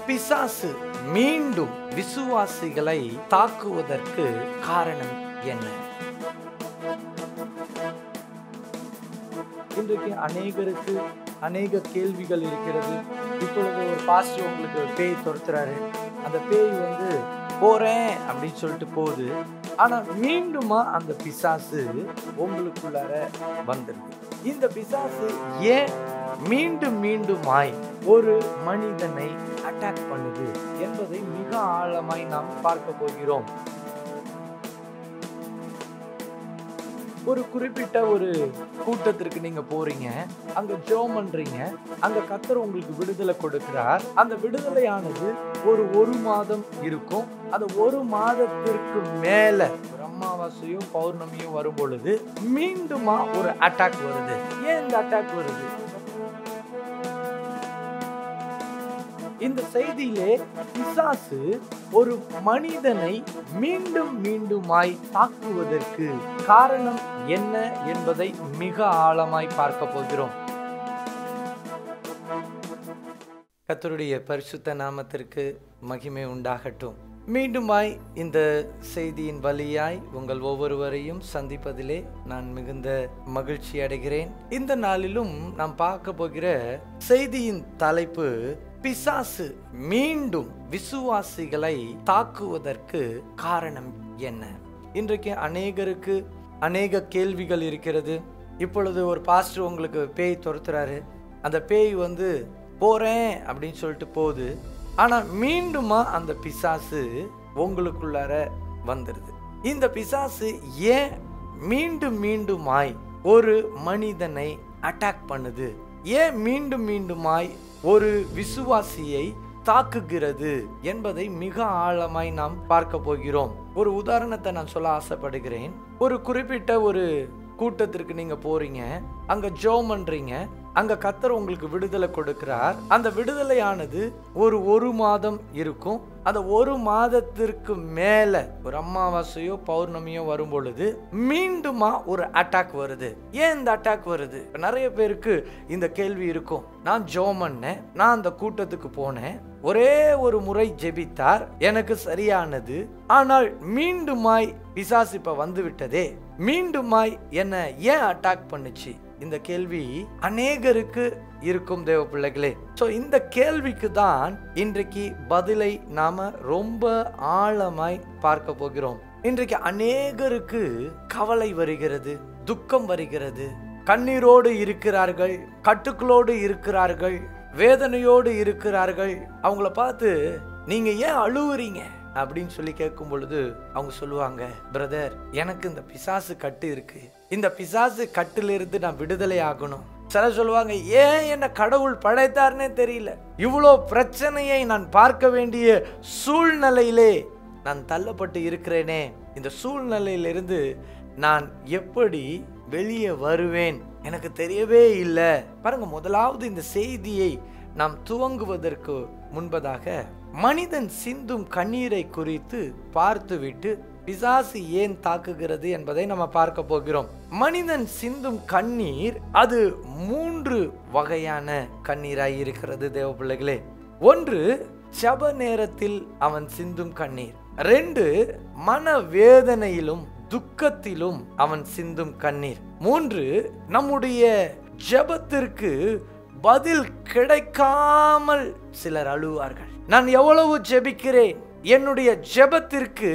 பிசாசு மீண்டும் விசுவாசிகளை தாக்குவதற்கு காரணம் என்ன? இன்றைக்கு அநேகருக்கு அநேக கேள்விகள் இருக்கிறது. இப்பொழுது ஒரு பாஸ்டர் உங்களுக்கு பேய் துரத்துறாரு. அந்த பேய் போறேன் அப்படின்னு சொல்லிட்டு போகுது. ஆனா மீண்டுமா அந்த பிசாசு உங்களுக்குள்ளார வந்துருது. இந்த பிசாசு ஏன் மீண்டும் மீண்டுமாய் ஒரு மனிதனை அட்டாக் பண்ணுது என்பதை மிக ஆழமாய் நாம் பார்க்க போகிறோம். ஒரு குறிப்பிட்ட ஒரு கூட்டத்திற்கு நீங்க போறீங்க, அங்க ஜெபம் பண்றீங்க, அங்க கர்த்தர் உங்களுக்கு விடுதலை கொடுக்கிறார். அந்த விடுதலையானது ஒரு மாதம் இருக்கும். அந்த ஒரு மாதத்திற்கு மேல ஒரு அமாவாசையோ பௌர்ணமியோ வரும் பொழுது மீண்டுமா ஒரு அட்டாக் வருது. ஏன் இந்த அட்டாக் வருது? இந்த செய்தியிலே பிசாசு ஒரு மனிதனை மீண்டும் மீண்டுமாய் தாக்குவதற்கு காரணம் என்ன என்பதை மிக ஆழமாய் பார்க்க போகிறோம். கர்த்தருடைய பரிசுத்த நாமத்திற்கு மகிமை உண்டாகட்டும். மீண்டுமாய் இந்த செய்தியின் வழியாய் உங்கள் ஒவ்வொருவரையும் சந்திப்பதிலே நான் மிகுந்த மகிழ்ச்சி அடைகிறேன். இந்த நாளிலும் நாம் பார்க்க போகிற செய்தியின் தலைப்பு, பிசாசு மீண்டும் விசுவாசிகளை தாக்குவதற்கு காரணம் என்ன? இன்றைக்கு அநேகருக்கு அநேக கேள்விகள் இருக்கிறது. இப்பொழுது ஒரு பாஸ்டர் உங்களுக்கு பேய் துரத்துறாரு. அந்த பேய் போறேன் அப்படின்னு சொல்லிட்டு போகுது. ஆனா மீண்டுமா அந்த பிசாசு உங்களுக்குள்ளார வந்துருது. இந்த பிசாசு ஏன் மீண்டும் மீண்டுமாய் ஒரு மனிதனை அட்டாக் பண்ணுது? ஏன் மீண்டும் மீண்டுமாய் ஒரு விசுவாசியை தாக்குகிறது என்பதை மிக ஆழமாய் நாம் பார்க்க போகிறோம். ஒரு உதாரணத்தை நான் சொல்ல ஆசைப்படுகிறேன். ஒரு குறிப்பிட்ட ஒரு கூட்டத்திற்கு நீங்க போறீங்க, அங்க ஜெபம் பண்றீங்க, அங்க கர்த்தர் உங்களுக்கு விடுதலை கொடுக்கிறார். அந்த விடுதலையானது ஒரு மாதம் இருக்கும். அந்த ஒரு மாதத்திற்கு மேல ஒரு அமாவாசையோ பௌர்ணமியோ வரும் பொழுது மீண்டுமா ஒரு அட்டாக் வருது. ஏன் இந்த அட்டாக் வருது? நிறைய பேருக்கு இந்த கேள்வி இருக்கும். நான் ஜெபம் பண்ணேன், நான் அந்த கூட்டத்துக்கு போனேன், ஒரே ஒரு முறை ஜெபித்தார், எனக்கு சரியானது. ஆனால் மீண்டுமாய் பிசாசு இப்ப வந்து விட்டதே, மீண்டுமாய் என்ன ஏன் அட்டாக் பண்ணுச்சு? இந்த கேள்வி அநேகருக்கு இருக்கும் தேவ பிள்ளைகளே. சோ இந்த கேள்விக்கு தான் இன்றைக்கு பதிலை நாம ரொம்ப ஆழமாய் பார்க்க போகிறோம். இன்றைக்கு அநேகருக்கு கவலை வருகிறது, துக்கம் வருகிறது, கண்ணீரோடு இருக்கிறார்கள், கட்டுக்களோடு இருக்கிறார்கள், வேதனையோடு இருக்கிறார்கள். அவங்கள பார்த்து நீங்க ஏன் அழுவுறீங்க அப்படின்னு சொல்லி கேட்கும் பொழுது அவங்க சொல்லுவாங்க, பிரதர், எனக்கு இந்த பிசாசு கட்டு இருக்கு, இந்த பிசாசு கட்டிலிருந்து நான் விடுதலை ஆகணும். சிலர் சொல்லுவாங்க, ஏன் என்ன கடவுள் படைத்தார்னே தெரியல, இவ்வளோ பிரச்சனையை நான் பார்க்க வேண்டிய சூழ்நிலையிலே நான் தள்ளப்பட்டு இருக்கிறேனே, இந்த சூழ்நிலையிலிருந்து நான் எப்படி வெளியே வருவேன் எனக்கு தெரியவே இல்லை. பாருங்க, முதலாவது இந்த செய்தியை நாம் துவங்குவதற்கு முன்பதாக மனிதன் சிந்தும் கண்ணீரை குறித்து பார்த்துவிட்டு பிசாசு ஏன் தாக்குகிறது என்பதை நம்ம பார்க்க போகிறோம். மனிதன் சிந்தும் கண்ணீர் அது 3 வகையான கண்ணீராய் இருக்கிறது தேவ பிள்ளைகளே. 1, ஜெப நேரத்தில் அவன் சிந்தும் கண்ணீர். 2, மனவேதனையிலும் துக்கத்திலும் அவன் சிந்தும் கண்ணீர். 3, நம்முடைய ஜெபத்திற்கு பதில் கிடைக்காமல் சிலர் அழுவார்கள். நான் எவ்வளவு ஜெபிக்கிறேன், என்னுடைய ஜெபத்திற்கு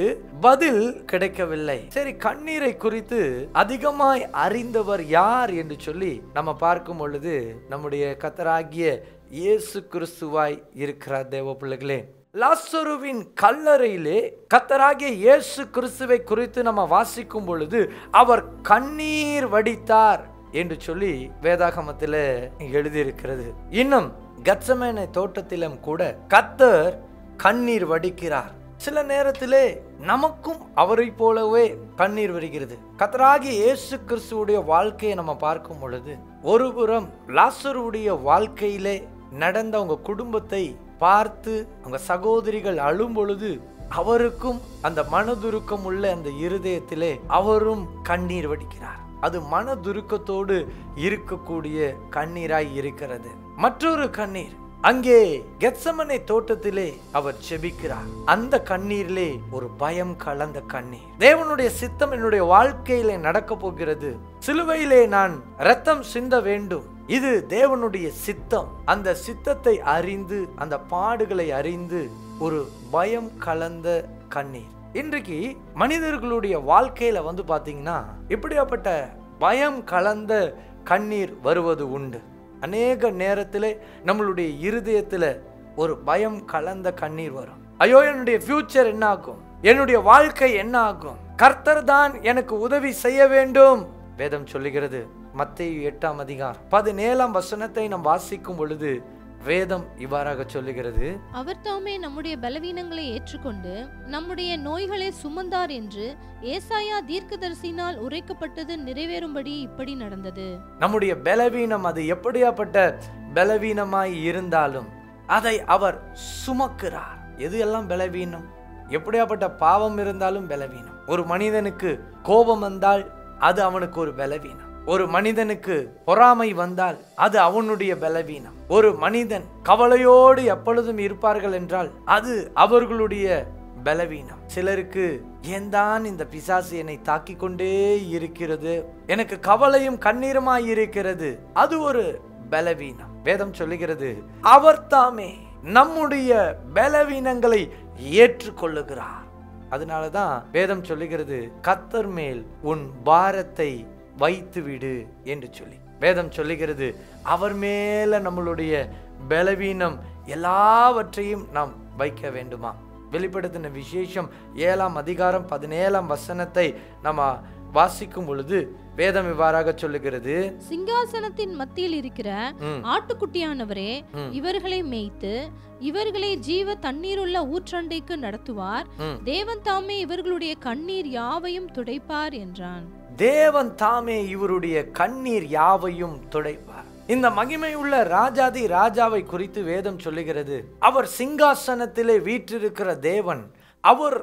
பதில் கிடைக்கவில்லை. சரி, கண்ணீரை குறித்து அதிகமாய் அறிந்தவர் யார் என்று சொல்லி நம்ம பார்க்கும் பொழுது நம்முடைய கர்த்தராகிய இயேசு கிறிஸ்துவாய் இருக்கிறார் தேவ பிள்ளைகளே. லாசருவின் கல்லறையிலே கர்த்தராகிய இயேசு கிறிஸ்துவை குறித்து நம்ம வாசிக்கும் பொழுது அவர் கண்ணீர் வடித்தார் என்று சொல்லி வேதாகமத்தில் எழுதியிருக்கிறது. இன்னும் கெத்செமனே தோட்டத்திலும் கூட கர்த்தர் கண்ணீர் வடிக்கிறார். சில நேரத்திலே நமக்கும் அவரை போலவே கண்ணீர் வருகிறது. கர்த்தராகிய இயேசு கிறிஸ்துவுடைய வாழ்க்கையை நம்ம பார்க்கும் பொழுது ஒருபுறம் லாசருடைய வாழ்க்கையிலே நடந்த அவங்க குடும்பத்தை பார்த்து அவங்க சகோதரிகள் அழும் பொழுது அவருக்கும் அந்த மனதுருக்கம் உள்ள அந்த இருதயத்திலே அவரும் கண்ணீர் வடிக்கிறார். அது மனதுருக்கத்தோடு இருக்கக்கூடிய கண்ணீராய் இருக்கிறது. மற்றொரு கண்ணீர், அங்கே கெத்செமனே தோட்டத்திலே அவர் ஜெபிக்கிறார். அந்த கண்ணீரிலே ஒரு பயம் கலந்த கண்ணீர். தேவனுடைய சித்தம் என்னுடைய வாழ்க்கையிலே நடக்க போகிறது. சிலுவையிலே நான் இரத்தம் சிந்த வேண்டும். இது தேவனுடைய சித்தம். அந்த சித்தத்தை அறிந்து, அந்த பாடுகளை அறிந்து ஒரு பயம் கலந்த கண்ணீர். இன்றைக்கு மனிதர்களுடைய வாழ்க்கையில பாத்தீங்கன்னா இப்படியாப்பட்ட பயம் கலந்த கண்ணீர் வருவது உண்டு. அநேக நேரத்திலே நம்மளுடைய இருதயத்துல ஒரு பயம் கலந்த கண்ணீர் வரும். ஐயோ, என்னுடைய ஃபியூச்சர் என்ன ஆகும், என்னுடைய வாழ்க்கை என்ன ஆகும், கர்த்தர் தான் எனக்கு உதவி செய்ய வேண்டும். வேதம் சொல்லுகிறது, மத்தேயு 8ஆம் அதிகாரம் 17ஆம் வசனத்தை நாம் வாசிக்கும் பொழுது வேதம் இவ்வாறாக சொல்லுகிறது, அவர் தாமே நம்முடைய பலவீனங்களை ஏற்றுக்கொண்டு நம்முடைய நோய்களை சுமந்தார் என்று ஏசாயா தீர்க்கதரிசியினால் உரைக்கப்பட்டது நிறைவேறும்படி இப்படி நடந்தது. நம்முடைய பலவீனம் அது எப்படியாப்பட்ட பலவீனமாய் இருந்தாலும் அதை அவர் சுமக்கிறார். எது எல்லாம் பலவீனம், எப்படியாப்பட்ட பாவம் இருந்தாலும் பலவீனம். ஒரு மனிதனுக்கு கோபம் வந்தால் அது அவனுக்கு ஒரு பலவீனம். ஒரு மனிதனுக்கு பொறாமை வந்தால் அது அவனுடைய பலவீனம். ஒரு மனிதன் கவலையோடு எப்பொழுதும் இருப்பார்கள் என்றால் அது அவர்களுடைய பலவீனம். சிலருக்கு ஏன் தான் இந்த பிசாசு என்னை தாக்கி கொண்டே இருக்கிறது, எனக்கு கவலையும் கண்ணீருமாய் இருக்கிறது, அது ஒரு பலவீனம். வேதம் சொல்லுகிறது, அவர் தாமே நம்முடைய பலவீனங்களை ஏற்றுக்கொள்ளுகிறார். அதனாலதான் வேதம் சொல்லுகிறது, கர்த்தர் மேல் உன் பாரத்தை வைத்து விடு என்று சொல்லி. வேதம் சொல்லுகிறது, அவர் மேல நம்மளுடைய பலவீனம் எல்லாவற்றையும் நாம் வைக்க வேண்டுமா? வெளிப்படுத்தின விசேஷம் 7ஆம் அதிகாரம் 17ஆம் வசனத்தை நம்ம வாசிக்கும் பொழுது வேதம் இவ்வாறாக சொல்லுகிறது, சிங்காசனத்தின் மத்தியில் இருக்கிற ஆட்டுக்குட்டியானவரே இவர்களை மேய்த்து இவர்களை ஜீவ தண்ணீருள்ள ஊற்றண்டைக்கு நடத்துவார். தேவன் தாமே இவர்களுடைய கண்ணீர் யாவையும் துடைப்பார் என்றான். தேவன் தாமே இவருடைய கண்ணீர் யாவையும் துடைப்பார். இந்த மகிமையுள்ள ராஜாதி ராஜாவை குறித்து வேதம் சொல்லுகிறது, அவர் சிங்காசனத்திலே வீற்றிருக்கிற தேவன், அவர்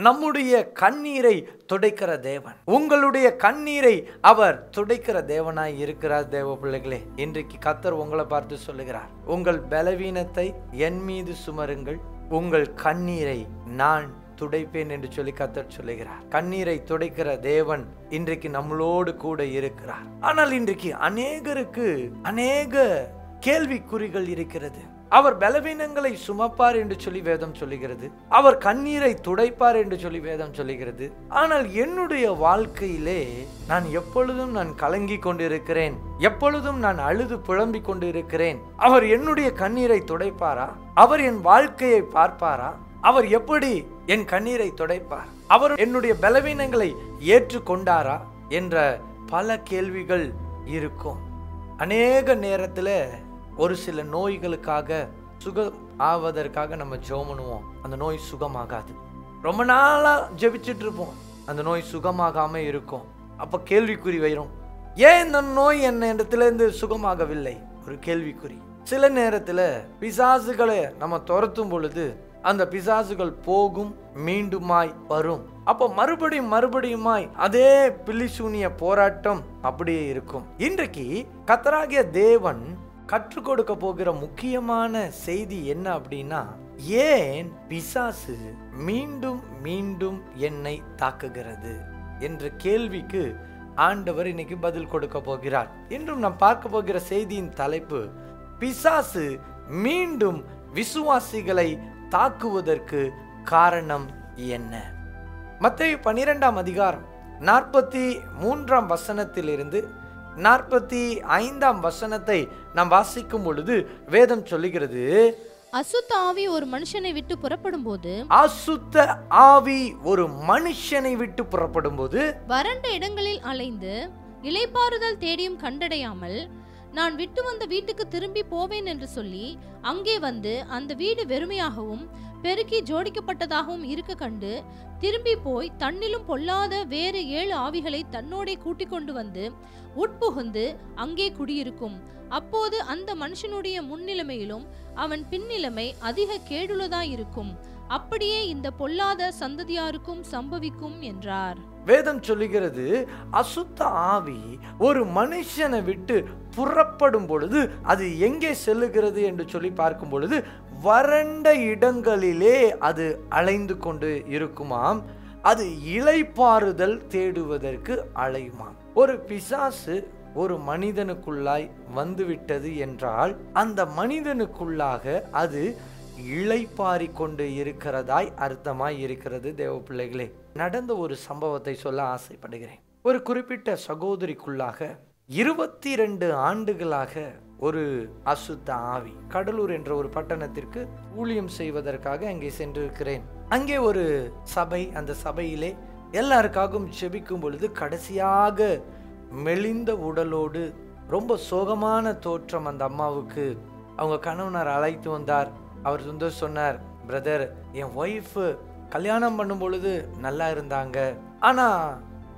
நம்முடைய கண்ணீரை துடைக்கிற தேவன். உங்களுடைய கண்ணீரை அவர் துடைக்கிற தேவனாய் இருக்கிறார். தேவ பிள்ளைகளே, இன்றைக்கு கர்த்தர் உங்களை பார்த்து சொல்லுகிறார், உங்கள் பலவீனத்தை என் மீது சுமருங்கள், உங்கள் கண்ணீரை நான் துடைப்பேன் என்று சொல்லி கர்த்தர் சொல்லுகிறார். கண்ணீரை துடைக்கிற தேவன் இன்றைக்கு நம்மளோடு கூட இருக்கிறார். ஆனால் இன்றைக்கு அநேகருக்கு அநேக கேள்விக்குறிகள் இருக்கிறது. அவர் பலவீனங்களை சுமப்பார் என்று சொல்லி வேதம் சொல்லுகிறது, அவர் கண்ணீரை துடைப்பார் என்று சொல்லி வேதம் சொல்லுகிறது. ஆனால் என்னுடைய வாழ்க்கையிலே நான் எப்பொழுதும் நான் கலங்கி கொண்டிருக்கிறேன், எப்பொழுதும் நான் அழுது புலம்பிக் கொண்டிருக்கிறேன். அவர் என்னுடைய கண்ணீரை துடைப்பாரா? அவர் என் வாழ்க்கையை பார்ப்பாரா? அவர் எப்படி என் கண்ணீரை துடைப்பார்? அவர் என்னுடைய பலவீனங்களை ஏற்றுக்கொண்டாரா என்ற பல கேள்விகள் இருக்கும். அநேக நேரத்தில் ஒரு சில நோய்களுக்காக சுகம் ஆவதற்காக நம்ம ஜெபம் பண்ணுவோம், அந்த நோய் சுகமாகாது. ரொம்ப நாளா ஜெபிச்சுட்டு இருப்போம், அந்த நோய் சுகமாகாம இருக்கும். அப்ப கேள்விக்குறி வரும், ஏன் இந்த நோய் என்ன இடத்திலிருந்து சுகமாகவில்லை? ஒரு கேள்விக்குறி. சில நேரத்தில் பிசாசுகளை நம்ம துரத்தும் பொழுது அந்த பிசாசுகள் போகும், மீண்டுமாய் வரும். அப்போ மறுபடியுமாய் அதே பில்லிசூனிய போராட்டம் அப்படியே இருக்கும். இன்றைக்கு கர்த்தராகிய தேவன் கற்றுக் கொடுக்க போகிற முக்கியமான செய்தி என்ன அப்படின்னா, ஏன் பிசாசு மீண்டும் மீண்டும் என்னை தாக்குகிறது என்ற கேள்விக்கு ஆண்டவர் இன்னைக்கு பதில் கொடுக்க போகிறார். இன்றும் நாம் பார்க்க போகிற செய்தியின் தலைப்பு, பிசாசு மீண்டும் விசுவாசிகளை தாக்குவதற்கு காரணம் என்ன? மத்தேயு 12ஆம் அதிகாரம் 43ஆம் வசனத்திலிருந்து 45ஆம் வசனத்தை நாம் வாசிக்கும் பொழுது வேதம் சொல்லுகிறது, அசுத்த ஆவி ஒரு மனுஷனை விட்டு புறப்படும் போது, அசுத்த ஆவி ஒரு மனுஷனை விட்டு புறப்படும் போது வறண்ட இடங்களில் அலைந்து இளைப்பாறுதல் தேடியும் கண்டடையாமல், நான் விட்டு வந்த வீட்டுக்கு திரும்பி போவேன் என்று சொல்லி அங்கே வந்து அந்த வீடு வெறுமையாகவும் பெருக்கி ஜோடிக்கப்பட்டதாகவும் இருக்க கண்டு திரும்பி போய் தன்னிலும் பொல்லாத வேறு 7 ஆவிகளை தன்னோடே கூட்டிக் கொண்டு வந்து உட்புகுந்து அங்கே குடியிருக்கும். அப்போது அந்த மனுஷனுடைய முன்னிலைமையிலும் அவன் பின்னிலைமை அதிக கேடுள்ளதாயிருக்கும். அப்படியே இந்த பொல்லாத சந்ததியாருக்கும் சம்பவிக்கும் என்றார். வேதம் சொல்லுகிறது, அசுத்த ஆவி ஒரு மனுஷனை விட்டு புறப்படும் பொழுது அது எங்கே செல்லுகிறது என்று சொல்லி பார்க்கும் பொழுது வறண்ட இடங்களிலே அது அலைந்து கொண்டு இருக்குமாம். அது இளைப்பாறுதல் தேடுவதற்கு அலையுமாம். ஒரு பிசாசு ஒரு மனிதனுக்குள்ளாய் வந்துவிட்டது என்றால் அந்த மனிதனுக்குள்ளாக அது இளைப்பாரி கொண்டு இருக்கிறதாய் அர்த்தமாய் இருக்கிறது. தேவ பிள்ளைகளே, நடந்த ஒரு சம்பவத்தை சொல்ல ஆசைப்படுகிறேன். ஒரு குறிப்பிட்ட சகோதரிக்குள்ளாக 22 ஆண்டுகளாக ஒரு அசுத்த ஆவி, கடலூர் என்ற ஒரு பட்டணத்திற்கு ஊழியம் செய்வதற்காக அங்கே சென்றிருக்கிறேன். அங்கே ஒரு சபை, அந்த சபையிலே எல்லாருக்காகவும் செபிக்கும் பொழுது கடைசியாக மெலிந்த உடலோடு ரொம்ப சோகமான தோற்றம் அந்த அம்மாவுக்கு அவங்க கணவனார் அழைத்து வந்தார். அவர் சொன்னார், பிரதர், என் ஒய்ஃப் கல்யாணம் பண்ணும் பொழுது நல்லா இருந்தாங்க, ஆனா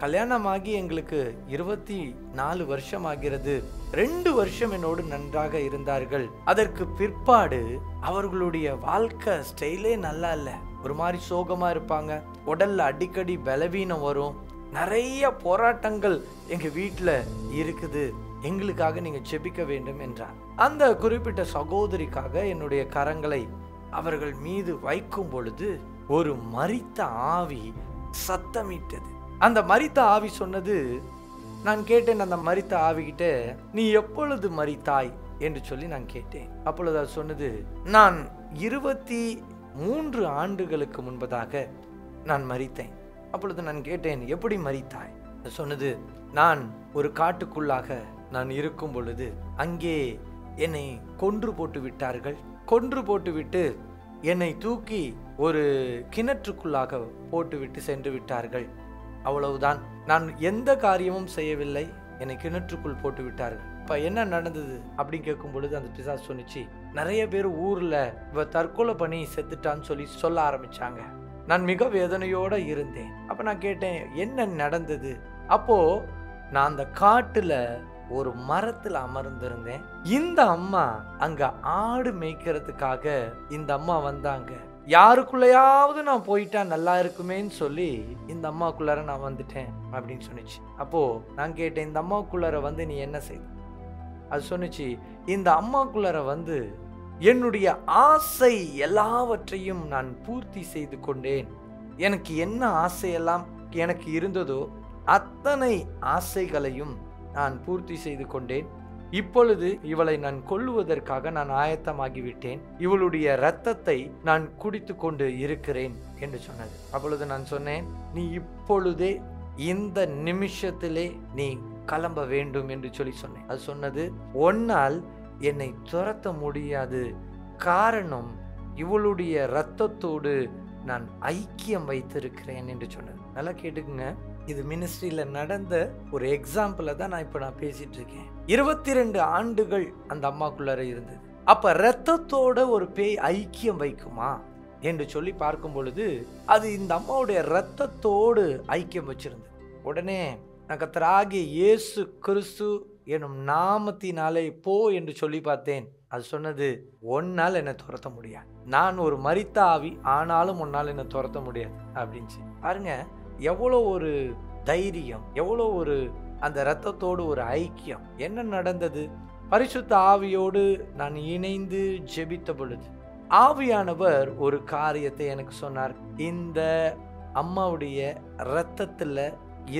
கல்யாணமாகி எங்களுக்கு 24 வருஷம் ஆகிறது. 2 வருஷம் என்னோடு நன்றாக இருந்தார்கள். அதற்கு பிற்பாடு அவர்களுடைய வாழ்க்கை ஸ்டைலே நல்லா இல்ல. ஒரு மாதிரி சோகமா இருப்பாங்க. உடல்ல அடிக்கடி பலவீனம் வரும். நிறைய போராட்டங்கள் எங்க வீட்டுல இருக்குது. எங்களுக்காக நீங்க ஜெபிக்க வேண்டும் என்றார். அந்த குறிப்பிட்ட சகோதரிக்காக என்னுடைய கரங்களை அவர்கள் மீது வைக்கும் பொழுது ஒரு மரித்த ஆவி சத்தமிட்டது. அந்த மரித்த ஆவி சொன்னது, நான் கேட்டேன் அந்த மரித்த ஆவிகிட்ட, நீ எப்பொழுது மரித்தாய் என்று சொல்லி நான் கேட்டேன். அப்பொழுது அது சொன்னது, நான் 23 ஆண்டுகளுக்கு முன்பதாக நான் மரித்தேன். அப்பொழுது நான் கேட்டேன், எப்படி மரித்தாய்? சொன்னது, நான் ஒரு காட்டுக்குள்ளாக நான் இருக்கும் பொழுது அங்கே என்னை கொன்று போட்டு விட்டார்கள். கொன்று போட்டு விட்டு என்னை தூக்கி ஒரு கிணற்றுக்குள்ளாக போட்டுவிட்டு சென்று விட்டார்கள். அவ்வளவுதான். நான் எந்த காரியமும் செய்யவில்லை, என்னை கிணற்றுக்குள் போட்டு விட்டார்கள். இப்ப என்ன நடந்தது அப்படின்னு கேட்கும் பொழுது அந்த பிசாசு சொன்னிச்சு, நிறைய பேர் ஊர்ல இவ தற்கொலை பண்ணி செத்துட்டான்னு சொல்லி சொல்ல ஆரம்பிச்சாங்க. நான் மிக வேதனையோட இருந்தேன். அப்ப நான் கேட்டேன், என்ன நடந்தது? அப்போ நான் அந்த காட்டுல ஒரு மரத்துல அமர்ந்திருந்தேன். இந்த அம்மா அங்க ஆடு மேய்க்கிறதுக்காக இந்த அம்மா வந்தாங்க. யாருக்குள்ளையாவது நான் போயிட்டா நல்லா இருக்குமேன்னு சொல்லி இந்த அம்மாக்குள்ளார நான் வந்துட்டேன் அப்படின்னு சொன்னிச்சு. அப்போ நான் கேட்டேன், இந்த அம்மாக்குள்ளார வந்து நீ என்ன செய்த? அது சொன்னிச்சு, இந்த அம்மாக்குள்ளார வந்து என்னுடைய ஆசை எல்லாவற்றையும் நான் பூர்த்தி செய்து கொண்டேன். எனக்கு என்ன ஆசையெல்லாம் எனக்கு இருந்ததோ அத்தனை ஆசைகளையும் நான் பூர்த்தி செய்து கொண்டேன். இப்பொழுது இவளை நான் கொல்லுவதற்காக நான் ஆயத்தமாகிவிட்டேன். இவளுடைய இரத்தத்தை நான் குடித்து கொண்டு இருக்கிறேன் என்று சொன்னது. அப்பொழுது நான் சொன்னேன், நீ இப்பொழுதே இந்த நிமிஷத்திலே நீ கிளம்ப வேண்டும் என்று சொல்லி சொன்னேன். அது சொன்னது, ஒன்னால் என்னை துரத்த முடியாது. காரணம், இவளுடைய இரத்தத்தோடு நான் ஐக்கியம் வைத்திருக்கிறேன் என்று சொன்னது. நல்லா கேட்டுக்குங்க, இது மினிஸ்ட்ரியில நடந்த ஒரு எக்ஸாம்பிள தான் நான் பேசிட்டு இருக்கேன். 22 ஆண்டுகள் அந்த அம்மாக்குள்ளார இருந்தது. அப்ப இரத்தத்தோட ஒரு பேய் ஐக்கியம் வைக்குமா என்று சொல்லி பார்க்கும் பொழுது அது இந்த அம்மாவுடைய இரத்தத்தோடு ஐக்கியம் வச்சிருந்தது. உடனே நான் கர்த்தராகிய இயேசு கிறிஸ்து எனும் நாமத்தினாலே போ என்று சொல்லி பார்த்தேன். அது சொன்னது, ஒன்னால் என்னை துரத்த முடியாது. நான் ஒரு மரித்த ஆவி, ஆனாலும் ஒன்னால் என்னை துரத்த முடியாது அப்படின்னு பாருங்க. எவ்வளோ ஒரு தைரியம், எவ்வளோ ஒரு அந்த இரத்தத்தோடு ஒரு ஐக்கியம். என்ன நடந்தது? பரிசுத்த ஆவியோடு நான் இணைந்து ஜெபித்த பொழுது ஆவியானவர் ஒரு காரியத்தை எனக்கு சொன்னார். இந்த அம்மாவுடைய இரத்தத்துல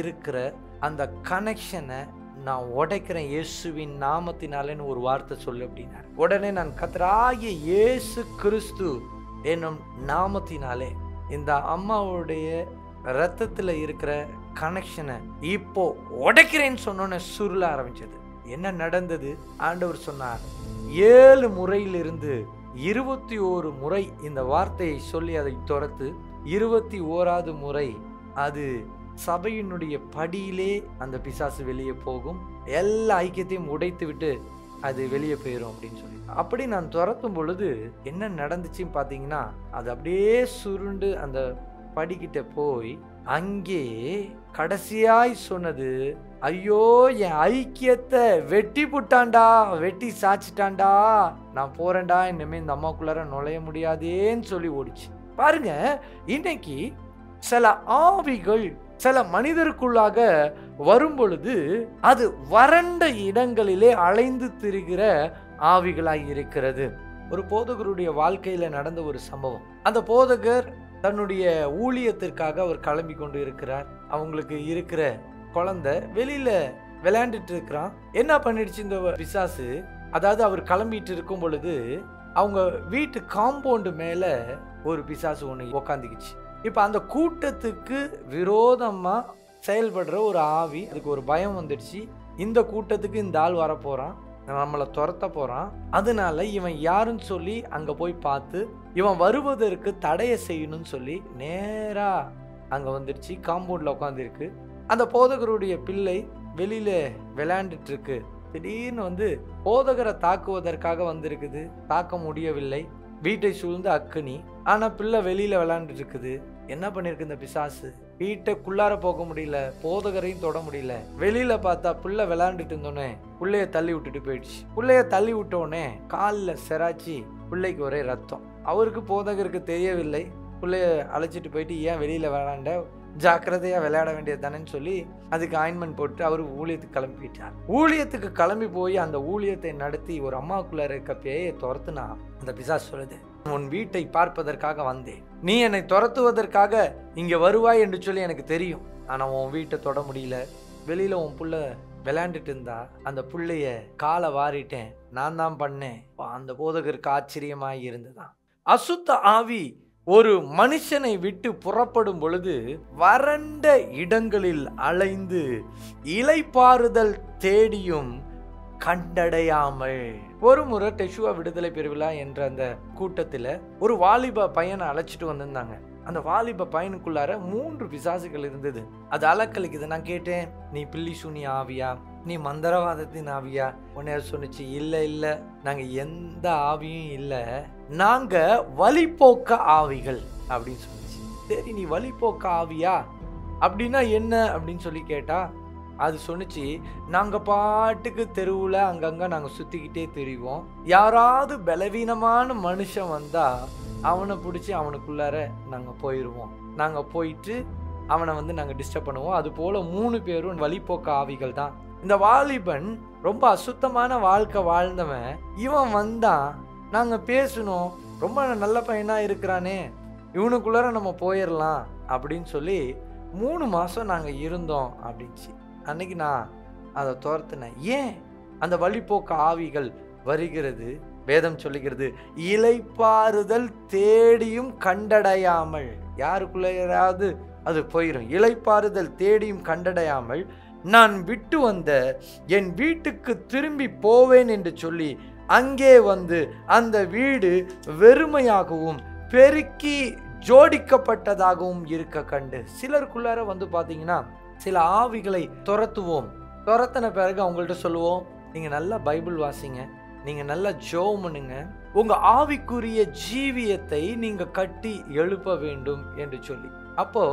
இருக்கிற அந்த கனெக்ஷனை நான் உடைக்கிறேன் இயேசுவின் நாமத்தினாலேன்னு ஒரு வார்த்தை சொல்லு அப்படின்னார். உடனே நான் கர்த்தராகிய இயேசு கிறிஸ்து என்னும் நாமத்தினாலே இந்த அம்மாவுடைய ரத்தத்துல இருக்கிற கனெக்ஷனை இப்போ உடைக்கிறேன்னு சொன்னோன்னு சுருள ஆரம்பிச்சது. என்ன நடந்தது? ஆண்டவர் சொன்னார், 7 முறையிலிருந்து 21 முறை இந்த வார்த்தையை சொல்லி அதை துரத்து. 21வது முறை அது சபையினுடைய படியிலே அந்த பிசாசு வெளியே போகும். எல்லா ஐக்கியத்தையும் உடைத்து விட்டு அது வெளியே போயிடும் அப்படின்னு சொல்லி அப்படி நான் துரத்தும் பொழுது என்ன நடந்துச்சுன்னு பார்த்தீங்கன்னா, அது அப்படியே சுருண்டு அந்த படிக்கிட்ட போய் அங்கே கடைசியாய் சொன்னது, ஐயோ என் ஐக்கியத்தை வெட்டி புட்டான்டா, வெட்டி சாச்சிட்டான்டா, நான் போறேன்டா, இனிமே இந்த அம்மாக்குள்ளார நுழைய முடியாதேன்னு சொல்லி ஓடிச்சு. பாருங்க, இன்னைக்கு சில ஆவிகள் சில மனிதருக்குள்ளாக வரும் பொழுது அது வறண்ட இடங்களிலே அலைந்து திரிகிற ஆவிகளாய் இருக்கிறது. ஒரு போதகருடைய வாழ்க்கையில நடந்த ஒரு சம்பவம். அந்த போதகர் தன்னுடைய ஊழியத்திற்காக அவர் கிளம்பி கொண்டு இருக்கிறார். அவங்களுக்கு இருக்கிற குழந்தை வெளியில விளையாண்டுட்டு இருக்கிறான். என்ன பண்ணிடுச்சு இந்த பிசாசு, அதாவது அவர் கிளம்பிட்டு இருக்கும் பொழுது அவங்க வீட்டு காம்பவுண்டு மேல ஒரு பிசாசு ஒன்று உக்காந்துக்குச்சு. இப்ப அந்த கூட்டத்துக்கு விரோதமா செயல்படுற ஒரு ஆவி, அதுக்கு ஒரு பயம் வந்துடுச்சு. இந்த கூட்டத்துக்கு இந்த ஆள் வரப்போறான், நம்மளை துரத்த போறான், அதனால இவன் யாருன்னு சொல்லி அங்க போய் பார்த்து இவன் வருவதற்கு தடையை செய்யணும்னு சொல்லி நேரா அங்க வந்துடுச்சு. காம்பவுண்ட்ல உட்காந்துருக்கு. அந்த போதகருடைய பிள்ளை வெளியில விளையாண்டுட்டு இருக்கு. திடீர்னு வந்து போதகரை தாக்குவதற்காக வந்திருக்குது. தாக்க முடியவில்லை. வீட்டை சூழ்ந்து அக்கினி. ஆனா பிள்ளை வெளியில விளையாண்டுட்டு இருக்குது. என்ன பண்ணிருக்கு இந்த பிசாசு, வீட்டுக்குள்ளார போக முடியல, போதகரையும் தொட முடியல. வெளியில பார்த்தா பிள்ளை விளையாண்டுட்டு இருந்தோன்னே பிள்ளைய தள்ளி விட்டுட்டு போயிடுச்சு. பிள்ளைய தள்ளி விட்டோடனே காலில் செராச்சி, பிள்ளைக்கு ஒரே ரத்தம். அவருக்கு போதகருக்கு தெரியவில்லை. பிள்ளைய அழைச்சிட்டு போயிட்டு ஏன் வெளியில விளையாண்ட, ஜாக்கிரதையா விளையாட வேண்டியது தானேன்னு சொல்லி அதுக்கு ஆயின்மெண்ட் போட்டு அவர் ஊழியத்துக்கு கிளம்பி போயிட்டார். ஊழியத்துக்கு கிளம்பி போய் அந்த ஊழியத்தை நடத்தி ஒரு அம்மாவுக்குள்ள இருக்க பேயை துரத்துனா அந்த பிசாசு சொல்லுது, உன் வீட்டை பார்ப்பதற்காக வந்தேன், நீ என்னை துரத்துவதற்காக இங்க வருவாய் என்று சொல்லி எனக்கு தெரியும். ஆனா உன் வீட்டை தொட முடியல. வெளியில உன் புள்ள விளையாண்டுட்டு இருந்தா அந்த புள்ளைய காலை வாரிட்டேன், நான் தான் பண்ணேன். அந்த போதகருக்கு ஆச்சரியமாய் இருந்ததான். அசுத்த ஆவி ஒரு மனுஷனை விட்டு புறப்படும் பொழுது வறண்ட இடங்களில் அலைந்து இளைப்பாறுதல் தேடியும் கண்டடையாமல். ஒரு முறை டெஷுவா விடுதலை பெருவிழா என்ற அந்த கூட்டத்தில் ஒரு வாலிப பையனை அழைச்சிட்டு வந்திருந்தாங்க. அந்த வாலிப பையனுக்குள்ளார 3 பிசாசுகள் இருந்தது. அது அலக்கழிக்குது. நான் கேட்டேன், நீ பில்லி சூனி ஆவியா, நீ மந்திரவாதத்தின் ஆவியா? உன்னை சொன்னிச்சு, இல்லை இல்லை, நாங்கள் எந்த ஆவியும் இல்லை, நாங்க வழிபோக்க ஆவிகள் அப்படின்னு சொன்னிச்சு. சரி, நீ வழிபோக்க ஆவியா அப்படின்னா என்ன அப்படின்னு சொல்லி கேட்டா அது சொன்னிச்சு, நாங்க பாட்டுக்கு தெருவுல அங்கங்க நாங்க சுத்திக்கிட்டே தெரிவோம். யாராவது பலவீனமான மனுஷன் வந்தா அவனை பிடிச்சி அவனுக்குள்ளார நாங்க போயிடுவோம். நாங்க போயிட்டு அவனை வந்து நாங்க டிஸ்டர்ப் பண்ணுவோம். அது போல 3 பேரும் வழிபோக்க ஆவிகள் தான். இந்த வாலிபன் ரொம்ப அசுத்தமான வாழ்க்கை வாழ்ந்தவன். இவன் வந்தான், நாங்க பேசணும், ரொம்ப நல்ல பையனா இருக்கிறானே, இவனுக்குள்ளார நம்ம போயிடலாம் அப்படின்னு சொல்லி 3 மாசம் நாங்க இருந்தோம் அப்படின்ச்சு. அன்னைக்கு நான் அதை துரத்துனேன். ஏன் அந்த வழிபோக்க ஆவிகள் வருகிறது? வேதம் சொல்லுகிறது, இளைப்பாறுதல் தேடியும் கண்டடையாமல். யாருக்குள்ளாராவது அது போயிடும். இளைப்பாறுதல் தேடியும் கண்டடையாமல் நான் விட்டு வந்த என் வீட்டுக்கு திரும்பி போவேன் என்று சொல்லி அங்கே வந்து அந்த வீடு வெறுமையாகவும் பெருக்கி ஜோடிக்கப்பட்டதாகவும் இருக்க கண்டு. சிலருக்குள்ளார வந்து பார்த்தீங்கன்னா சில ஆவிகளை துரத்துவோம். துரத்தின பிறகு அவங்கள்ட்ட சொல்லுவோம், நீங்க நல்லா பைபிள் வாசிங்க, நீங்க நல்லா ஜெபம் பண்ணுங்க, உங்க ஆவிக்குரிய ஜீவியத்தை நீங்க கட்டி எழுப்ப வேண்டும் என்று சொல்லி. அப்போ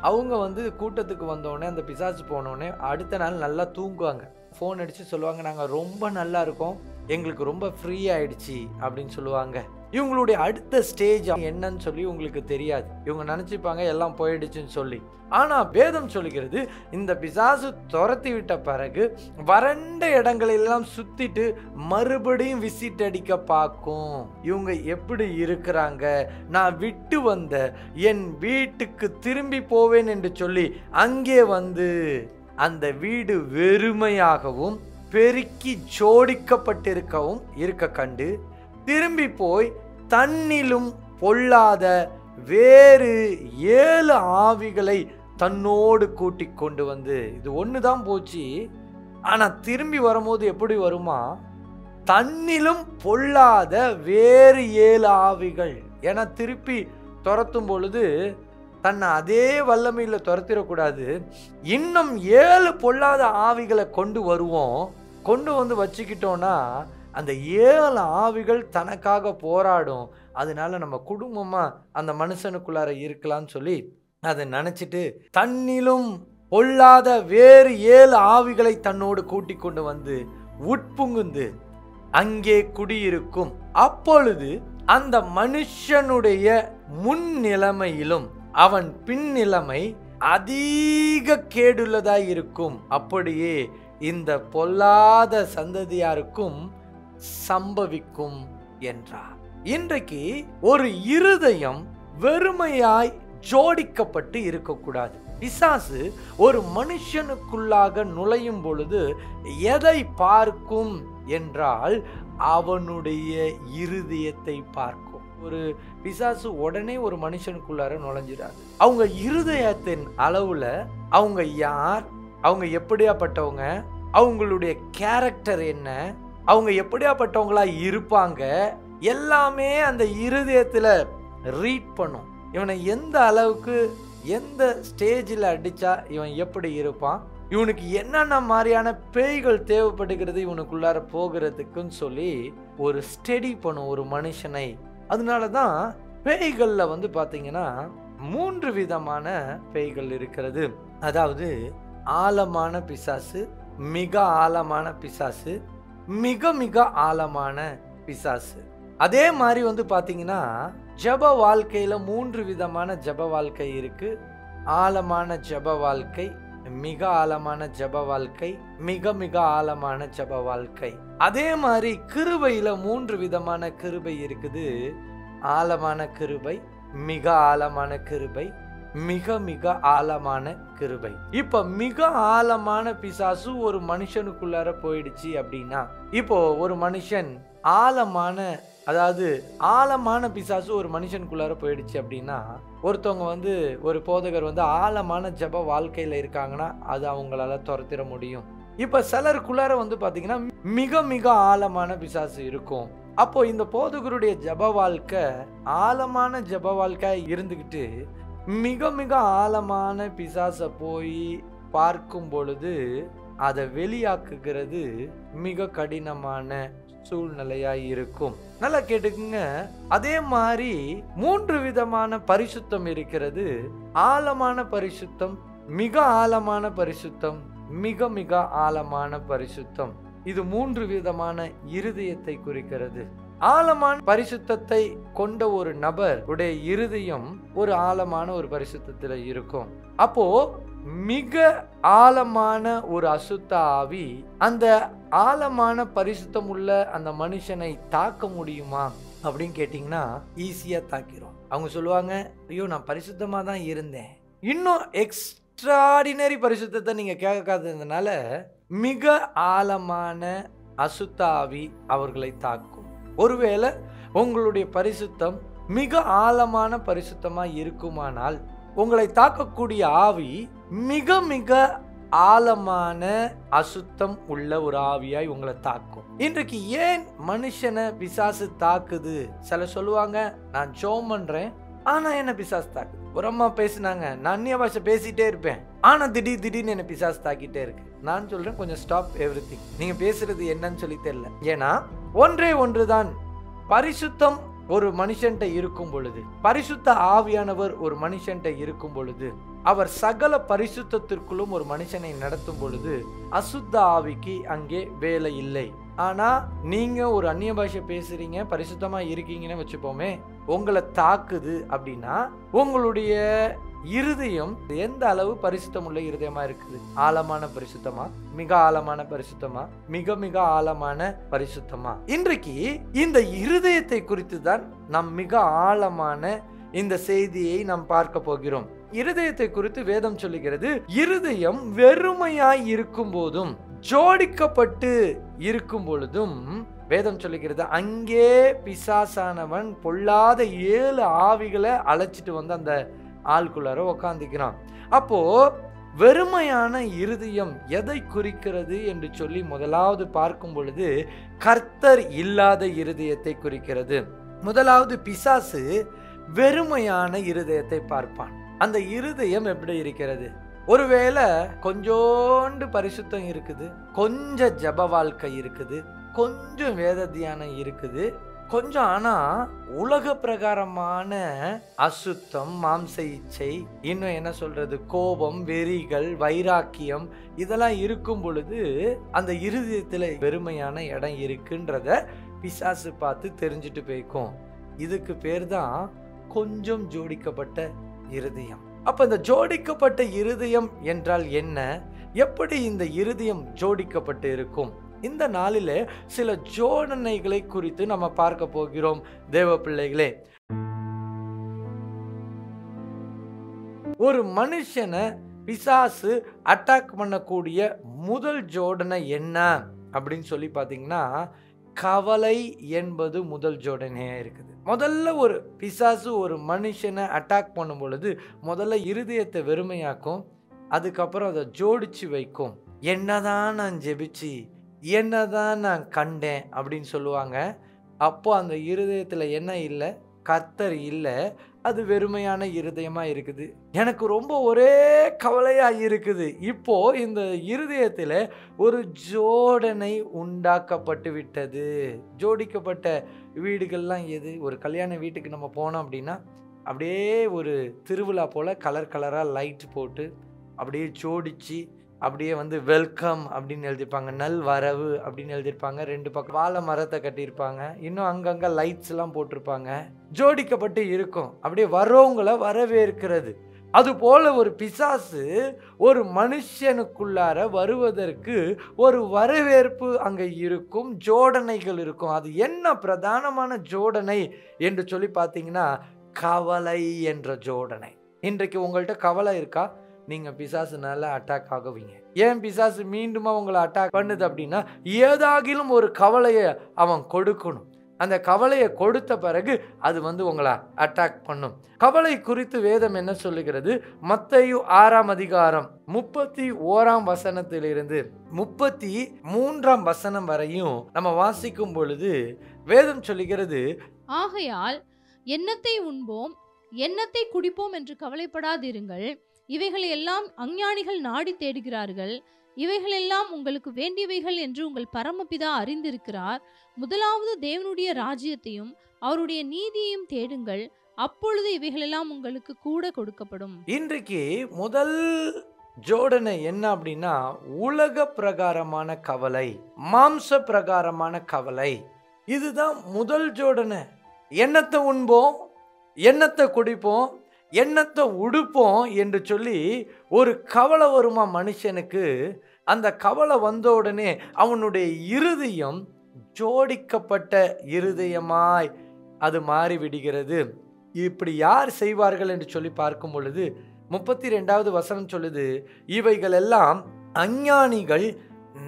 அவங்க வந்து கூட்டத்துக்கு வந்தோடனே அந்த பிசாசு போனோடனே அடுத்த நாள் நல்லா தூங்குவாங்க. ஃபோன் அடிச்சு சொல்லுவாங்க, நாங்க ரொம்ப நல்லா இருக்கோம், எங்களுக்கு ரொம்ப ஃப்ரீ ஆயிடுச்சு அப்படின்னு சொல்லுவாங்க. இவங்களுடைய அடுத்த ஸ்டேஜ் என்னன்னு சொல்லி உங்களுக்கு தெரியாது. இவங்க நினைச்சுப்பாங்க எல்லாம் போயிடுச்சுன்னு சொல்லி. ஆனா வேதம் சொல்லுகிறது, இந்த பிசாசு துரத்தி விட்ட பிறகு வறண்ட இடங்களெல்லாம் சுத்திட்டு மறுபடியும் விசிட் அடிக்க பார்க்கும். இவங்க எப்படி இருக்கிறாங்க, நான் விட்டு வந்த என் வீட்டுக்கு திரும்பி போவேன் என்று சொல்லி அங்கே வந்து அந்த வீடு வெறுமையாகவும் பெருக்கி ஜோடிக்கப்பட்டிருக்கவும் இருக்க கண்டு திரும்பி போய் தன்னிலும் பொல்லாத வேறு 7 ஆவிகளை தன்னோடு கூட்டிக் கொண்டு வந்து, இது ஒண்ணுதான் போச்சு. ஆனா திரும்பி வரும்போது எப்படி வருமா, தன்னிலும் பொல்லாத வேறு 7 ஆவிகள். ஏன்னா திருப்பி துரத்தும் பொழுது தன்னை அதே வல்லமையில துரத்திடக்கூடாது, இன்னும் 7 பொல்லாத ஆவிகளை கொண்டு வருவோம். கொண்டு வந்து வச்சுக்கிட்டோம்னா அந்த 7 ஆவிகள் தனக்காக போராடும். அதனால நம்ம குடும்பமா அந்த மனுஷனுக்குள்ளார இருக்கலாம்னு சொல்லி அதை நினைச்சிட்டு தன்னிலும் பொல்லாத வேறு 7 ஆவிகளை தன்னோடு கூட்டிக் கொண்டு வந்து உட்புகுந்து அங்கே குடியிருக்கும். அப்பொழுது அந்த மனுஷனுடைய முன் நிலைமையிலும் அவன் பின் நிலைமை அதிக கேடுள்ளதாய் இருக்கும். அப்படியே இந்த பொல்லாத சந்ததியாருக்கும் சம்பவிக்கும் என்றார். இன்றைக்கு ஒரு இருதயம் வெறுமையாய் ஜோடிக்கப்பட்டு இருக்கக்கூடாது. பிசாசு ஒரு மனுஷனுக்குள்ளாக நுழையும் பொழுது எதை பார்க்கும் என்றால் அவனுடைய இருதயத்தை பார்க்கும். ஒரு பிசாசு உடனே ஒரு மனுஷனுக்குள்ளார நுழைஞ்சிடாது. அவங்க இருதயத்தின் அளவுல அவங்க யார், அவங்க எப்படியாப்பட்டவங்க, அவங்களுடைய கேரக்டர் என்ன, அவங்க எப்படியாப்பட்டவங்களா இருப்பாங்க, எல்லாமே அந்த இருதயத்துல ரீட் பண்ணும். இவனை எந்த அளவுக்கு எந்த ஸ்டேஜில் அடிச்சா இவன் எப்படி இருப்பான், இவனுக்கு என்னென்ன மாதிரியான பேய்கள் தேவைப்படுகிறது இவனுக்குள்ளார போகிறதுக்குன்னு சொல்லி ஒரு ஸ்டடி பண்ணும் ஒரு மனுஷனை. அதனாலதான் பேய்கள்ல பார்த்தீங்கன்னா 3 விதமான பேய்கள் இருக்கிறது. அதாவது ஆழமான பிசாசு, மிக ஆழமான பிசாசு, மிக மிக ஆழமான பிசாசு. அதே மாதிரி பார்த்தீங்கன்னா ஜப வாழ்க்கையில 3 விதமான ஜப வாழ்க்கை இருக்கு. ஆழமான ஜப வாழ்க்கை, மிக ஆழமான ஜப வாழ்க்கை, மிக மிக ஆழமான ஜப வாழ்க்கை. அதே மாதிரி கிருபையில 3 விதமான கிருபை இருக்குது. ஆழமான கிருபை, மிக ஆழமான கிருபை, மிக மிக ஆழமான கிருபை. இப்ப மிக ஆழமான பிசாசு ஒரு மனுஷனுக்குள்ளார போயிடுச்சு அப்படின்னா, இப்போ ஒரு மனுஷன் ஆழமான பிசாசு ஒரு மனுஷனுக்குள்ளார போயிடுச்சு அப்படின்னா, ஒருத்தவங்க ஒரு போதகர் ஆழமான ஜப வாழ்க்கையில இருக்காங்கன்னா அது அவங்களால துரத்திட முடியும். இப்ப சிலருக்குள்ளார பாத்தீங்கன்னா மிக மிக ஆழமான பிசாசு இருக்கும். அப்போ இந்த போதகருடைய ஜப வாழ்க்கை ஆழமான ஜப வாழ்க்கை இருந்துகிட்டு மிக மிக ஆழமான பிசாச போய் பார்க்கும் பொழுது அதை வெளியாக்குகிறது மிக கடினமான சூழ்நிலையாய் இருக்கும். நல்லா கேட்டுக்குங்க. அதே மாதிரி 3 விதமான பரிசுத்தம் இருக்கிறது. ஆழமான பரிசுத்தம், மிக ஆழமான பரிசுத்தம், மிக மிக ஆழமான பரிசுத்தம். இது 3 விதமான இருதயத்தை குறிக்கிறது. ஆழமான பரிசுத்தத்தை கொண்ட ஒரு நபர் உடைய இருதயம் ஒரு ஆழமான ஒரு பரிசுத்தத்தில் இருக்கும். அப்போ மிக ஆழமான ஒரு அசுத்த ஆவி அந்த ஆழமான பரிசுத்தம் உள்ள அந்த மனுஷனை தாக்க முடியுமா அப்படின்னு கேட்டீங்கன்னா ஈஸியா தாக்கிறோம். அவங்க சொல்லுவாங்க, ஐயோ நான் பரிசுத்தமா தான் இருந்தேன். இன்னும் எக்ஸ்ட்ராடினரி பரிசுத்தத்தை நீங்க கேட்காததுனால மிக ஆழமான அசுத்த ஆவி அவர்களை தாக்கும். ஒருவேளை உங்களுடைய பரிசுத்தம் மிக ஆழமான பரிசுத்தமா இருக்குமானால் உங்களை தாக்கக்கூடிய ஆவி மிக மிக ஆழமான அசுத்தம் உள்ள ஒரு ஆவியாய் உங்களை தாக்கும். இன்றைக்கு ஏன் மனுஷனை பிசாசு தாக்குது? சில சொல்லுவாங்க, நான் ஜெபம் பண்றேன் ஆனா என்ன பிசாசு தாக்குது. ஒரு அம்மா பேசினாங்க, நான் அந்நிய பாஷை பேசிட்டே இருப்பேன் ஆனா திடீர்னு என்ன பிசாசு தாக்கிட்டே இருக்கு. நான் சொல்றேன், கொஞ்சம் ஸ்டாப் எவ்ரிதிங். நீங்க பேசுறது என்னன்னு சொல்லி தெரியல. ஏன்னா ஒன்றே ஒன்றுதான், பரிசுத்தம் ஒரு மனுஷன்ட்ட இருக்கும் பொழுது, பரிசுத்த ஆவியானவர் ஒரு மனுஷன்ட்ட இருக்கும் பொழுது, அவர் சகல பரிசுத்தத்திற்குள்ளும் ஒரு மனுஷனை நடத்தும் பொழுது அசுத்த ஆவிக்கு அங்கே வேலை இல்லை. ஆனா நீங்க ஒரு அந்நிய பாஷை பேசுறீங்க, பரிசுத்தமா இருக்கீங்கன்னு வச்சுப்போமே, உங்களை தாக்குது அப்படின்னா உங்களுடைய இருதயம் எந்த அளவு பரிசுத்தம் உள்ள இருதயமா இருக்குது? ஆழமான பரிசுத்தமா, மிக ஆழமான பரிசுத்தமா, மிக மிக ஆழமான பரிசுத்தமா? இன்றைக்கு இந்த இருதயத்தை குறித்து தான் நாம் மிக ஆழமான இந்த செய்தியை நாம் பார்க்க போகிறோம். இருதயத்தை குறித்து வேதம் சொல்லுகிறது, இருதயம் வெறுமையாய் இருக்கும் போதும் ஜோடிக்கப்பட்டு இருக்கும் பொழுதும் வேதம் சொல்லுகிறது, அங்கே பிசாசானவன் பொல்லாத 7 ஆவிகளை அழைச்சிட்டு அந்த ஆளுக்குள்ளார உக்காந்துக்கிறான். அப்போ வெறுமையான இருதயம் எதை குறிக்கிறது என்று சொல்லி முதலாவது பார்க்கும் பொழுது கர்த்தர் இல்லாத இருதயத்தை குறிக்கிறது. முதலாவது பிசாசு வெறுமையான இருதயத்தை பார்ப்பான். அந்த இருதயம் எப்படி இருக்கிறது? ஒருவேளை கொஞ்சோண்டு பரிசுத்தம் இருக்குது, கொஞ்சம் ஜப வாழ்க்கை இருக்குது, கொஞ்சம் வேத தியானம் இருக்குது, கொஞ்சம் ஆனா உலக பிரகாரமான அசுத்தம், மாம்ச இச்சை, இன்னும் என்ன சொல்றது, கோபம், வெறிகள், வைராக்கியம் இதெல்லாம் இருக்கும் பொழுது அந்த இருதயத்துல வெறுமையான இடம் இருக்குன்றத பிசாசு பார்த்து தெரிஞ்சுட்டு போய்க்கும். இதுக்கு பேர் தான் கொஞ்சம் ஜோடிக்கப்பட்ட இருதயம். அப்ப இந்த ஜோடிக்கப்பட்ட இருதயம் என்றால் என்ன? எப்படி இந்த இருதயம் ஜோடிக்கப்பட்டு இருக்கும்? இந்த நாளிலே சில ஜோடனைகளை குறித்து நம்ம பார்க்க போகிறோம் தேவ பிள்ளைகளே. ஒரு மனுஷனை பிசாசு அட்டாக் பண்ணக்கூடிய முதல் ஜோடனை என்ன அப்படின்னு சொல்லி பார்த்தீங்கன்னா, கவலை என்பது முதல் ஜோடனையா இருக்குது. முதல்ல ஒரு பிசாசு ஒரு மனுஷனை அட்டாக் பண்ணும் பொழுது முதல்ல இருதயத்தை வெறுமையாக்கும், அதுக்கப்புறம் அதை ஜோடிச்சு வைக்கும். என்னதான் நான் ஜெபிச்சு, என்னதான் நான் கண்டேன் அப்படின்னு சொல்லுவாங்க. அப்போ அந்த இருதயத்தில் என்ன இல்லை? கர்த்தர் இல்லை. அது வெறுமையான இருதயமாக இருக்குது. எனக்கு ரொம்ப ஒரே கவலையாக இருக்குது. இப்போ இந்த இருதயத்தில் ஒரு ஜோடனை உண்டாக்கப்பட்டு விட்டது. ஜோடிக்கப்பட்ட வீடுகள்லாம் எது? ஒரு கல்யாண வீட்டுக்கு நம்ம போனோம் அப்படின்னா அப்படியே ஒரு திருவிழா போல் கலர் கலராக லைட் போட்டு அப்படியே ஜோடிச்சு அப்படியே வெல்கம் அப்படின்னு எழுதியிருப்பாங்க, நல் வரவு அப்படின்னு எழுதியிருப்பாங்க. 2 பக்கம் வாழை மரத்தை கட்டியிருப்பாங்க, இன்னும் அங்கங்கே லைட்ஸ் எல்லாம் போட்டிருப்பாங்க. ஜோடிக்கப்பட்டு இருக்கும், அப்படியே வரவங்களை வரவேற்கிறது. அதுபோல ஒரு பிசாசு ஒரு மனுஷனுக்குள்ளார வருவதற்கு ஒரு வரவேற்பு அங்கே இருக்கும், ஜோடனைகள் இருக்கும். அது என்ன பிரதானமான ஜோடனை என்று சொல்லி பார்த்தீங்கன்னா, கவலை என்ற ஜோடனை. இன்றைக்கு உங்கள்கிட்ட கவலை இருக்கா? நீங்கள் பிசாசுனால அட்டாக் ஆகுவீங்க. ஏன் பிசாசு மீண்டும் உங்களை அட்டாக் பண்ணுது அப்படின்னா, ஏதாகிலும் ஒரு கவலையை அவன் கொடுக்கணும். அந்த கவலையை கொடுத்த பிறகு அது உங்களை அட்டாக் பண்ணும். கவலை குறித்து வேதம் என்ன சொல்லுகிறது? மத்தேயு 6ஆம் அதிகாரம் 31ஆம் வசனத்திலிருந்து 33ஆம் வசனம் வரையும் நம்ம வாசிக்கும் பொழுது வேதம் சொல்லுகிறது, ஆகையால் எண்ணத்தை உண்போம், எண்ணத்தை குடிப்போம் என்று கவலைப்படாதிருங்கள். இவைகளை எல்லாம் அஞ்ஞானிகள் நாடி தேடுகிறார்கள். இவைகளெல்லாம் உங்களுக்கு வேண்டியவைகள் என்று உங்கள் பரமபிதா அறிந்திருக்கிறார். முதலாவது தேவனுடைய ராஜ்யத்தையும் அவருடைய நீதியையும் தேடுங்கள், அப்பொழுது இவைகளெல்லாம் உங்களுக்கு கூட கொடுக்கப்படும். இன்றைக்கு முதல் ஜோடனை என்ன அப்படின்னா, உலக பிரகாரமான கவலை, மாம்ச பிரகாரமான கவலை. இதுதான் முதல் ஜோடனை. எண்ணத்தை உண்போம், எண்ணத்தை குடிப்போம், எண்ணத்தை உடுப்போம் என்று சொல்லி ஒரு கவலை வருமா மனுஷனுக்கு. அந்த கவலை வந்த உடனே அவனுடைய இருதயம் ஜோடிக்கப்பட்ட இருதயமாய் அது மாறிவிடுகிறது. இப்படி யார் செய்வார்கள் என்று சொல்லி பார்க்கும் பொழுது 32வது வசனம் சொல்லுது, இவைகள் எல்லாம் அஞ்ஞானிகள்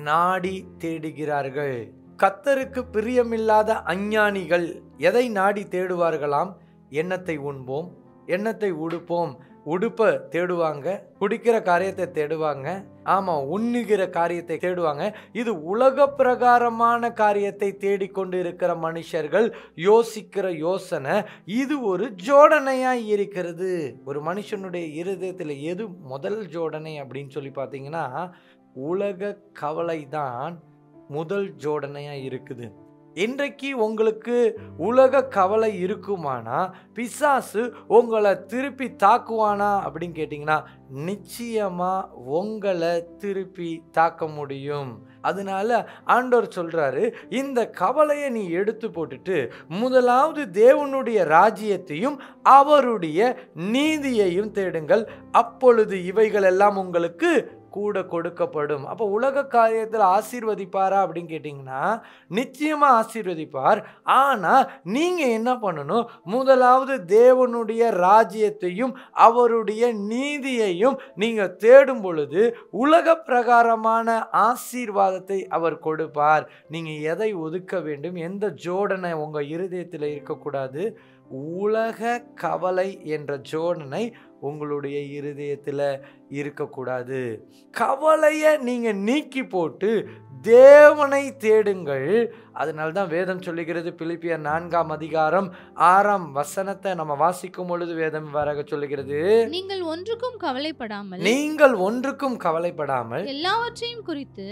நாடி தேடுகிறார்கள். கர்த்தருக்கு பிரியமில்லாத அஞ்ஞானிகள் எதை நாடி தேடுவார்களாம்? எண்ணத்தை உண்போம், எண்ணத்தை உடுப்போம். உடுப்பை தேடுவாங்க, குடிக்கிற காரியத்தை தேடுவாங்க, உண்ணுகிற காரியத்தை தேடுவாங்க. இது உலக பிரகாரமான காரியத்தை தேடிக்கொண்டு இருக்கிற மனுஷர்கள் யோசிக்கிற யோசனை இது ஒரு ஜோடனையாக இருக்கிறது. ஒரு மனுஷனுடைய இருதயத்தில் எது முதல் ஜோடனை அப்படின்னு சொல்லி பார்த்தீங்கன்னா, உலக கவலை தான் முதல் ஜோடனையாக இருக்குது. இன்றைக்கு உங்களுக்கு உலக கவலை இருக்குமானா பிசாசு உங்களை திருப்பி தாக்குவானா அப்படின்னு கேட்டிங்கன்னா, நிச்சயமாக உங்களை திருப்பி தாக்க முடியும். அதனால ஆண்டவர் சொல்கிறாரு, இந்த கவலையை நீ எடுத்து போட்டுட்டு முதலாவது தேவனுடைய ராஜ்யத்தையும் அவருடைய நீதியையும் தேடுங்கள், அப்பொழுது இவைகள் எல்லாம் உங்களுக்கு கூட கொடுக்கப்படும். அப்போ உலக காரியத்தில் ஆசீர்வதிப்பாரா அப்படின்னு கேட்டிங்கன்னா, நிச்சயமாக ஆசீர்வதிப்பார். ஆனால் நீங்கள் என்ன பண்ணணும்? முதலாவது தேவனுடைய ராஜ்யத்தையும் அவருடைய நீதியையும் நீங்கள் தேடும் பொழுது உலக பிரகாரமான ஆசீர்வாதத்தை அவர் கொடுப்பார். நீங்கள் எதை ஒதுக்க வேண்டும்? எந்த ஜோடனை உங்கள் இருதயத்தில் இருக்கக்கூடாது? உலக கவலை என்ற ஜோடனை உங்களுடைய இருதயத்தில் இருக்கக்கூடாது. கவலையை நீங்கள் நீக்கி போட்டு தேவனை தேடுங்கள். அதனால தான் வேதம் சொல்லுகிறது, பிலிப்பியர் 4ஆம் அதிகாரம் 6ஆம் வசனத்தை நம்ம வாசிக்கும் பொழுது வேதம் வராக சொல்லுகிறது, நீங்கள் ஒன்றுக்கும் கவலைப்படாமல் எல்லாவற்றையும் குறித்து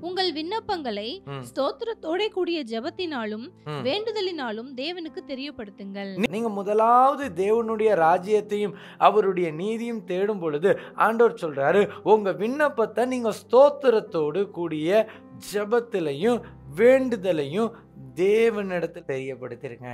உங்கள் விண்ணப்பங்களை ஸ்தோத்திரத்தோட கூடிய ஜெபத்தினாலும் வேண்டுதலினாலும் தேவனுக்கு தெரியப்படுத்துங்கள். நீங்க முதலாவது தேவனுடைய ராஜ்யத்தையும் அவருடைய அவருடைய நீதியும் தேடும் பொழுது ஆண்டவர் சொல்றாரு, உங்க விண்ணப்பத்தை நீங்க ஸ்தோத்திரத்தோடு கூடிய ஜெபத்திலையும் வேண்டுதலையும் தேவனிடத்தில் தெரியப்படுத்திருங்க.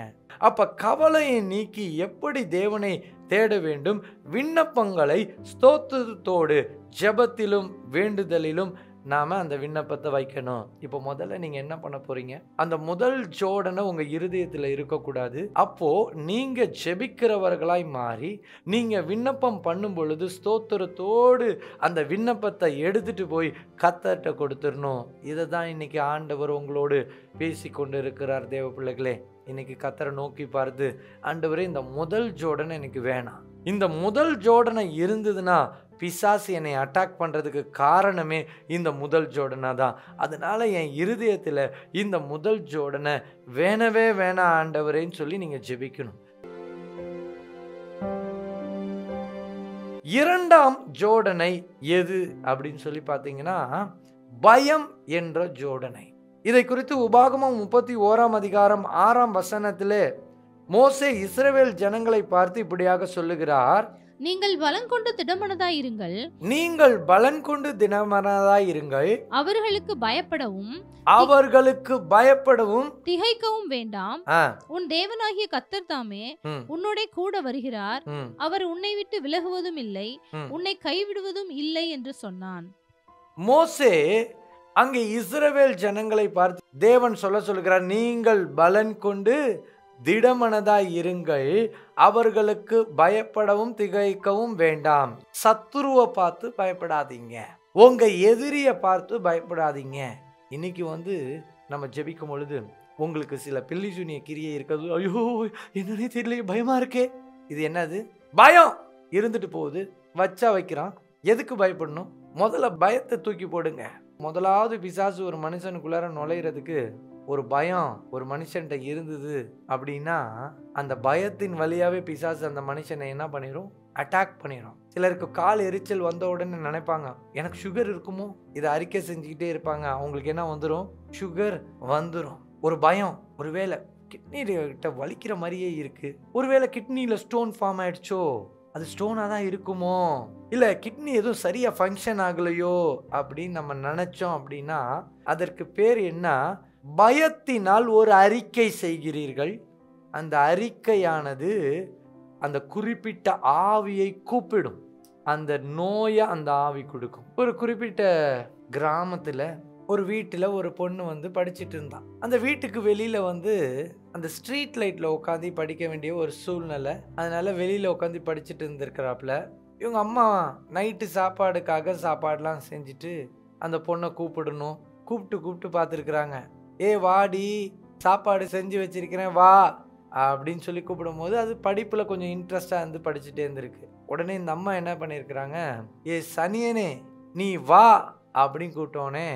அப்ப கவலையை நீக்கி எப்படி தேவனை தேட வேண்டும்? விண்ணப்பங்களை ஸ்தோத்திரத்தோடு ஜெபத்திலும் வேண்டுதலிலும் நாம அந்த விண்ணப்பத்தை வைக்கணும். இப்போ முதல்ல நீங்க என்ன பண்ண போறீங்க? அந்த முதல் ஜோடனை உங்க இருதயத்தில் இருக்கக்கூடாது. அப்போ நீங்க ஜெபிக்கிறவர்களாய் மாறி நீங்க விண்ணப்பம் பண்ணும் பொழுது ஸ்தோத்திரத்தோடு அந்த விண்ணப்பத்தை எடுத்துட்டு போய் கர்த்தர்ட்ட கொடுத்துடணும். இதை தான் இன்னைக்கு ஆண்டவர் உங்களோடு பேசி கொண்டு இருக்கிறார். தேவ பிள்ளைகளே, இன்னைக்கு கர்த்தரை நோக்கி பார்த்து, ஆண்டவரே இந்த முதல் ஜோடனை எனக்கு வேணாம். இந்த முதல் ஜோடனை இருந்ததுன்னா பிசாசு என்னை அட்டாக் பண்ணுறதுக்கு காரணமே இந்த முதல் ஜோடனை தான். அதனால என் இருதயத்தில் இந்த முதல் ஜோடனை வேணவே வேணாம் ஆண்டவரேன்னு சொல்லி நீங்கள் ஜெபிக்கணும். இரண்டாம் ஜோடனை எது அப்படின்னு சொல்லி பார்த்தீங்கன்னா பயம் என்ற ஜோடனை. இதை குறித்து உபாகமம் 31:6 மோசே இஸ்ரவேல் ஜனங்களை பார்த்து இப்படியாக சொல்லுகிறார், நீங்கள் பலன் கொண்டு திடமனதாயிருங்கள், நீங்கள் பலன் கொண்டு திடமனதாயிருங்கள், அவர்களுக்கு பயப்படவும் திகைக்கவும் வேண்டாம். உன் தேவனாகிய கர்த்தர் தாமே உன்னோட கூட வருகிறார், அவர் உன்னை விட்டு விலகுவதும் இல்லை, உன்னை கைவிடுவதும் இல்லை என்று சொன்னான். மோசே அங்கே இஸ்ரவேல் ஜனங்களை பார்த்து தேவன் சொல்லுகிறார், நீங்கள் பலன் கொண்டு திடமனதாய் இருங்கள், அவர்களுக்கு பயப்படவும் திகைக்கவும் வேண்டாம். சத்துருவை பார்த்து பயப்படாதீங்க, உங்க எதிரியை பார்த்து பயப்படாதீங்க. இன்னைக்கு நம்ம ஜெபிக்கும் பொழுது உங்களுக்கு சில பில்லி சூனிய கிரியை இருக்கிறது. ஐயோ என்னன்னே தெரியல, பயமா இருக்கே. இது என்னது? பயம் இருந்துட்டு போகுது, வச்சா வைக்கிறான். எதுக்கு பயப்படணும்? முதல்ல பயத்தை தூக்கி போடுங்க. முதலாவது பிசாசு ஒரு மனுஷனுக்குள்ளார நுழையிறதுக்கு ஒரு பயம் ஒரு மனுஷன்ட்ட இருந்தது அப்படின்னா அந்த பயத்தின் வழியாவே பிசாசு அந்த மனுஷனை என்ன பண்ணிடும்? அட்டாக் பண்ணிடும். சிலருக்கு கால் எரிச்சல் வந்த உடனே நினைப்பாங்க, எனக்கு சுகர் இருக்குமோ? இதை அறிக்கை செஞ்சுக்கிட்டே இருப்பாங்க. அவங்களுக்கு என்ன வந்துடும்? சுகர் வந்துடும். ஒரு பயம், ஒருவேளை கிட்னி கிட்ட வலிக்கிற மாதிரியே இருக்கு, ஒருவேளை கிட்னியில் ஸ்டோன் ஃபார்ம் ஆயிடுச்சோ, அது ஸ்டோனாக தான் இருக்குமோ, இல்லை கிட்னி எதுவும் சரியாக ஃபங்க்ஷன் ஆகலையோ அப்படின்னு நம்ம நினச்சோம் அப்படின்னா அதற்கு பேர் என்ன? பயத்தினால் ஒரு அறிக்கை செய்கிறீர்கள். அந்த அறிக்கையானது அந்த குறிப்பிட்ட ஆவியை கூப்பிடும். அந்த நோயை அந்த ஆவி கொடுக்கும். ஒரு குறிப்பிட்ட கிராமத்தில் ஒரு வீட்டில் ஒரு பொண்ணு படிச்சுட்டு இருந்தான். அந்த வீட்டுக்கு வெளியில் அந்த ஸ்ட்ரீட் லைட்டில் உட்காந்து படிக்க வேண்டிய ஒரு சூழ்நிலை. அதனால வெளியில் உட்காந்து படிச்சுட்டு இருந்திருக்கிறாப்புல. இவங்க அம்மா நைட்டு சாப்பாடுக்காக சாப்பாடெலாம் செஞ்சுட்டு அந்த பொண்ணை கூப்பிட்டு பார்த்துருக்குறாங்க. ஏ வாடி, சாப்பாடு செஞ்சு வச்சிருக்கிறேன் வா அப்படின்னு சொல்லி கூப்பிடும் போது அது படிப்பில் கொஞ்சம் இன்ட்ரெஸ்டாக படிச்சுட்டே இருந்திருக்கு. உடனே இந்த அம்மா என்ன பண்ணியிருக்கிறாங்க, ஏ சனியனே நீ வா அப்படின்னு கூப்பிட்டோன்னே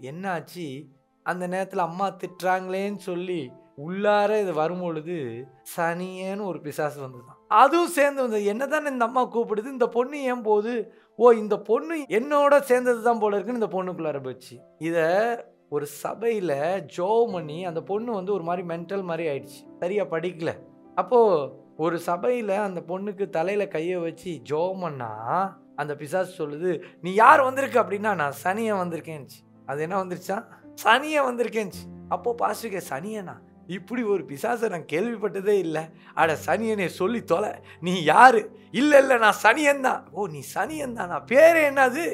என்னாச்சு, அந்த நேரத்தில் அம்மா திட்டுறாங்களேன்னு சொல்லி உள்ளார இது வரும்பொழுது சனியன்னு ஒரு பிசாசு வந்துதான். அதுவும் சேர்ந்து வந்தது. என்னதான் இந்த அம்மா கூப்பிடுது, இந்த பொண்ணு ஏன் போகுது? ஓ இந்த பொண்ணு என்னோட சேர்ந்தது தான் போல இருக்குன்னு இந்த பொண்ணுக்குள்ளார போச்சு. இதை ஒரு சபையில் ஜோம் பண்ணி அந்த பொண்ணு ஒரு மாதிரி மென்டல் மாதிரி ஆயிடுச்சு, சரியா படிக்கல. அப்போது ஒரு சபையில் அந்த பொண்ணுக்கு தலையில் கையை வச்சு ஜோம் பண்ணா அந்த பிசாசு சொல்லுது, நீ யார் வந்திருக்கு அப்படின்னா நான் சனியை வந்திருக்கேன்ச்சு. அது என்ன வந்துருச்சா? சனியை வந்திருக்கேன்ச்சு. அப்போது பாஸ்டர்கே சனியனா, இப்படி ஒரு பிசாசை நான் கேள்விப்பட்டதே இல்லை. அட சனியனே சொல்லி தொலை, நீ யாரு? இல்லை நான் சனியன் தான். ஓ நீ சனியன் தானா, பேரு என்னது?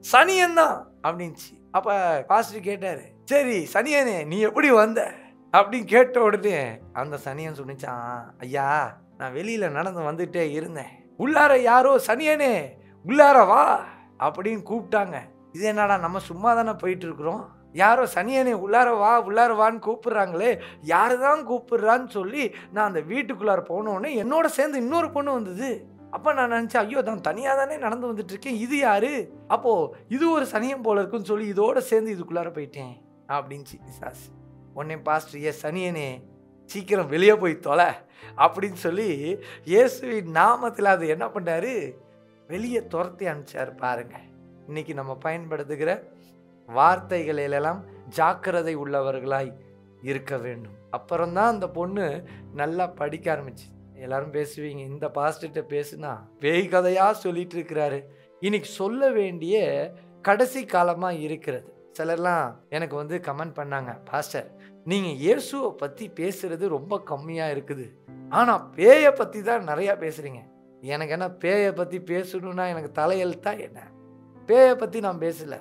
சனியன் தான் அப்படின்ச்சு. அப்போ பாஸ்டர் கேட்டார், சரி சனியனே நீ எப்படி வந்த அப்படின்னு கேட்ட உடனே அந்த சனியன் சொன்னிச்சான், ஐயா நான் வெளியில் நடந்து வந்துட்டே இருந்தேன், உள்ளார யாரோ சனியனே உள்ளார வா அப்படின்னு கூப்பிட்டாங்க. இது என்னடா நம்ம சும்மா தானே போயிட்டு இருக்கிறோம், யாரோ சனியனே உள்ளார வான்னு கூப்பிடுறாங்களே, யாரு தான் கூப்பிடுறான்னு சொல்லி நான் அந்த வீட்டுக்குள்ளார போனோடனே என்னோட சேர்ந்து இன்னொரு பொண்ணு வந்தது. அப்போ நான் நினச்சேன், ஐயோ நான் தனியாக தானே நடந்து வந்துட்டு இருக்கேன், இது யாரு? அப்போது இது ஒரு சனியம் போல இருக்குன்னு சொல்லி இதோட சேர்ந்து இதுக்குள்ளார போயிட்டேன் அப்படின்ச்சு பிசாசு. உடனே பாஸ்டர், ஏ சனியனே சீக்கிரம் வெளியே போய் தொலை அப்படின்னு சொல்லி இயேசுவின் நாமத்தில் அது என்ன பண்ணாரு, வெளியே துரத்தி அனுப்பிச்சார். பாருங்க, இன்னைக்கு நம்ம பயன்படுத்துகிற வார்த்தைகளிலெல்லாம் ஜாக்கிரதை உள்ளவர்களாய் இருக்க வேண்டும். அப்புறம்தான் அந்த பொண்ணு நல்லா படிக்க ஆரம்பிச்சு. எல்லாரும் பேசுவீங்க, இந்த பாஸ்டர்கிட்ட பேசுனா பேய் கதையா சொல்லிட்டு இருக்கிறாரு. இன்னைக்கு சொல்ல வேண்டிய கடைசி காலமா இருக்கிறது. சிலர்லாம் எனக்கு கமெண்ட் பண்ணாங்க, பாஸ்டர் நீங்க இயேசுவை பத்தி பேசுறது ரொம்ப கம்மியா இருக்குது, ஆனா பேயை பத்தி தான் நிறைய பேசுறீங்க. எனக்கு என்ன பேயை பத்தி பேசணும்னா எனக்கு தலையெழுத்தா என்ன? பேயை பத்தி நான் பேசல.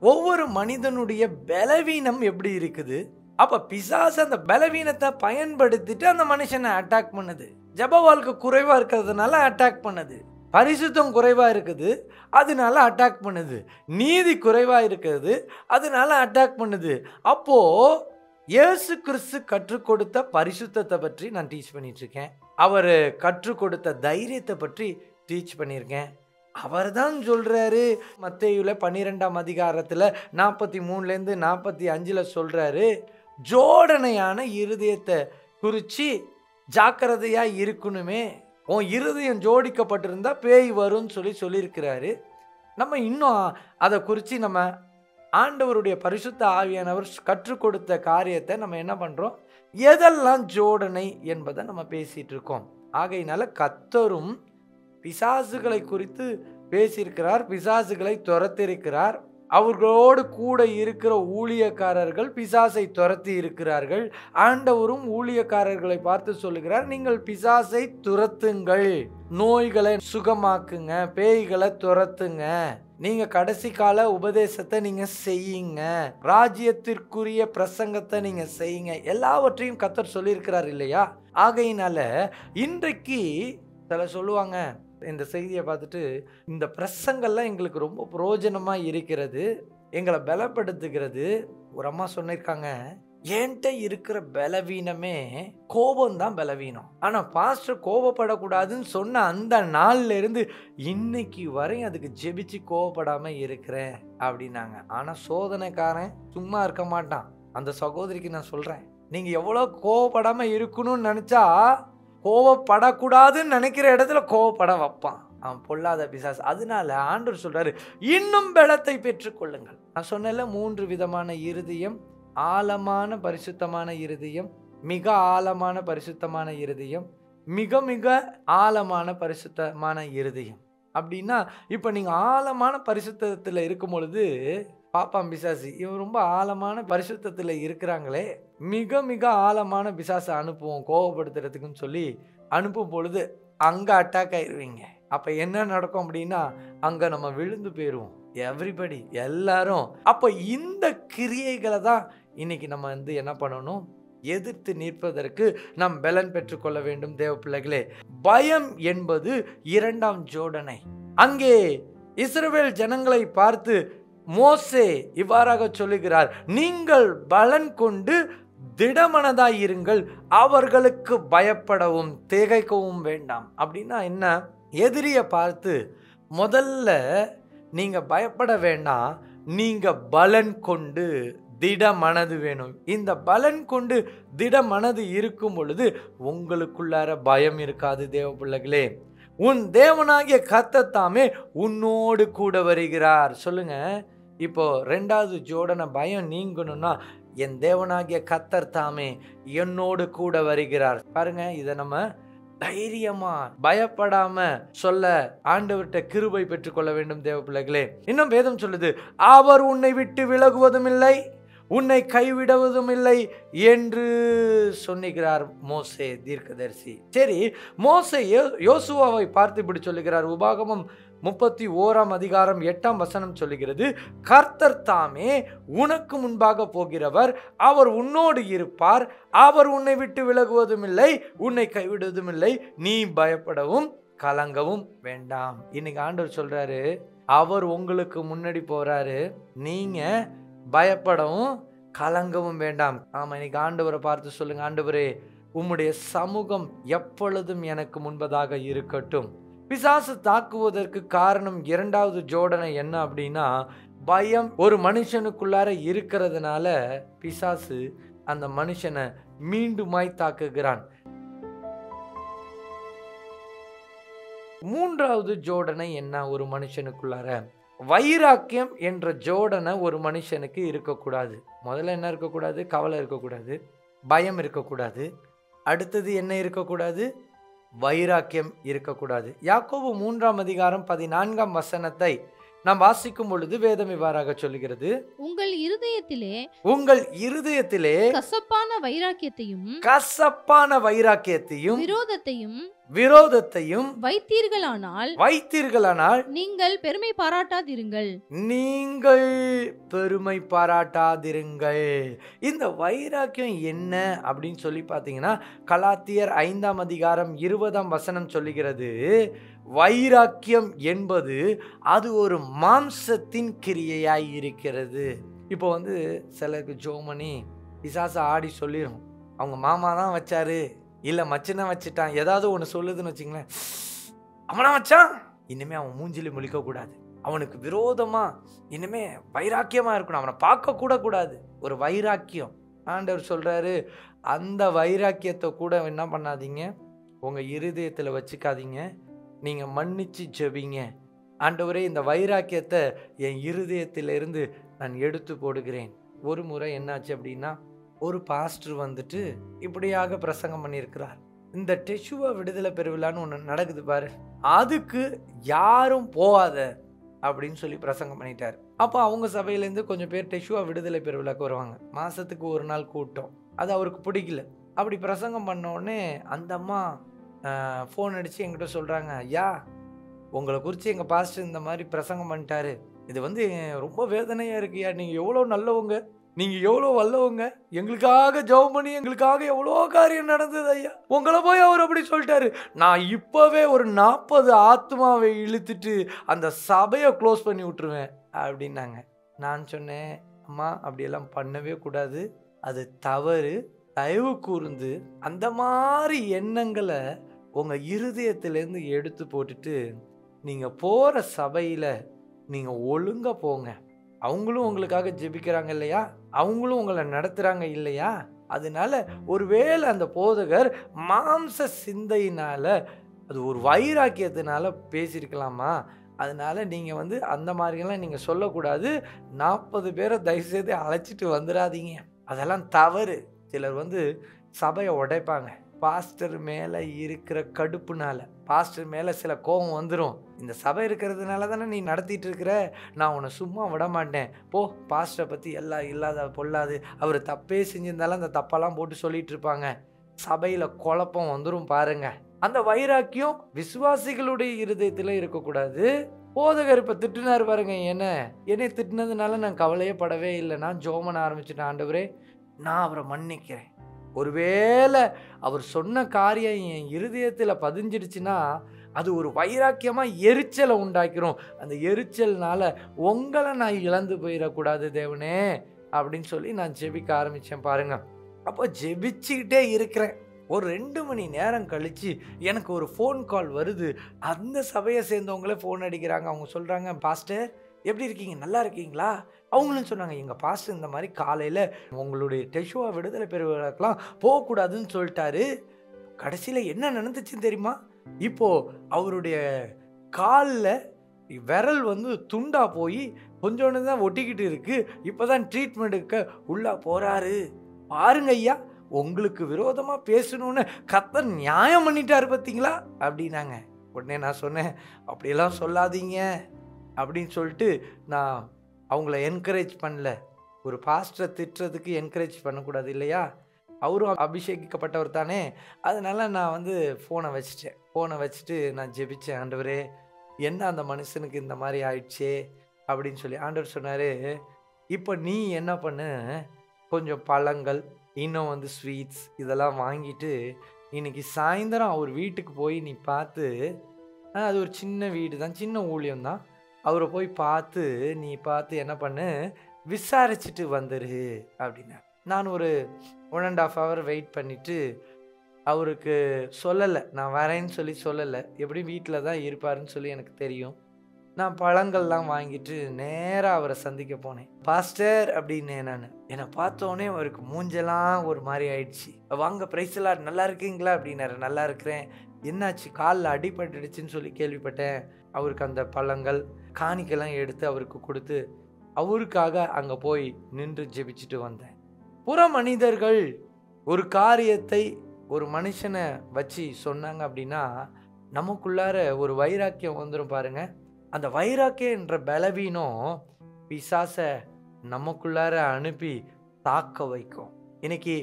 ஒவ்வொரு மனிதனுடைய பலவீனம் எப்படி இருக்குது, அப்ப பிசாசு அந்த பலவீனத்தை பயன்படுத்திட்டு அந்த மனுஷனை அட்டாக் பண்ணுது. ஜெப வாழ்க்கை குறைவா இருக்கிறதுனால அட்டாக் பண்ணுது, பரிசுத்தம் குறைவா இருக்குது அதனால அட்டாக் பண்ணுது, நீதி குறைவா இருக்குது அதனால அட்டாக் பண்ணுது. அப்போ இயேசு கிறிஸ்து கற்றுக் கொடுத்த பரிசுத்தத்தை பற்றி நான் டீச் பண்ணிட்டு இருக்கேன். அவர் கற்றுக் கொடுத்த தைரியத்தை பற்றி டீச் பண்ணியிருக்கேன். அவர் தான் சொல்றாரு, மத்தேயுல 12ஆம் அதிகாரத்தில் 43லேருந்து 45 சொல்றாரு, ஜோடனையான இருதயத்தை குறித்து ஜாக்கிரதையா இருக்கணுமே, உன் இருதயம் ஜோடிக்கப்பட்டிருந்தா பேய் வரும்னு சொல்லியிருக்கிறாரு. நம்ம இன்னும் அதை குறித்து நம்ம ஆண்டவருடைய பரிசுத்த ஆவியானவர் கற்றுக் கொடுத்த காரியத்தை நம்ம என்ன பண்ணுறோம், எதெல்லாம் ஜோடனை என்பதை நம்ம பேசிகிட்டு இருக்கோம். ஆகையினால கர்த்தரும் பிசாசுகளை குறித்து பேசியிருக்கிறார், பிசாசுகளை துரத்திருக்கிறார். அவர்களோடு கூட இருக்கிற ஊழியக்காரர்கள் பிசாசை துரத்தி இருக்கிறார்கள். ஆண்டவரும் ஊழியக்காரர்களை பார்த்து சொல்லுகிறார், நீங்கள் பிசாசை துரத்துங்கள், நோய்களை சுகமாக்குங்க, பேய்களை துரத்துங்க, நீங்க கடைசி கால உபதேசத்தை நீங்க செய்யுங்க, ராஜ்யத்திற்குரிய பிரசங்கத்தை நீங்க செய்யுங்க, எல்லாவற்றையும் கர்த்தர் சொல்லியிருக்கிறார் இல்லையா? ஆகையினால இன்றைக்கு சில சொல்லுவாங்க, இந்த செய்தியை பார்த்துட்டு இந்த பிரசங்கெல்லாம் எங்களுக்கு ரொம்ப பிரயோஜனமாக இருக்கிறது, எங்களை பலப்படுத்துகிறது. ஒரு அம்மா சொன்னிருக்காங்க, என்கிட்ட இருக்கிற பலவீனமே கோபம்தான் பலவீனம், ஆனால் பாஸ்டர் கோபப்படக்கூடாதுன்னு சொன்ன அந்த நாள்ல இருந்து இன்னைக்கு வரையும் அதுக்கு ஜெபிச்சு கோபப்படாமல் இருக்கிறேன் அப்படின்னாங்க. ஆனால் சோதனைக்காரன் சும்மா இருக்க மாட்டான். அந்த சகோதரிக்கு நான் சொல்கிறேன், நீங்கள் எவ்வளோ கோபப்படாமல் இருக்கணும்னு நினச்சா கோவப்படக்கூடாதுன்னு நினைக்கிற இடத்துல கோவப்பட வைப்பான் அவன், பொல்லாத பிசாசு. அதனால ஆண்டவர் சொல்றாரு, இன்னும் பலத்தை பெற்றுக்கொள்ளுங்கள். நான் சொன்னேன்ல 3 விதமான இருதயம், ஆழமான பரிசுத்தமான இருதயம், மிக ஆழமான பரிசுத்தமான இருதயம், மிக மிக ஆழமான பரிசுத்தமான இருதயம். அப்படின்னா இப்போ நீங்கள் ஆழமான பரிசுத்தத்தில் இருக்கும் பொழுது பாப்பான் பிசாசு, இவன் ரொம்ப ஆழமான பரிசுத்தத்தில் இருக்கிறாங்களே, மிக மிக ஆழமான பிசாசை அனுப்புவோம் கோவப்படுத்துறதுக்குன்னு சொல்லி அனுப்பும் பொழுது அங்கே அட்டாக் ஆயிடுவீங்க. அப்போ என்ன நடக்கும் அப்படின்னா, அங்கே நம்ம விழுந்து போயிடுவோம், எவ்ரிபடி எல்லாரும். அப்போ இந்த கிரியைகளை தான் இன்னைக்கு நம்ம என்ன பண்ணணும், எதிர்த்து நிற்பதற்கு நாம் பலன் பெற்றுக்கொள்ள வேண்டும். தேவ பிள்ளைகளே, பயம் என்பது 2ஆம் ஜோடனை. அங்கே இஸ்ரவேல் ஜனங்களை பார்த்து மோசே இவ்வாறாக சொல்லுகிறார், நீங்கள் பலன் கொண்டு திடமனதாயிருங்கள், அவர்களுக்கு பயப்படவும் திகைக்கவும் வேண்டாம். அப்படின்னா என்ன, எதிரியை பார்த்து முதல்ல நீங்க பயப்பட வேண்டாம், நீங்க பலன் கொண்டு திட மனது வேணும். இந்த பலன் கொண்டு திட மனது இருக்கும் பொழுது உங்களுக்குள்ளார பயம் இருக்காது. தேவ பிள்ளைகளே, உன் தேவனாகிய கர்த்தர் தாமே உன்னோடு கூட வருகிறார். சொல்லுங்க, இப்போ 2வது ஜோடனை பயம் நீங்கணும்னா, என் தேவனாகிய கர்த்தர் தாமே என்னோடு கூட வருகிறார். பாருங்க, இதை நம்ம தைரியமா பயப்படாம சொல்ல ஆண்டவர்கிட்ட கிருபை பெற்றுக்கொள்ள வேண்டும். தேவ பிள்ளைகளே, இன்னும் வேதம் சொல்லுது, அவர் உன்னை விட்டு விலகுவதும் இல்லை, உன்னை கைவிடுவதும் இல்லை என்று சொன்னிக்கிறார் மோசே தீர்க்கதரிசி. சரி, மோசே யோசுவாவை பார்த்து இப்படி சொல்லுகிறார். உபாகமம் 31ஆம் அதிகாரம் 8ஆம் வசனம் சொல்லுகிறது, கர்த்தர் தாமே உனக்கு முன்பாக போகிறவர், அவர் உன்னோடு இருப்பார், அவர் உன்னை விட்டு விலகுவதும் இல்லை, உன்னை கைவிடுவதும் இல்லை, நீ பயப்படவும் கலங்கவும் வேண்டாம். இன்னைக்கு ஆண்டவர் சொல்றாரு, அவர் உங்களுக்கு முன்னாடி போறாரு, நீங்க பயப்படவும் கலங்கவும் வேண்டாம். ஆமா, இன்னைக்கு ஆண்டவரை பார்த்து சொல்லுங்க, ஆண்டவரே உம்முடைய சமூகம் எப்பொழுதும் எனக்கு முன்பதாக இருக்கட்டும். பிசாசு தாக்குவதற்கு காரணம் 2வது ஜோடனை என்ன அப்படின்னா, பயம் ஒரு மனுஷனுக்குள்ளார இருக்கிறதுனால பிசாசு அந்த மனுஷனை மீண்டுமாய் தாக்குகிறான். 3வது ஜோடனை என்ன ஒரு மனுஷனுக்குள்ளார, வைராக்கியம் என்ற ஜோடனை ஒரு மனுஷனுக்கு இருக்கக்கூடாது. முதல்ல என்ன இருக்கக்கூடாது, கவலை இருக்கக்கூடாது, பயம் இருக்கக்கூடாது. அடுத்தது என்ன இருக்கக்கூடாது, வைராக்கியம் இருக்கக்கூடாது. யாக்கோபு 3:14 நாம் வாசிக்கும் பொழுது வேதம் இவ்வாறாக சொல்லுகிறது, உங்கள் இருதயத்திலே கசப்பான வைராக்கியத்தையும் விரோதத்தையும் வைத்தீர்களானால் நீங்கள் பெருமை பாராட்டாதிருங்கள். இந்த வைராக்கியம் என்ன அப்படின்னு சொல்லி பார்த்தீங்கன்னா, கலாத்தியர் 5:20 சொல்லுகிறது, வைராக்கியம் என்பது அது ஒரு மாம்சத்தின் கிரியையாய் இருக்கிறது. இப்போ சிலருக்கு ஜோமணி பிசாசு ஆடி சொல்லிடும், அவங்க மாமா தான் வச்சாரு, இல்லை மச்சனா வச்சுட்டான், ஏதாவது ஒன்று சொல்லுதுன்னு வச்சுங்களேன், அவனா வச்சான், இனிமே அவன் மூஞ்சிலே முழிக்கக்கூடாது, அவனுக்கு விரோதமா இனிமே வைராக்கியமா இருக்கணும், அவனை பார்க்க கூட கூடாது. ஒரு வைராக்கியம். ஆண்டவர் சொல்றாரு, அந்த வைராக்கியத்தை கூட என்ன பண்ணாதீங்க, உங்க இருதயத்தில் வச்சுக்காதீங்க, நீங்க மன்னிச்சு ஜெபிங்க. ஆண்டவரே, இந்த வைராக்கியத்தை என் இருதயத்திலிருந்து நான் எடுத்து போடுகிறேன். ஒரு முறை என்னாச்சு அப்படின்னா, ஒரு பாஸ்டர் இப்படியாக பிரசங்கம் பண்ணியிருக்கிறார். இந்த டெஷுவா விடுதலை பெருவிழான்னு ஒன்று நடக்குது பாரு, அதுக்கு யாரும் போகாத அப்படின்னு சொல்லி பிரசங்கம் பண்ணிட்டார். அப்போ அவங்க சபையிலேருந்து கொஞ்சம் பேர் டெஷுவா விடுதலை பெருவிழாக்கு வருவாங்க. மாதத்துக்கு ஒரு நாள் கூட்டம். அது அவருக்கு பிடிக்கல. அப்படி பிரசங்கம் பண்ணோடனே அந்த அம்மா ஃபோன் அடித்து என்கிட்ட சொல்கிறாங்க, ஐயா, உங்களை குறித்து எங்கள் பாஸ்டர் இந்த மாதிரி பிரசங்கம் பண்ணிட்டாரு, இது ரொம்ப வேதனையாக இருக்குயா, நீங்கள் எவ்வளோ நல்லவங்க, நீங்கள் எவ்வளோ வல்லவங்க, எங்களுக்காக ஜெபம் பண்ணி எங்களுக்காக எவ்வளோ காரியம் நடந்தது ஐயா, உங்களை போய் அவர் அப்படி சொல்லிட்டாரு, நான் இப்போவே ஒரு 40 ஆத்மாவை இழுத்துட்டு அந்த சபையை க்ளோஸ் பண்ணி விட்டுருவேன் அப்படின்னாங்க. நான் சொன்னேன், அம்மா அப்படியெல்லாம் பண்ணவே கூடாது, அது தவறு. தயவு கூர்ந்து அந்த மாதிரி எண்ணங்களை உங்கள் இருதயத்திலேருந்து எடுத்து போட்டுட்டு நீங்கள் போகிற சபையில் நீங்கள் ஒழுங்காக போங்க. அவங்களும் உங்களுக்காக ஜெபிக்கிறாங்க இல்லையா, அவங்களும் உங்களை நடத்துகிறாங்க இல்லையா. அதனால ஒருவேளை அந்த போதகர் மாம்ச சிந்தையினால, அது ஒரு வைராக்கியத்தினால பேசியிருக்கலாமா, அதனால நீங்கள் அந்த மாதிரிலாம் நீங்கள் சொல்லக்கூடாது. 40 பேரை தயவுசெய்து அழைச்சிட்டு வந்துடாதீங்க, அதெல்லாம் தவறு. சிலர் சபையை உடைப்பாங்க, பாஸ்டர் மேலே இருக்கிற கடுப்புனால, பாஸ்டர் மேலே சில கோபம் வந்துடும். இந்த சபை இருக்கிறதுனால தானே நீ நடத்திட்டு இருக்கிற, நான் உன்னை சும்மா விட மாட்டேன், போ. பாஸ்டரை பற்றி எல்லாம் இல்லாத பொல்லாது, அவர் தப்பே செஞ்சிருந்தாலும் அந்த தப்பெல்லாம் போட்டு சொல்லிட்டு இருப்பாங்க. சபையில் குழப்பம் வந்துடும் பாருங்க. அந்த வைராக்கியம் விசுவாசிகளுடைய இருதயத்தில் இருக்கக்கூடாது. போதகர் இப்போ திட்டுனாரு பாருங்க, என்னை திட்டினதுனால நான் கவலையே படவே இல்லை, நான் ஜோமன ஆரம்பிச்சுட்டேன், ஆண்டவரே நான் அவரை மன்னிக்கிறேன். ஒருவேளை அவர் சொன்ன காரியம் என் இருதயத்தில் பதிஞ்சிடுச்சுன்னா அது ஒரு வைராக்கியமாக எரிச்சலை உண்டாக்கிறோம். அந்த எரிச்சல்னால உங்களை நான் இழந்து போயிடக்கூடாது தேவனே அப்படின்னு சொல்லி நான் ஜெபிக்க ஆரம்பித்தேன் பாருங்க. அப்போ ஜெபிச்சுக்கிட்டே இருக்கிறேன். ஒரு 2 மணி நேரம் கழித்து எனக்கு ஒரு ஃபோன் கால் வருது. அந்த சபையை சேர்ந்தவங்களே ஃபோன் அடிக்கிறாங்க. அவங்க சொல்கிறாங்க, பாஸ்டர் எப்படி இருக்கீங்க, நல்லா இருக்கீங்களா? அவங்களும் சொன்னாங்க, எங்கள் பாஸ்டர் இந்த மாதிரி காலையில் உங்களுடைய டெஷுவா விடுதலை பெறுவதற்கெல்லாம் போகக்கூடாதுன்னு சொல்லிட்டாரு. கடைசியில் என்ன நடந்துச்சுன்னு தெரியுமா? இப்போது அவருடைய காலில் விரல் துண்டா போய் கொஞ்சோன்னு தான் ஒட்டிக்கிட்டு இருக்குது, இப்போ தான் ட்ரீட்மெண்ட்டுக்கு உள்ளே போகிறாரு. பாருங்க ஐயா, உங்களுக்கு விரோதமாக பேசணுன்னு கர்த்தர் நியாயம் பண்ணிட்டாரு பார்த்தீங்களா அப்படின்னாங்க. உடனே நான் சொன்னேன், அப்படியெல்லாம் சொல்லாதீங்க அப்படின்னு சொல்லிட்டு நான் அவங்கள என்கரேஜ் பண்ணல. ஒரு பாஸ்டரை திட்டுறதுக்கு என்கரேஜ் பண்ணக்கூடாது இல்லையா, அவரும் அபிஷேகிக்கப்பட்டவர் தானே. அதனால நான் ஃபோனை வச்சுட்டு நான் ஜெபிச்சேன், ஆண்டவரே என்ன அந்த மனுஷனுக்கு இந்த மாதிரி ஆயிடுச்சே அப்படின்னு சொல்லி. ஆண்டவர் சொன்னார், இப்போ நீ என்ன பண்ணு, கொஞ்சம் பழங்கள் இன்னும் ஸ்வீட்ஸ் இதெல்லாம் வாங்கிட்டு இன்னைக்கு சாயந்தரம் அவர் வீட்டுக்கு போய் நீ பார்த்து, அது ஒரு சின்ன வீடு தான், சின்ன ஊழியம் தான், அவரை போய் பார்த்து நீ என்ன பண்ணு, விசாரிச்சுட்டு வந்துரு அப்படின்னா. நான் ஒரு 1.5 hour வெயிட் பண்ணிவிட்டு அவருக்கு சொல்லலை, நான் வரேன்னு சொல்லலை, எப்படி வீட்டில் தான் இருப்பாருன்னு சொல்லி எனக்கு தெரியும். நான் பழங்கள்லாம் வாங்கிட்டு நேராக அவரை சந்திக்க போனேன். பாஸ்டர் அப்படின்னே நான். என்னை பார்த்தோன்னே அவருக்கு மூஞ்செல்லாம் ஒரு மாதிரி ஆயிடுச்சு. வாங்க பிரைஸ்லாம் நல்லா இருக்கீங்களா அப்படின்னாரு. நல்லா இருக்கிறேன். என்னாச்சு, காலில் அடிபட்டுடுச்சுன்னு சொல்லி கேள்விப்பட்டேன். அவருக்கு அந்த பழங்கள் காணிக்கெல்லாம் எடுத்து அவருக்கு கொடுத்து அவருக்காக அங்கே போய் நின்று ஜெபிச்சுட்டு வந்தேன். புற மனிதர்கள் ஒரு காரியத்தை ஒரு மனுஷனை வச்சு சொன்னாங்க அப்படின்னா நமக்குள்ளார ஒரு வைராக்கியம் வந்துடும் பாருங்க. அந்த வைராக்கியம் என்ற பலவீனம் பிசாசை நமக்குள்ளார அனுப்பி தாக்க வைக்கும். இன்னைக்கு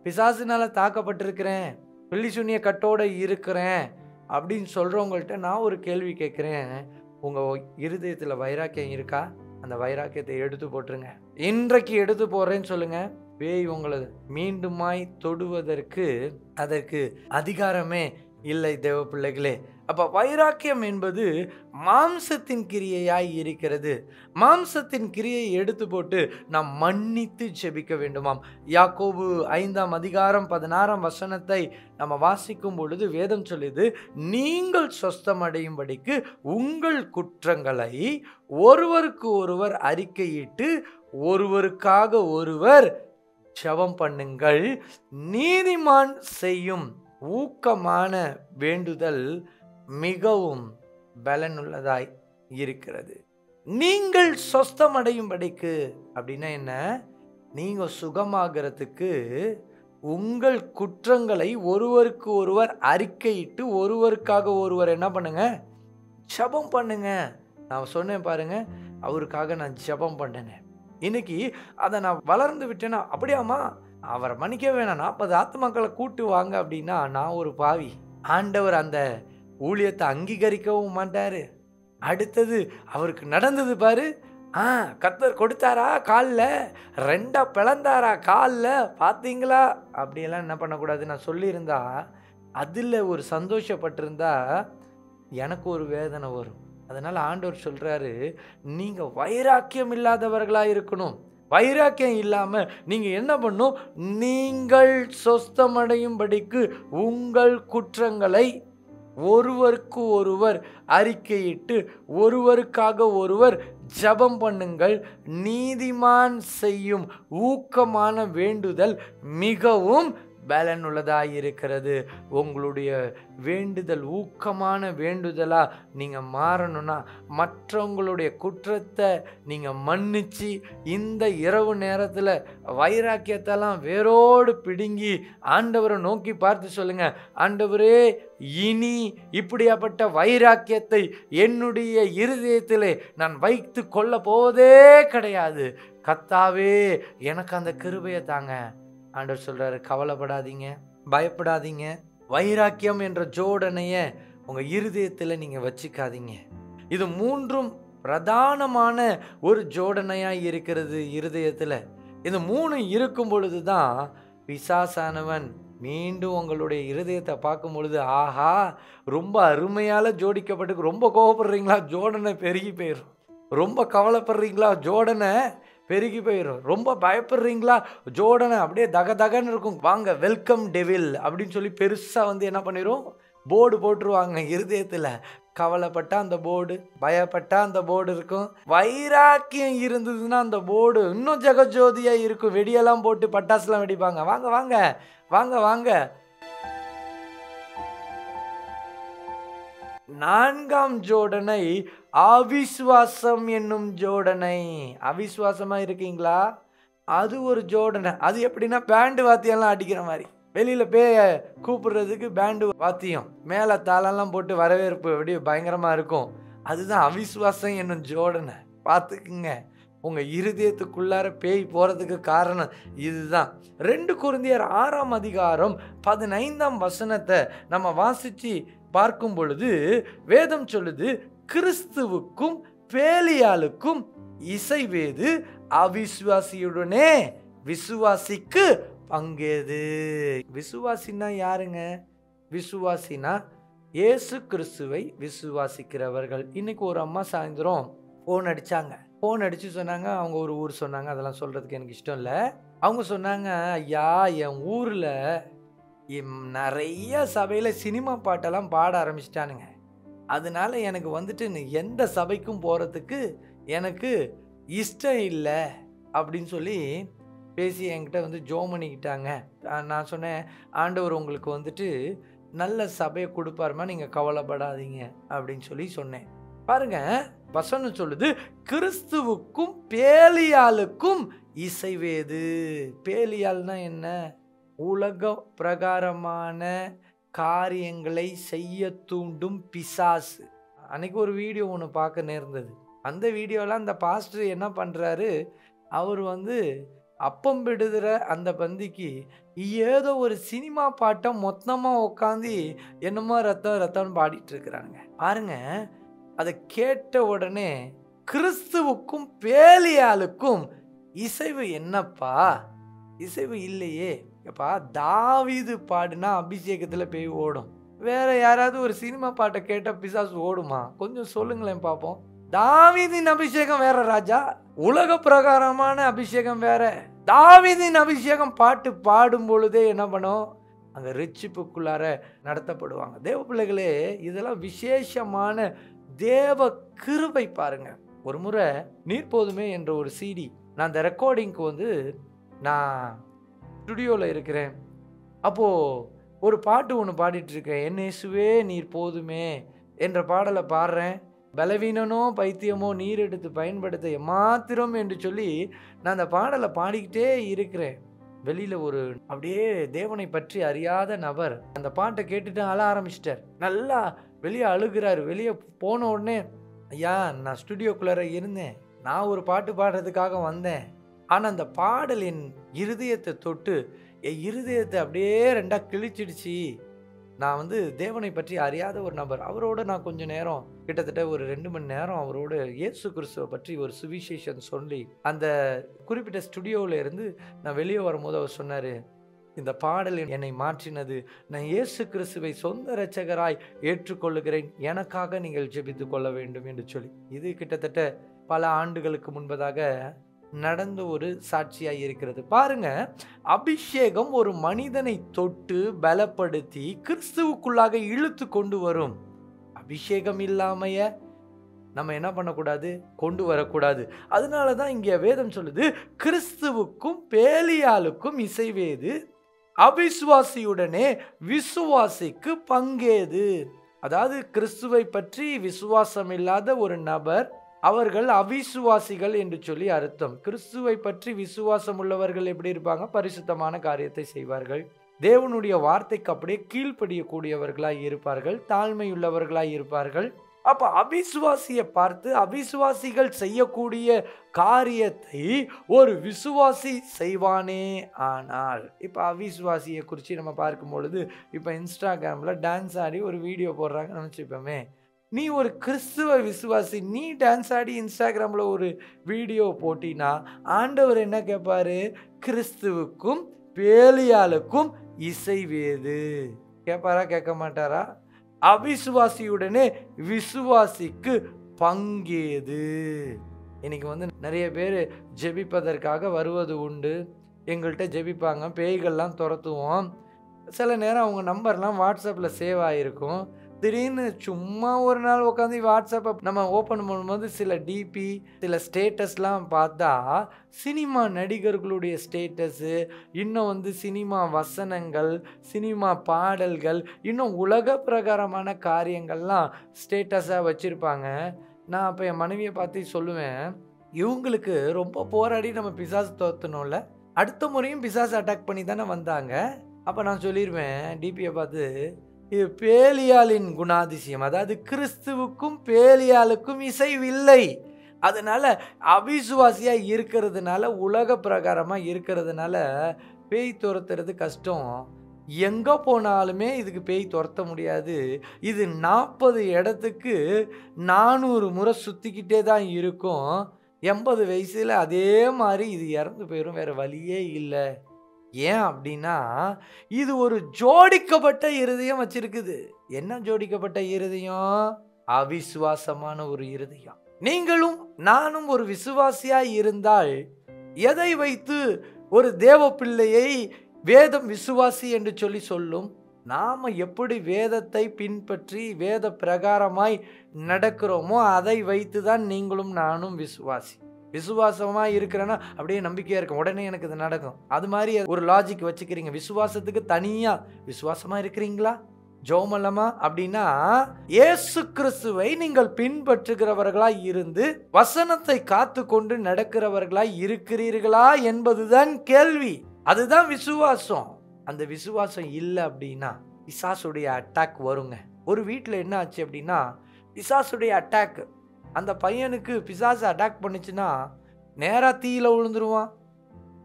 பிசாசுனால தாக்கப்பட்டிருக்கிறேன், பில்லி சூனிய கட்டோட இருக்கிறேன் அப்படின்னு சொல்றவங்கள்ட்ட நான் ஒரு கேள்வி கேட்குறேன். உங்க இருதயத்தில் வைராக்கியம் இருக்கா? அந்த வைராக்கியத்தை எடுத்து போட்டுருங்க. இன்றைக்கு எடுத்து போடுறேன்னு சொல்லுங்க. பேய் உங்களை மீண்டுமாய் தொடுவதற்கு அதற்கு அதிகாரமே இல்லை தேவ பிள்ளைகளே. அப்ப வைராக்கியம் என்பது மாம்சத்தின் கிரியையாய் இருக்கிறது. மாம்சத்தின் கிரியை எடுத்து போட்டு நாம் மன்னித்து ஜெபிக்க வேண்டுமாம். யாக்கோபு 5:16 நம்ம வாசிக்கும் பொழுது வேதம் சொல்லுது, நீங்கள் சொஸ்தமடையும்படிக்கு உங்கள் குற்றங்களை ஒருவருக்கு ஒருவர் அறிக்கையிட்டு ஒருவருக்காக ஒருவர் ஜெபம் பண்ணுங்கள். நீதிமான் செய்யும் ஊக்கமான வேண்டுதல் மிகவும் பலனுள்ளதாய் இருக்கிறது. நீங்கள் சொஸ்தமடையும்படிக்கு அப்படின்னா என்ன? நீங்க சுகமாகிறதுக்கு உங்கள் குற்றங்களை ஒருவருக்கு ஒருவர் அறிக்கையிட்டு ஒருவருக்காக ஒருவர் என்ன பண்ணுங்க? ஜெபம் பண்ணுங்க. நான் சொன்னேன் பாருங்க, அவருக்காக நான் ஜெபம் பண்ணேன். இன்னைக்கு அதை நான் வளர்ந்து விட்டேன்னா, அப்படியாமா அவரை மன்னிக்க வேணாம், 40 ஆத்துமாக்களை கூட்டு வாங்க அப்படின்னா நான் ஒரு பாவி. ஆண்டவர் அந்த ஊழியத்தை அங்கீகரிக்கவும் மாட்டாரு. அடுத்தது அவருக்கு நடந்தது பாரு, கர்த்தர் கொடுத்தாரா காலில் 2 பிளந்தாரா காலில் பார்த்தீங்களா? அப்படியெல்லாம் என்ன பண்ணக்கூடாது. நான் சொல்லியிருந்தா அதில் ஒரு சந்தோஷப்பட்டிருந்தா எனக்கு ஒரு வேதனை வரும். அதனால ஆண்டவர் சொல்றாரு, நீங்க வைராக்கியம் இல்லாதவர்களா இருக்கணும். வைராக்கியம் இல்லாம நீங்க என்ன பண்ணும்? நீங்கள் சொஸ்தமடையும்படிக்கு உங்கள் குற்றங்களை ஒருவருக்கு ஒருவர் அறிக்கையிட்டு ஒருவருக்காக ஒருவர் ஜெபம் பண்ணுங்கள். நீதிமான் செய்யும் ஊக்கமான வேண்டுதல் மிகவும் பலனுள்ளதாயிருக்கிறது. உங்களுடைய வேண்டுதல் ஊக்கமான வேண்டுதலா நீங்க மாறணும்னா மற்றவங்களுடைய குற்றத்தை நீங்க மன்னிச்சு இந்த இரவு நேரத்தில் வைராக்கியத்தெல்லாம் வேரோடு பிடுங்கி ஆண்டவரை நோக்கி பார்த்து சொல்லுங்க, ஆண்டவரே இனி இப்படியாப்பட்ட வைராக்கியத்தை என்னுடைய இருதயத்திலே நான் வைத்து கொள்ள போவதே கிடையாது. கர்த்தாவே எனக்கு அந்த கிருபையை தாங்க. ஆண்டவர் சொல்றாரு, கவலைப்படாதீங்க, பயப்படாதீங்க. வைராக்கியம் என்ற ஜோடனைய உங்க இருதயத்துல நீங்க வச்சுக்காதீங்க. இது 3ம் பிரதானமான ஒரு ஜோடனையா இருக்கிறது இருதயத்துல. இந்த 3 இருக்கும் பொழுதுதான் பிசாசானவன் மீண்டும் உங்களுடைய இருதயத்தை பார்க்கும் பொழுது, ஆஹா ரொம்ப அருமையால ஜோடிக்கப்பட்டு, ரொம்ப கோவப்படுறீங்களா? ஜோடனை பெருகி போயிடும். ரொம்ப கவலைப்படுறீங்களா? ஜோடனை பெருகி போயிடும். ரொம்ப பயப்படுறீங்களா? ஜோடனை அப்படியே தகன்னு இருக்கும். வாங்க வெல்கம் டெவில் அப்படின்னு சொல்லி பெருசாக என்ன பண்ணிடும்? போர்டு போட்டுருவாங்க இருதயத்தில். கவலைப்பட்டா அந்த போர்டு, பயப்பட்டா அந்த போர்டு இருக்கும். வைராக்கியம் இருந்ததுன்னா அந்த போர்டு இன்னும் ஜெகஜோதியா இருக்கும். வெடியெல்லாம் போட்டு பட்டாசுலாம் வெடிப்பாங்க. வாங்க வாங்க வாங்க வாங்க. 4ஆம் ஜோடனை அவிசுவாசம் என்னும் ஜோடனை. அவிசுவாசமா இருக்கீங்களா? அது ஒரு ஜோடனை. அது எப்படின்னா பேண்டு வாத்தியம்லாம் அடிக்கிற மாதிரி, வெளியில பேய கூப்பிடுறதுக்கு பேண்டு வாத்தியம், மேல தாளெல்லாம் போட்டு வரவேற்பு எப்படி பயங்கரமா இருக்கும். அதுதான் அவிசுவாசம் என்னும் ஜோடனை. பார்த்துக்குங்க, உங்க இருதயத்துக்குள்ளார பேய் போறதுக்கு காரணம் இதுதான். 2 கொரிந்தியர் 6ஆம் அதிகாரம் 15ஆம் வசனத்தை நம்ம வாசிச்சு பார்க்கும் பொழுது வேதம் சொல்லுது, கிறிஸ்துவுக்கும் பேலியாளுக்கும் இசைவேது, அவிசுவாசியுடனே விசுவாசிக்கு பங்கேது. விசுவாசினா யாருங்க? விசுவாசினா இயேசு கிறிஸ்துவை விசுவாசிக்கிறவர்கள். இன்னைக்கு ஒரு அம்மா சாயந்தரம் ஃபோன் அடிச்சாங்க. ஃபோன் அடிச்சு சொன்னாங்க, அவங்க ஒரு ஊர் சொன்னாங்க. அதெல்லாம் சொல்றதுக்கு எனக்கு இஷ்டம் இல்லை. அவங்க சொன்னாங்க, ஐயா என் ஊர்ல நிறைய சபையில சினிமா பாட்டெல்லாம் பாட ஆரம்பிச்சிட்டானுங்க. அதனால எனக்கு எந்த சபைக்கும் போறதுக்கு எனக்கு இஷ்டம் இல்லை அப்படின்னு சொல்லி பேசி என்கிட்ட ஜோம் பண்ணிக்கிட்டாங்க. நான் சொன்னேன், ஆண்டவர் உங்களுக்கு நல்ல சபையை கொடுப்பாருமா, நீங்க கவலைப்படாதீங்க அப்படின்னு சொல்லி சொன்னேன். பாருங்க, வசனம் சொல்லுது, கிறிஸ்துவுக்கும் பேலியாளுக்கும் இசைவேது. பேலியால்னா என்ன? உலக பிரகாரமான காரியங்களை செய்ய தூண்டும் பிசாசு. அன்னைக்கு ஒரு வீடியோ ஒன்று பார்க்க நேர்ந்தது. அந்த வீடியோவில் அந்த பாஸ்டர் என்ன பண்ணுறாரு, அவர் அப்பம் விடுகிற அந்த பந்திக்கு ஏதோ ஒரு சினிமா பாட்டை மொத்தமாக உட்காந்து என்னமோ ரத்தம் ரத்தம்னு பாடிட்டு இருக்கிறாங்க பாருங்க. அதை கேட்ட உடனே கிறிஸ்துவுக்கும் பேலியாளுக்கும் இசைவு என்னப்பா, இசைவு இல்லையே. எப்பா தாவீது பாடுனா அபிஷேகத்தில் பேய் ஓடும். வேற யாராவது ஒரு சினிமா பாட்டை கேட்ட பிசாசு ஓடுமா? கொஞ்சம் சொல்லுங்களேன் பார்ப்போம். தாவீதின் அபிஷேகம் வேற ராஜா, உலக பிரகாரமான அபிஷேகம் வேற. தாவீதின் அபிஷேகம் பாட்டு பாடும் பொழுதே என்ன பண்ணும், அங்க ரட்சிப்புக்குள்ளார நடத்தப்படுவாங்க. தேவ பிள்ளைகளே, இதெல்லாம் விசேஷமான தேவ கிருபை பாருங்க. ஒரு முறை நீர் போதுமே என்ற ஒரு சிடி, நான் அந்த ரெக்கார்டிங்க்கு நான் ஸ்டுடியோவில் இருக்கிறேன். அப்போது ஒரு பாட்டு ஒன்று பாடிட்டு இருக்கேன். என் இயேசுவே நீர் போதுமே என்ற பாடலை பாடுறேன். பலவீனனோ பைத்தியமோ நீர் எடுத்து பயன்படுத்த எம்மாத்திரம் என்று சொல்லி நான் அந்த பாடலை பாடிக்கிட்டே இருக்கிறேன். வெளியில் ஒரு அப்படியே தேவனை பற்றி அறியாத நபர் அந்த பாட்டை கேட்டுட்டு அழ ஆரம்பிச்சிட்டார். நல்லா வெளியே அழுகிறார். வெளியே போன உடனே, ஐயா நான் ஸ்டுடியோக்குள்ளார இருந்தேன், நான் ஒரு பாட்டு பாடுறதுக்காக வந்தேன். ஆனால் அந்த பாடல் என் இருதயத்தை தொட்டு என் இருதயத்தை அப்படியே ரெண்டாக கிழிச்சிடுச்சு. நான் தேவனை பற்றி அறியாத ஒரு நபர். அவரோட நான் கொஞ்சம் நேரம், கிட்டத்தட்ட ஒரு 2 மணி நேரம் அவரோட இயேசு கிறிஸ்துவை பற்றி ஒரு சுவிசேஷம் சொல்லி அந்த குறிப்பிட்ட ஸ்டுடியோவில் இருந்து நான் வெளியே வரும்போது அவர் சொன்னார், இந்த பாடல் என்னை மாற்றினது. நான் இயேசு கிறிஸ்துவை சொந்த இரட்சகராய் ஏற்றுக்கொள்ளுகிறேன், எனக்காக நீங்கள் ஜெபித்து கொள்ள வேண்டும் என்று சொல்லி. இது கிட்டத்தட்ட பல ஆண்டுகளுக்கு முன்பதாக நடந்த ஒரு சாட்சியாய் இருக்கிறது. பாருங்க, அபிஷேகம் ஒரு மனிதனை தொட்டு பலப்படுத்தி கிறிஸ்துவுக்குள்ளாக இழுத்து கொண்டு வரும். அபிஷேகம் இல்லாமைய நம்ம என்ன பண்ணக்கூடாது, கொண்டு வரக்கூடாது. அதனால தான் இங்கே வேதம் சொல்லுது, கிறிஸ்துவுக்கும் பேலியாளுக்கும் இசைவேது, அவிசுவாசியுடனே விசுவாசிக்கு பங்கேது. அதாவது கிறிஸ்துவை பற்றி விசுவாசம் இல்லாத ஒரு நபர், அவர்கள் அவிசுவாசிகள் என்று சொல்லி அர்த்தம். கிறிஸ்துவை பற்றி விசுவாசம் உள்ளவர்கள் எப்படி இருப்பாங்க, பரிசுத்தமான காரியத்தை செய்வார்கள், தேவனுடைய வார்த்தைக்கு அப்படியே கீழ்ப்படியக்கூடியவர்களாய் இருப்பார்கள், தாழ்மையுள்ளவர்களாய் இருப்பார்கள். அப்ப அவிசுவாசியை பார்த்து அவிசுவாசிகள் செய்யக்கூடிய காரியத்தை ஒரு விசுவாசி செய்வானே ஆனால். இப்ப அவிசுவாசியை குறித்து நம்ம பார்க்கும் பொழுது, இப்ப இன்ஸ்டாகிராம்ல டான்ஸ் ஆடி ஒரு வீடியோ போடுறாங்க நினைச்சுப்போமே, நீ ஒரு கிறிஸ்துவ விசுவாசி, நீ டான்ஸ் ஆடி இன்ஸ்டாகிராமில் ஒரு வீடியோ போட்டினா ஆண்டவர் என்ன கேட்பாரு, கிறிஸ்துவுக்கும் பேலியாளுக்கும் இசைவேது கேட்பாரா, கேட்க மாட்டாரா? அவிசுவாசியுடனே விசுவாசிக்கு பங்கேது. இன்னைக்கு நிறைய பேர் ஜெபிப்பதற்காக வருவது உண்டு. எங்கள்கிட்ட ஜெபிப்பாங்க, பேய்கள்லாம் துரத்துவோம். சில நேரம் அவங்க நம்பர்லாம் வாட்ஸ்அப்பில் சேவ் ஆகிருக்கும். திடீர்னு சும்மா ஒரு நாள் உட்காந்து வாட்ஸ்அப்பை நம்ம ஓப்பன் பண்ணும்போது சில டிபி, சில ஸ்டேட்டஸ்லாம் பார்த்தா சினிமா நடிகர்களுடைய ஸ்டேட்டஸு, இன்னும் சினிமா வசனங்கள், சினிமா பாடல்கள், இன்னும் உலக பிரகாரமான காரியங்கள்லாம் ஸ்டேட்டஸாக வச்சுருப்பாங்க. நான் அப்போ என் மனைவியை பார்த்து சொல்லுவேன், இவங்களுக்கு ரொம்ப போராடி நம்ம பிசாசு தோற்றணும்ல, அடுத்த முறையும் பிசாசு அட்டாக் பண்ணி தானே வந்தாங்க. அப்போ நான் சொல்லிடுவேன் டிபியை பார்த்து, இது பேலியாளின் குணாதிசயம். அதாவது கிறிஸ்துவுக்கும் பேலியாளுக்கும் இசைவில்லை. அதனால அவிசுவாசியா இருக்கிறதுனால, உலக பிரகாரமா இருக்கிறதுனால பேய் துரத்துறது கஷ்டம். எங்க போனாலுமே இதுக்கு பேய் துரத்த முடியாது. இது 40 இடத்துக்கு 400 முறை சுத்திக்கிட்டே தான் இருக்கும். 80 வயசுல அதே மாதிரி இது இறந்து போயிடும், வேற வழியே இல்லை. ஏன் அப்படின்னா, இது ஒரு ஜோடிக்கப்பட்ட இருதயம் வச்சிருக்குது. என்ன ஜோடிக்கப்பட்ட இருதயம்? அவிசுவாசமான ஒரு இருதயம். நீங்களும் நானும் ஒரு விசுவாசியாய் இருந்தால், எதை வைத்து ஒரு தேவ பிள்ளையை வேதம் விசுவாசி என்று சொல்லி சொல்லும்? நாம எப்படி வேதத்தை பின்பற்றி வேத பிரகாரமாய் நடக்கிறோமோ அதை வைத்து தான் நீங்களும் நானும் விசுவாசி. விசுவாசமாக இருக்கிறேன்னா அப்படியே நம்பிக்கையாக இருக்கும், உடனே எனக்கு இது நடக்கும், அது மாதிரி ஒரு லாஜிக் வச்சுக்கிறீங்க. விசுவாசத்துக்கு தனியாக விசுவாசமாக இருக்கிறீங்களா, ஜோமல்லமா அப்படின்னா இயேசு கிறிஸ்துவை நீங்கள் பின்பற்றுகிறவர்களாய் இருந்து வசனத்தை காத்து கொண்டு நடக்கிறவர்களாய் இருக்கிறீர்களா என்பதுதான் கேள்வி. அதுதான் விசுவாசம். அந்த விசுவாசம் இல்லை அப்படின்னா பிசாசுடைய அட்டாக் வருங்க. ஒரு வீட்டில் என்ன ஆச்சு அப்படின்னா பிசாசுடைய அட்டாக், அந்த பையனுக்கு பிசாசு அட்டாக் பண்ணுச்சுன்னா நேராக தீயில விழுந்துருவான்,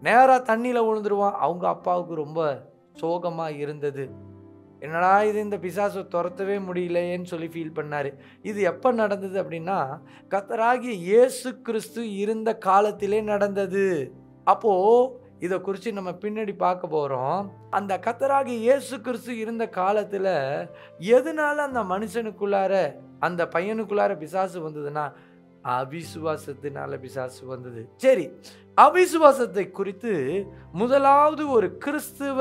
நேராக தண்ணியில் விழுந்துருவான். அவங்க அப்பாவுக்கு ரொம்ப சோகமாக இருந்தது. என்னடா இது, இந்த பிசாசை துரத்தவே முடியலையேன்னு சொல்லி ஃபீல் பண்ணார். இது எப்போ நடந்தது அப்படின்னா கர்த்தராகிய இயேசு கிறிஸ்து இருந்த காலத்திலே நடந்தது. அப்போது இதை குறித்து நம்ம பின்னாடி பார்க்க போகிறோம். அந்த கர்த்தராகிய இயேசு கிறிஸ்து இருந்த காலத்தில் எதனால அந்த மனுஷனுக்குள்ளார அந்த பையனுக்குள்ளார பிசாசு வந்ததுன்னா அவிசுவாசத்தினால பிசாசு வந்தது. சரி, அவிசுவாசத்தை குறித்து முதலாவது ஒரு கிறிஸ்துவ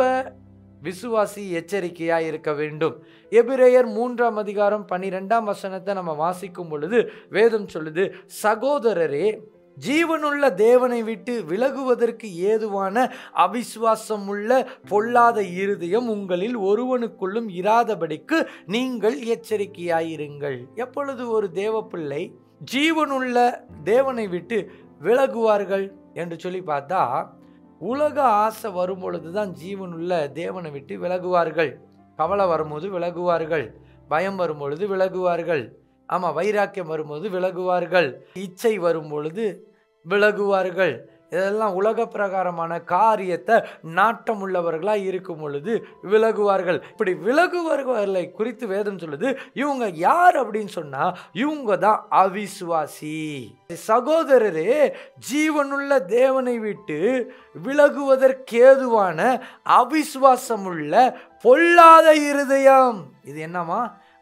விசுவாசி எச்சரிக்கையாக இருக்க வேண்டும். எபிரேயர் 3:12 நம்ம வாசிக்கும் பொழுது வேதம் சொல்லுது, சகோதரரே, ஜீவனுள்ள தேவனை விட்டு விலகுவதற்கு ஏதுவான அவிசுவாசம் உள்ள பொல்லாத இருதயம் உங்களில் ஒருவனுக்குள்ளும் இராதபடிக்கு நீங்கள் எச்சரிக்கையாயிருங்கள். எப்பொழுது ஒரு தேவ பிள்ளை ஜீவனுள்ள தேவனை விட்டு விலகுவார்கள் என்று சொல்லி பார்த்தா, உலக ஆசை வரும் பொழுது தான் ஜீவனுள்ள தேவனை விட்டு விலகுவார்கள். கவலை வரும்போது விலகுவார்கள், பயம் வரும் பொழுது விலகுவார்கள், ஆமாம் வைராக்கியம் வரும்போது விலகுவார்கள், இச்சை வரும் பொழுது விலகுவார்கள். இதெல்லாம் உலக பிரகாரமான காரியத்தை நாட்டம் உள்ளவர்களாக இருக்கும் பொழுது விலகுவார்கள். இப்படி விலகுவர்களை குறித்து வேதம் சொல்லுது. இவங்க யார் அப்படின்னு சொன்னா இவங்க தான் அவிசுவாசி. சகோதரரே, ஜீவனுள்ள தேவனை விட்டு விலகுவதற்கேதுவான அவிசுவாசம் உள்ள பொல்லாத இருதயம். இது என்னமா?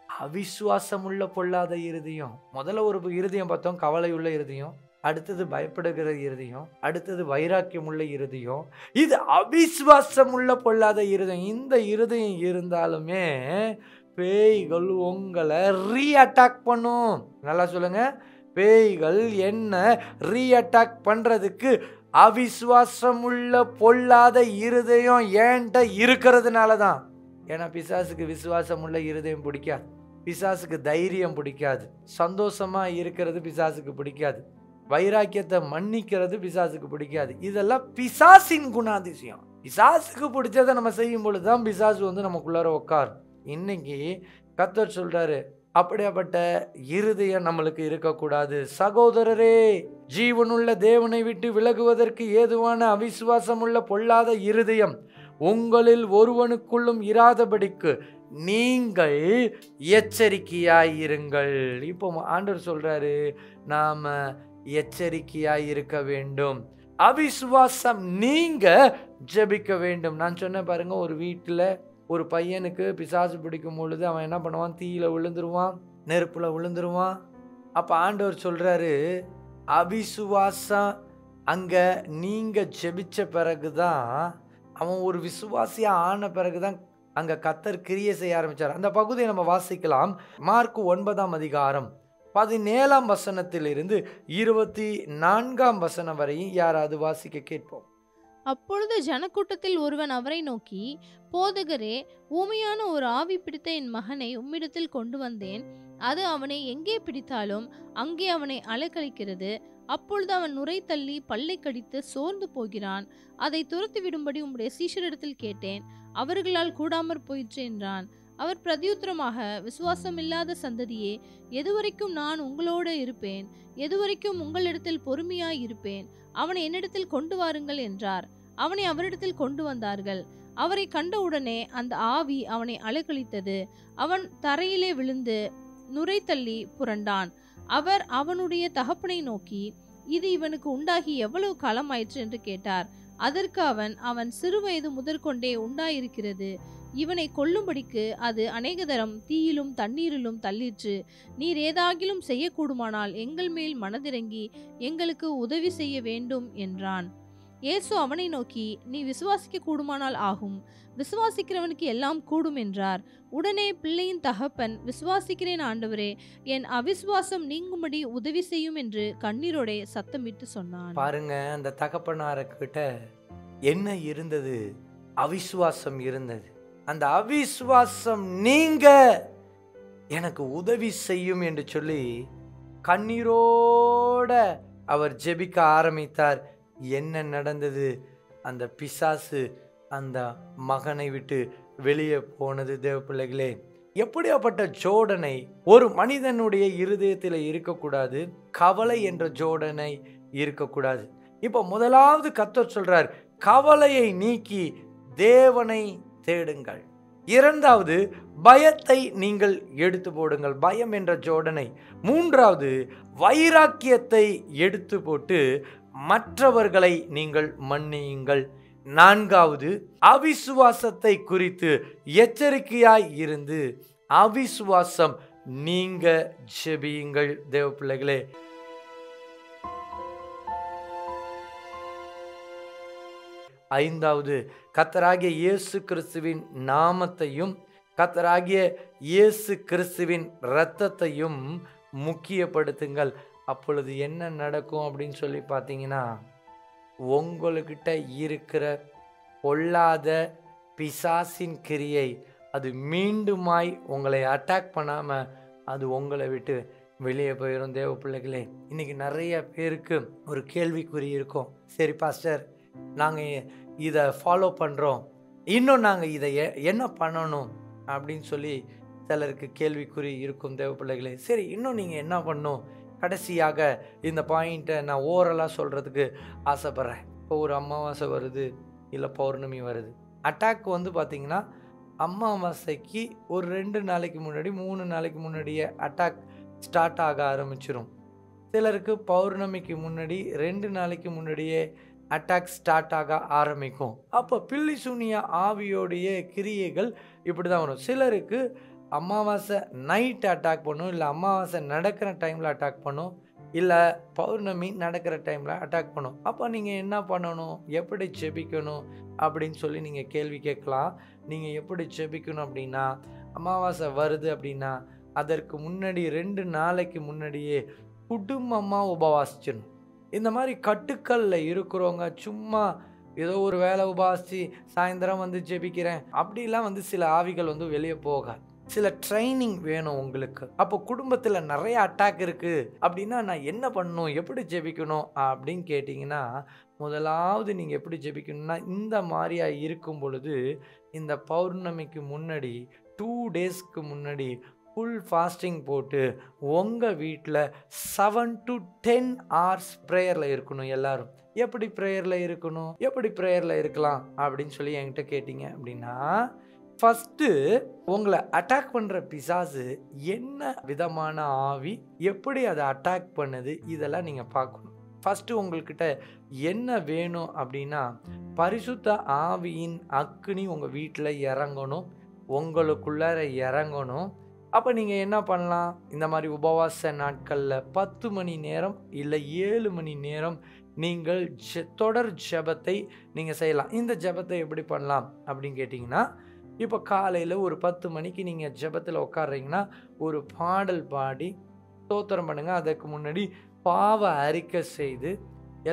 அவிசுவாசம் உள்ள பொல்லாத இருதயம். முதல்ல ஒரு இருதயம் பார்த்தோம், கவலை உள்ள இருதயம். அடுத்தது பயப்படுகிற இருதயம். அடுத்தது வைராக்கியம் உள்ள இருதயம். இது அவிசுவாசம் உள்ள பொல்லாத இருதயம். இந்த இருதயம் இருந்தாலுமே பேய்கள் உங்களை ரீஅட்டாக் பண்ணும். நல்லா சொல்லுங்க, பேய்கள் என்ன ரீஅட்டாக் பண்றதுக்கு அவிசுவாசம் உள்ள பொல்லாத இருதயம் ஏன்ட்ட இருக்கிறதுனால தான். ஏன்னா பிசாசுக்கு விசுவாசம் உள்ள இருதயம் பிடிக்காது, பிசாசுக்கு தைரியம் பிடிக்காது, சந்தோஷமா இருக்கிறது பிசாசுக்கு பிடிக்காது, வைராக்கியத்தை மன்னிக்கிறது பிசாசுக்கு பிடிக்காது. இதெல்லாம் பிசாசின் குணாதிசயம். பிசாசுக்கு பிடிச்சதை நம்ம செய்யும் பொழுதுதான் பிசாசு வந்து நமக்குள்ளார உட்காரும். இன்னைக்கு கர்த்தர் சொல்றாரு, அப்படியாப்பட்ட இருதயம் நம்மளுக்கு இருக்கக்கூடாது. சகோதரரே, ஜீவனுள்ள தேவனை விட்டு விலகுவதற்கு ஏதுவான அவிசுவாசம் உள்ள பொல்லாத இருதயம் உங்களில் ஒருவனுக்குள்ளும் இராதபடிக்கு நீங்கள் எச்சரிக்கையாயிருங்கள். இப்போ ஆண்டவர் சொல்றாரு, நாம எச்சரிக்கையாய் இருக்க வேண்டும். அவிசுவாசம் நீங்க ஜெபிக்க வேண்டும். நான் சொன்ன பாருங்க, ஒரு வீட்டில் ஒரு பையனுக்கு பிசாசு பிடிக்கும் பொழுது அவன் என்ன பண்ணுவான்? தீயில விழுந்துருவான், நெருப்புல விழுந்துருவான். அப்ப ஆண்டவர் சொல்றாரு, அவிசுவாசம் அங்க நீங்க ஜெபிச்ச பிறகுதான், அவன் ஒரு விசுவாசியா ஆன பிறகுதான் அங்க கர்த்தர் கிரியை செய்ய ஆரம்பிச்சார். அந்த பகுதியை நம்ம வாசிக்கலாம். மார்க் 9:17 24 வரையும் யாராவது வாசிக்க கேட்போம். அப்பொழுது ஜனக்கூட்டத்தில் ஒருவன் அவரை நோக்கி, போதகரே, ஊமையான ஒரு ஆவி பிடித்த என் மகனை உம்மிடத்தில் கொண்டு வந்தேன். அது அவனை எங்கே பிடித்தாலும் அங்கே அவனை அலைக்கழிக்கிறது. அப்பொழுது அவன் நுரை தள்ளி பல்லை கடித்து சோர்ந்து போகிறான். அதை துரத்தி விடும்படி உம்முடைய சீஷரிடத்தில் கேட்டேன், அவர்களால் கூடாமற் போயிற்று என்றான். அவர் பிரதியுத்தரமாக, விசுவாசமில்லாத சந்ததியே, எதுவரைக்கும் நான் உங்களோடு இருப்பேன்? எதுவரைக்கும் உங்களிடத்தில் பொறுமையாய் இருப்பேன்? அவனை என்னிடத்தில் கொண்டு வாருங்கள் என்றார். அவனை அவரிடத்தில் கொண்டு வந்தார்கள். அவரை கண்டவுடனே அந்த ஆவி அவனை அலைக்கழித்தது. அவன் தரையிலே விழுந்து நுரை தள்ளி புரண்டான். அவர் அவனுடைய தகப்பனை நோக்கி, இது இவனுக்கு உண்டாகி எவ்வளவு காலமாயிற்று என்று கேட்டார். அதற்கு அவன் சிறுவயது முதற்கொண்டே உண்டாயிருக்கிறது. இவனை கொல்லும்படிக்கு அது அநேக தரம் தீயிலும் தண்ணீரிலும் தள்ளிற்று. நீர் ஏதாகிலும் செய்யக்கூடுமானால் எங்கள் மேல் மனதிறங்கி எங்களுக்கு உதவி செய்ய வேண்டும் என்றான். இயேசு அவனை நோக்கி, நீ விசுவாசிக்க கூடுமானால் ஆகும், விசுவாசிக்கிறவனுக்கு எல்லாம் கூடும் என்றார். உடனே பிள்ளையின் தகப்பன், விசுவாசிக்கிறேன் ஆண்டவரே, என் அவிசுவாசம் நீங்கும்படி உதவி செய்யும் என்று கண்ணீரோட சத்தமிட்டு சொன்னான். பாருங்க, அந்த தகப்பனார்கிட்ட என்ன இருந்தது? அவிசுவாசம் இருந்தது. அந்த அவிசுவாசம் நீங்க எனக்கு உதவி செய்யும் என்று சொல்லி கண்ணீரோட அவர் ஜெபிக்க ஆரம்பித்தார். என்ன நடந்தது? அந்த பிசாசு அந்த மகனை விட்டு வெளியே போனது. தேவ பிள்ளைகளே, எப்படியாப்பட்ட ஜோடனை ஒரு மனிதனுடைய இருதயத்தில் இருக்கக்கூடாது? கவலை என்ற ஜோடனை இருக்கக்கூடாது. இப்போ முதலாவது கர்த்தர் சொல்றார், கவலையை நீக்கி தேவனை தேடுங்கள். இரண்டாவது, பயத்தை நீங்கள் எடுத்து போடுங்கள், பயம் என்ற ஜோடனை. மூன்றாவது, வைராக்கியத்தை எடுத்து போட்டு மற்றவர்களை நீங்கள் மன்னியுங்கள். நான்காவது, அவிசுவாசத்தை குறித்து எச்சரிக்கையாய் இருந்து அவிசுவாசம் நீங்க ஜெபியுங்கள். தேவ பிள்ளைகளே, ஐந்தாவது, கர்த்தராகிய இயேசு கிறிஸ்துவின் நாமத்தையும் கர்த்தராகிய இயேசு கிறிஸ்துவின் இரத்தத்தையும் முக்கியப்படுத்துங்கள். அப்பொழுது என்ன நடக்கும் அப்படின்னு சொல்லி பார்த்தீங்கன்னா, உங்கள்கிட்ட இருக்கிற பொல்லாத பிசாசின் கிரியை அது மீண்டுமாய் உங்களை அட்டாக் பண்ணாமல் அது உங்களை விட்டு வெளியே போயிடும். தேவ பிள்ளைகளே, இன்றைக்கி நிறைய பேருக்கு ஒரு கேள்விக்குறி இருக்கும். சரி பாஸ்டர், நாங்கள் இதை ஃபாலோ பண்ணுறோம், இன்னும் நாங்கள் இதை என்ன பண்ணணும் அப்படின்னு சொல்லி சிலருக்கு கேள்விக்குறி இருக்கும். தேவ பிள்ளைகளே, சரி இன்னும் நீங்கள் என்ன பண்ணணும்? கடைசியாக இந்த பாயிண்ட்டை நான் ஓரலாக சொல்கிறதுக்கு ஆசைப்பட்றேன். இப்போ ஒரு அமாவாசை வருது, இல்லை பௌர்ணமி வருது. அட்டாக் வந்து பார்த்திங்கன்னா அமாவாசைக்கு ஒரு 2 நாளைக்கு முன்னாடி 3 நாளைக்கு முன்னாடியே அட்டாக் ஸ்டார்ட் ஆக ஆரம்பிச்சிடும். சிலருக்கு பௌர்ணமிக்கு முன்னாடி 2 நாளைக்கு முன்னாடியே அட்டாக் ஸ்டார்ட் ஆக ஆரம்பிக்கும். அப்போ பில்லி சூனிய ஆவியோடைய கிரியைகள் இப்படி தான் வரும். சிலருக்கு அமாவாசை நைட் அட்டாக் பண்ணும், இல்லை அமாவாசை நடக்கிற டைமில் அட்டாக் பண்ணும், இல்லை பௌர்ணமி நடக்கிற டைமில் அட்டாக் பண்ணும். அப்போ நீங்கள் என்ன பண்ணணும், எப்படி ஜெபிக்கணும் அப்படின்னு சொல்லி நீங்கள் கேள்வி கேட்கலாம். நீங்கள் எப்படி ஜெபிக்கணும் அப்படின்னா, அமாவாசை வருது அப்படின்னா அதற்கு முன்னாடி 2 நாளைக்கு முன்னாடியே குடும்பமாக உபவாசிச்சிடணும். இந்த மாதிரி கட்டுக்களில் இருக்கிறவங்க சும்மா ஏதோ ஒரு வேலை உபவாசித்து சாயந்தரம் வந்து ஜெபிக்கிறேன் அப்படிலாம் வந்து சில ஆவிகள் வந்து வெளியே போகாது. சில ட்ரைனிங் வேணும் உங்களுக்கு. அப்போ குடும்பத்தில் நிறைய அட்டாக் இருக்குது அப்படின்னா நான் என்ன பண்ணணும், எப்படி ஜெபிக்கணும் அப்படின்னு கேட்டிங்கன்னா, முதலாவது நீங்கள் எப்படி ஜெபிக்கணும்னா, இந்த மாதிரியாக இருக்கும் பொழுது இந்த பௌர்ணமிக்கு முன்னாடி 2 டேஸ்க்கு முன்னாடி ஃபுல் ஃபாஸ்டிங் போட்டு உங்கள் வீட்டில் 7 to 10 hours ப்ரேயரில் இருக்கணும். எல்லாரும் எப்படி ப்ரேயரில் இருக்கணும், எப்படி ப்ரேயரில் இருக்கலாம் அப்படின்னு சொல்லி என்கிட்ட கேட்டிங்க அப்படின்னா, ஃபஸ்ட்டு உங்களை அட்டாக் பண்ணுற பிசாசு என்ன விதமான ஆவி, எப்படி அதை அட்டாக் பண்ணுது, இதெல்லாம் நீங்கள் பார்க்கணும். ஃபஸ்ட்டு உங்கள்கிட்ட என்ன வேணும் அப்படின்னா, பரிசுத்த ஆவியின் அக்கினி உங்கள் வீட்டில் இறங்கணும், உங்களுக்குள்ளார இறங்கணும். அப்போ நீங்கள் என்ன பண்ணலாம், இந்த மாதிரி உபவாச நாட்களில் 10 மணி நேரம் இல்லை 7 மணி நேரம் நீங்கள் தொடர் ஜெபத்தை நீங்கள் செய்யலாம். இந்த ஜெபத்தை எப்படி பண்ணலாம் அப்படின்னு கேட்டிங்கன்னா, இப்போ காலையில் ஒரு 10 மணிக்கு நீங்கள் ஜெபத்தில் உட்கார்றீங்கன்னா ஒரு பாடல் பாடி ஸ்தோத்திரம் பண்ணுங்கள். அதற்கு முன்னாடி பாவ அறிக்கை செய்து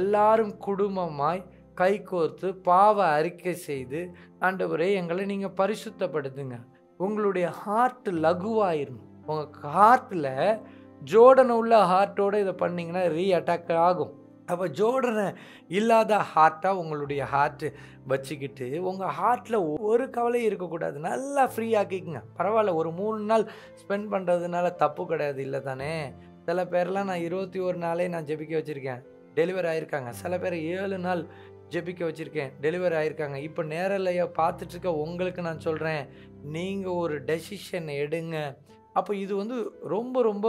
எல்லாரும் குடும்பமாய் கைகோர்த்து பாவ அறிக்கை செய்து, ஆண்டவரே எங்களை நீங்கள் பரிசுத்தப்படுத்துங்க. உங்களுடைய ஹார்ட் லகுவாயிரும். உங்கள் ஹார்ட்டில் ஜோடனை உள்ள ஹார்ட்டோடு இதை பண்ணிங்கன்னா அட்டாக் ஆகும். அப்போ ஜோடனை இல்லாத ஹார்ட்டாக உங்களுடைய ஹார்ட்டு வச்சுக்கிட்டு உங்கள் ஹார்ட்டில் ஒரு கவலையும் இருக்கக்கூடாது. நல்லா ஃப்ரீ ஆக்கிக்குங்க. பரவாயில்ல, ஒரு 3 நாள் ஸ்பெண்ட் பண்ணுறதுனால தப்பு கிடையாது, இல்லை தானே? சில பேர்லாம் நான் 21 நாளே நான் ஜெபிக்க வச்சுருக்கேன், டெலிவரி ஆகியிருக்காங்க. சில பேர் 7 நாள் ஜெபிக்க வச்சுருக்கேன், டெலிவரி ஆகியிருக்காங்க. இப்போ நேரலையா பார்த்துட்ருக்க உங்களுக்கு நான் சொல்கிறேன், நீங்கள் ஒரு டெசிஷன் எடுங்க. அப்போ இது வந்து ரொம்ப ரொம்ப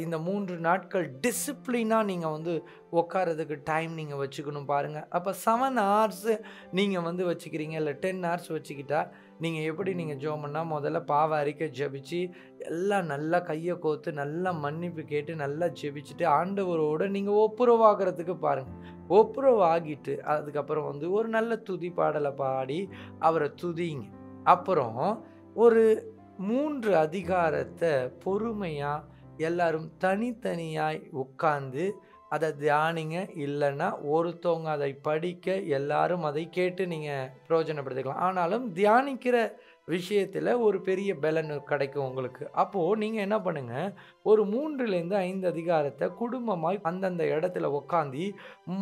இந்த 3 நாட்கள் டிசிப்ளினாக நீங்கள் வந்து உட்காரதுக்கு டைம் நீங்கள் வச்சுக்கணும். பாருங்கள், அப்போ 7 hours நீங்கள் வந்து வச்சுக்கிறீங்க, இல்லை 10 hours வச்சுக்கிட்டா நீங்கள் எப்படி நீங்கள் ஜெபம் பண்ணால் முதல்ல பாவ அறிக்கை ஜெபிச்சு எல்லாம் நல்லா கையை கோர்த்து நல்லா மன்னிப்பு கேட்டு நல்லா ஜெபிச்சுட்டு ஆண்டவரோடு நீங்கள் ஒப்புரவாகிறதுக்கு பாருங்கள். ஒப்புரவாகிட்டு அதுக்கப்புறம் வந்து ஒரு நல்ல துதி பாடலை பாடி அவரை துதிங்க. அப்புறம் ஒரு 3 அதிகாரத்தை பொறுமையாக எல்லாரும் தனித்தனியாய் உட்கார்ந்து அதை தியானிங்க. இல்லைன்னா ஒருத்தவங்க அதை படிக்க எல்லாரும் அதை கேட்டு நீங்கள் பிரயோஜனப்படுத்திக்கலாம். ஆனாலும் தியானிக்கிற விஷயத்தில் ஒரு பெரிய பலன் கிடைக்கும் உங்களுக்கு. அப்போது நீங்கள் என்ன பண்ணுங்கள், ஒரு 3லேருந்து 5 அதிகாரத்தை குடும்பமாய் அந்தந்த இடத்துல உட்காந்து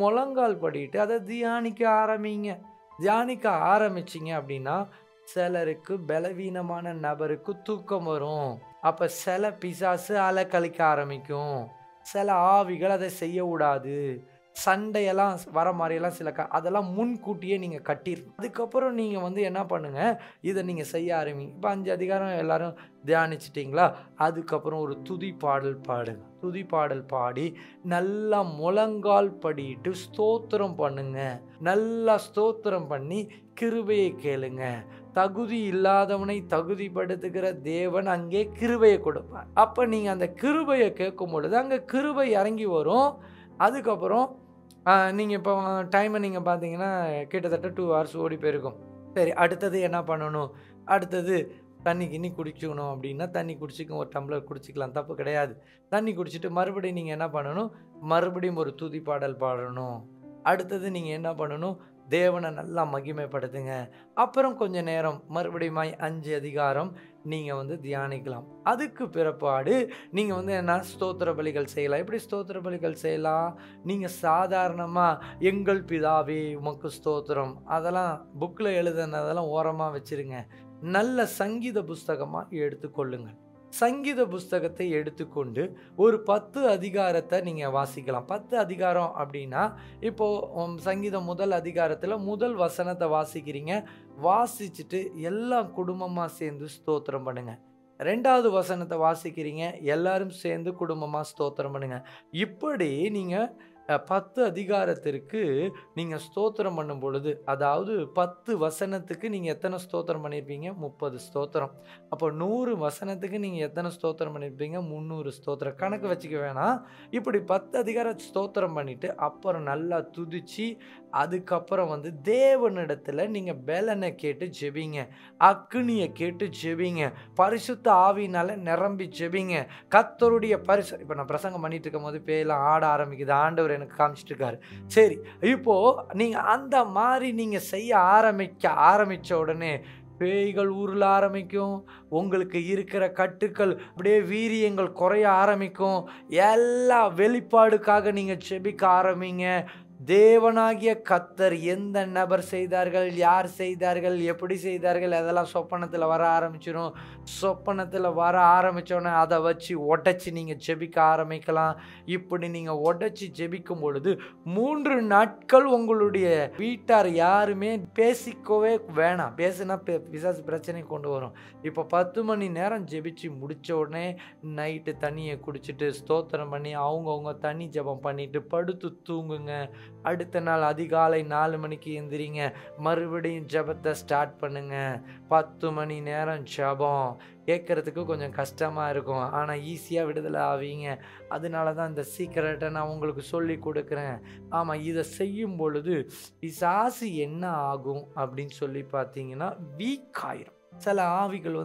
முழங்கால் படிட்டு அதை தியானிக்க ஆரம்பிங்க. தியானிக்க ஆரம்பிச்சிங்க அப்படின்னா சிலருக்கு பலவீனமான நபருக்கு தூக்கம் வரும். அப்போ சில பிசாசு அலைக்கழிக்க ஆரம்பிக்கும். சில ஆவிகள் அதை செய்ய விடாது. சண்டையெல்லாம் வர மாதிரியெல்லாம் அதெல்லாம் முன்கூட்டியே நீங்கள் கட்டிடணும். அதுக்கப்புறம் நீங்கள் என்ன பண்ணுங்க, இதை நீங்கள் செய்ய ஆரம்பிங்க. இப்போ 5 அதிகாரம் எல்லாரும் தியானிச்சிட்டிங்களா? அதுக்கப்புறம் ஒரு துதி பாடல் பாடுங்க. துதி பாடல் பாடி நல்லா முழங்கால் படிட்டு ஸ்தோத்திரம் பண்ணுங்க. நல்லா ஸ்தோத்திரம் பண்ணி கிருபையை கேளுங்க. தகுதி இல்லாதவனை தகுதிப்படுத்துகிற தேவன் அங்கே கிருபையை கொடுப்பார். அப்போ நீங்கள் அந்த கிருபையை கேட்கும் பொழுது அங்கே கிருபை இறங்கி வரும். அதுக்கப்புறம் நீங்கள் இப்போ டைமை நீங்கள் பார்த்தீங்கன்னா கிட்டத்தட்ட 2 hours ஓடி போயிருக்கும். சரி, அடுத்தது என்ன பண்ணணும்? அடுத்தது தண்ணி குடிக்கணும் அப்படின்னா தண்ணி குடிச்சிக்கும், ஒரு டம்ளர் குடிச்சிக்கலாம், தப்பு கிடையாது. தண்ணி குடிச்சிட்டு மறுபடியும் நீங்கள் என்ன பண்ணணும்? மறுபடியும் ஒரு துதி பாடல் பாடணும். அடுத்தது நீங்கள் என்ன பண்ணணும்? தேவனை நல்லா மகிமைப்படுத்துங்க. அப்புறம் கொஞ்ச நேரம் மறுபடியும் 5 அதிகாரம் நீங்கள் தியானிக்கலாம். அதுக்கு பிற்பாடு நீங்கள் என்ன ஸ்தோத்திர பலிகள் செய்யலாம். எப்படி ஸ்தோத்திர பலிகள் செய்யலாம்? நீங்கள் சாதாரணமாக எங்கள் பிதாவே உமக்கு ஸ்தோத்திரம் அதெல்லாம் புக்கில் எழுதுனதெல்லாம் ஓரமாக வச்சுருங்க. நல்ல சங்கீத புஸ்தகமாக எடுத்துக்கொள்ளுங்கள். சங்கீத புஸ்தகத்தை எடுத்துக்கொண்டு ஒரு 10 அதிகாரத்தை நீங்கள் வாசிக்கலாம். 10 அதிகாரம் அப்படின்னா இப்போது சங்கீதம் முதல் அதிகாரத்தில் முதல் வசனத்தை வாசிக்கிறீங்க. வாசிச்சுட்டு எல்லா குடும்பமாக சேர்ந்து ஸ்தோத்திரம் பண்ணுங்க. 2வது வசனத்தை வாசிக்கிறீங்க, எல்லாரும் சேர்ந்து குடும்பமாக ஸ்தோத்திரம் பண்ணுங்க. இப்படி நீங்கள் 10 அதிகாரத்திற்கு நீங்கள் ஸ்தோத்திரம் பண்ணும் பொழுது, அதாவது 10 வசனத்துக்கு நீங்கள் எத்தனை ஸ்தோத்திரம் பண்ணியிருப்பீங்க? 30 ஸ்தோத்திரம். அப்போ 100 வசனத்துக்கு நீங்கள் எத்தனை ஸ்தோத்திரம் பண்ணியிருப்பீங்க? 300 ஸ்தோத்திரம். கணக்கு வச்சுக்க வேணாம். இப்படி 10 அதிகாரம் ஸ்தோத்திரம் பண்ணிவிட்டு அப்புறம் நல்லா துதிச்சு அதுக்கப்புறம் தேவனிடத்தில் நீங்கள் பலனை கேட்டு ஜெபிங்க. அக்னியை கேட்டு ஜெபிங்க. பரிசுத்த ஆவியினால நிரம்பி ஜெபிங்க. கர்த்தருடைய இப்போ நான் பிரசங்கம் பண்ணிட்டு இருக்கும் போது பேயெல்லாம் ஆட ஆரம்பிக்குது. ஆண்டவர் எனக்கு காமிச்சிட்டு இருக்காரு. சரி, இப்போது நீங்கள் அந்த மாதிரி நீங்கள் செய்ய ஆரம்பித்த உடனே பேய்கள் உருள ஆரம்பிக்கும். உங்களுக்கு இருக்கிற கட்டுக்கள் அப்படியே வீரியங்கள் குறைய ஆரம்பிக்கும். எல்லா வெளிப்பாடுக்காக நீங்கள் ஜெபிக்க ஆரம்பிங்க. தேவனாகிய கர்த்தர் எந்த நபர் செய்தார்கள், யார் செய்தார்கள், எப்படி செய்தார்கள், அதெல்லாம் சொப்பனத்தில் வர ஆரம்பிச்சிடும். சொப்பனத்தில் வர ஆரம்பித்தோன்னே அதை வச்சு உடச்சி நீங்கள் ஜெபிக்க ஆரம்பிக்கலாம். இப்படி நீங்கள் உடச்சி ஜெபிக்கும் பொழுது 3 நாட்கள் உங்களுடைய வீட்டார் யாருமே பேசிக்கவே வேணாம். பேசுனா பிசாசு பிரச்சனை கொண்டு வரும். இப்போ 10 மணி நேரம் ஜெபிச்சு முடித்த உடனே நைட்டு தண்ணியை குடிச்சிட்டு ஸ்தோத்திரம் பண்ணி அவங்கவுங்க தண்ணி ஜெபம் பண்ணிட்டு படுத்து தூங்குங்க. அடுத்த நாள் அதிகாலை 4 மணிக்கு எந்திரிங்க. மறுபடியும் ஜெபத்தை ஸ்டார்ட் பண்ணுங்க. 10 மணி நேரம் ஜெபம். கேட்குறதுக்கு கொஞ்சம் கஷ்டமாக இருக்கும், ஆனால் ஈஸியாக விடுதலை ஆவீங்க. அதனால தான் இந்த சீக்கிரட்டை நான் உங்களுக்கு சொல்லி கொடுக்குறேன். ஆமாம், இதை செய்யும் பொழுது பிசாசு என்ன ஆகும் அப்படின்னு சொல்லி பார்த்தீங்கன்னா வீக் ஆயிரும். சில ஆவிகள்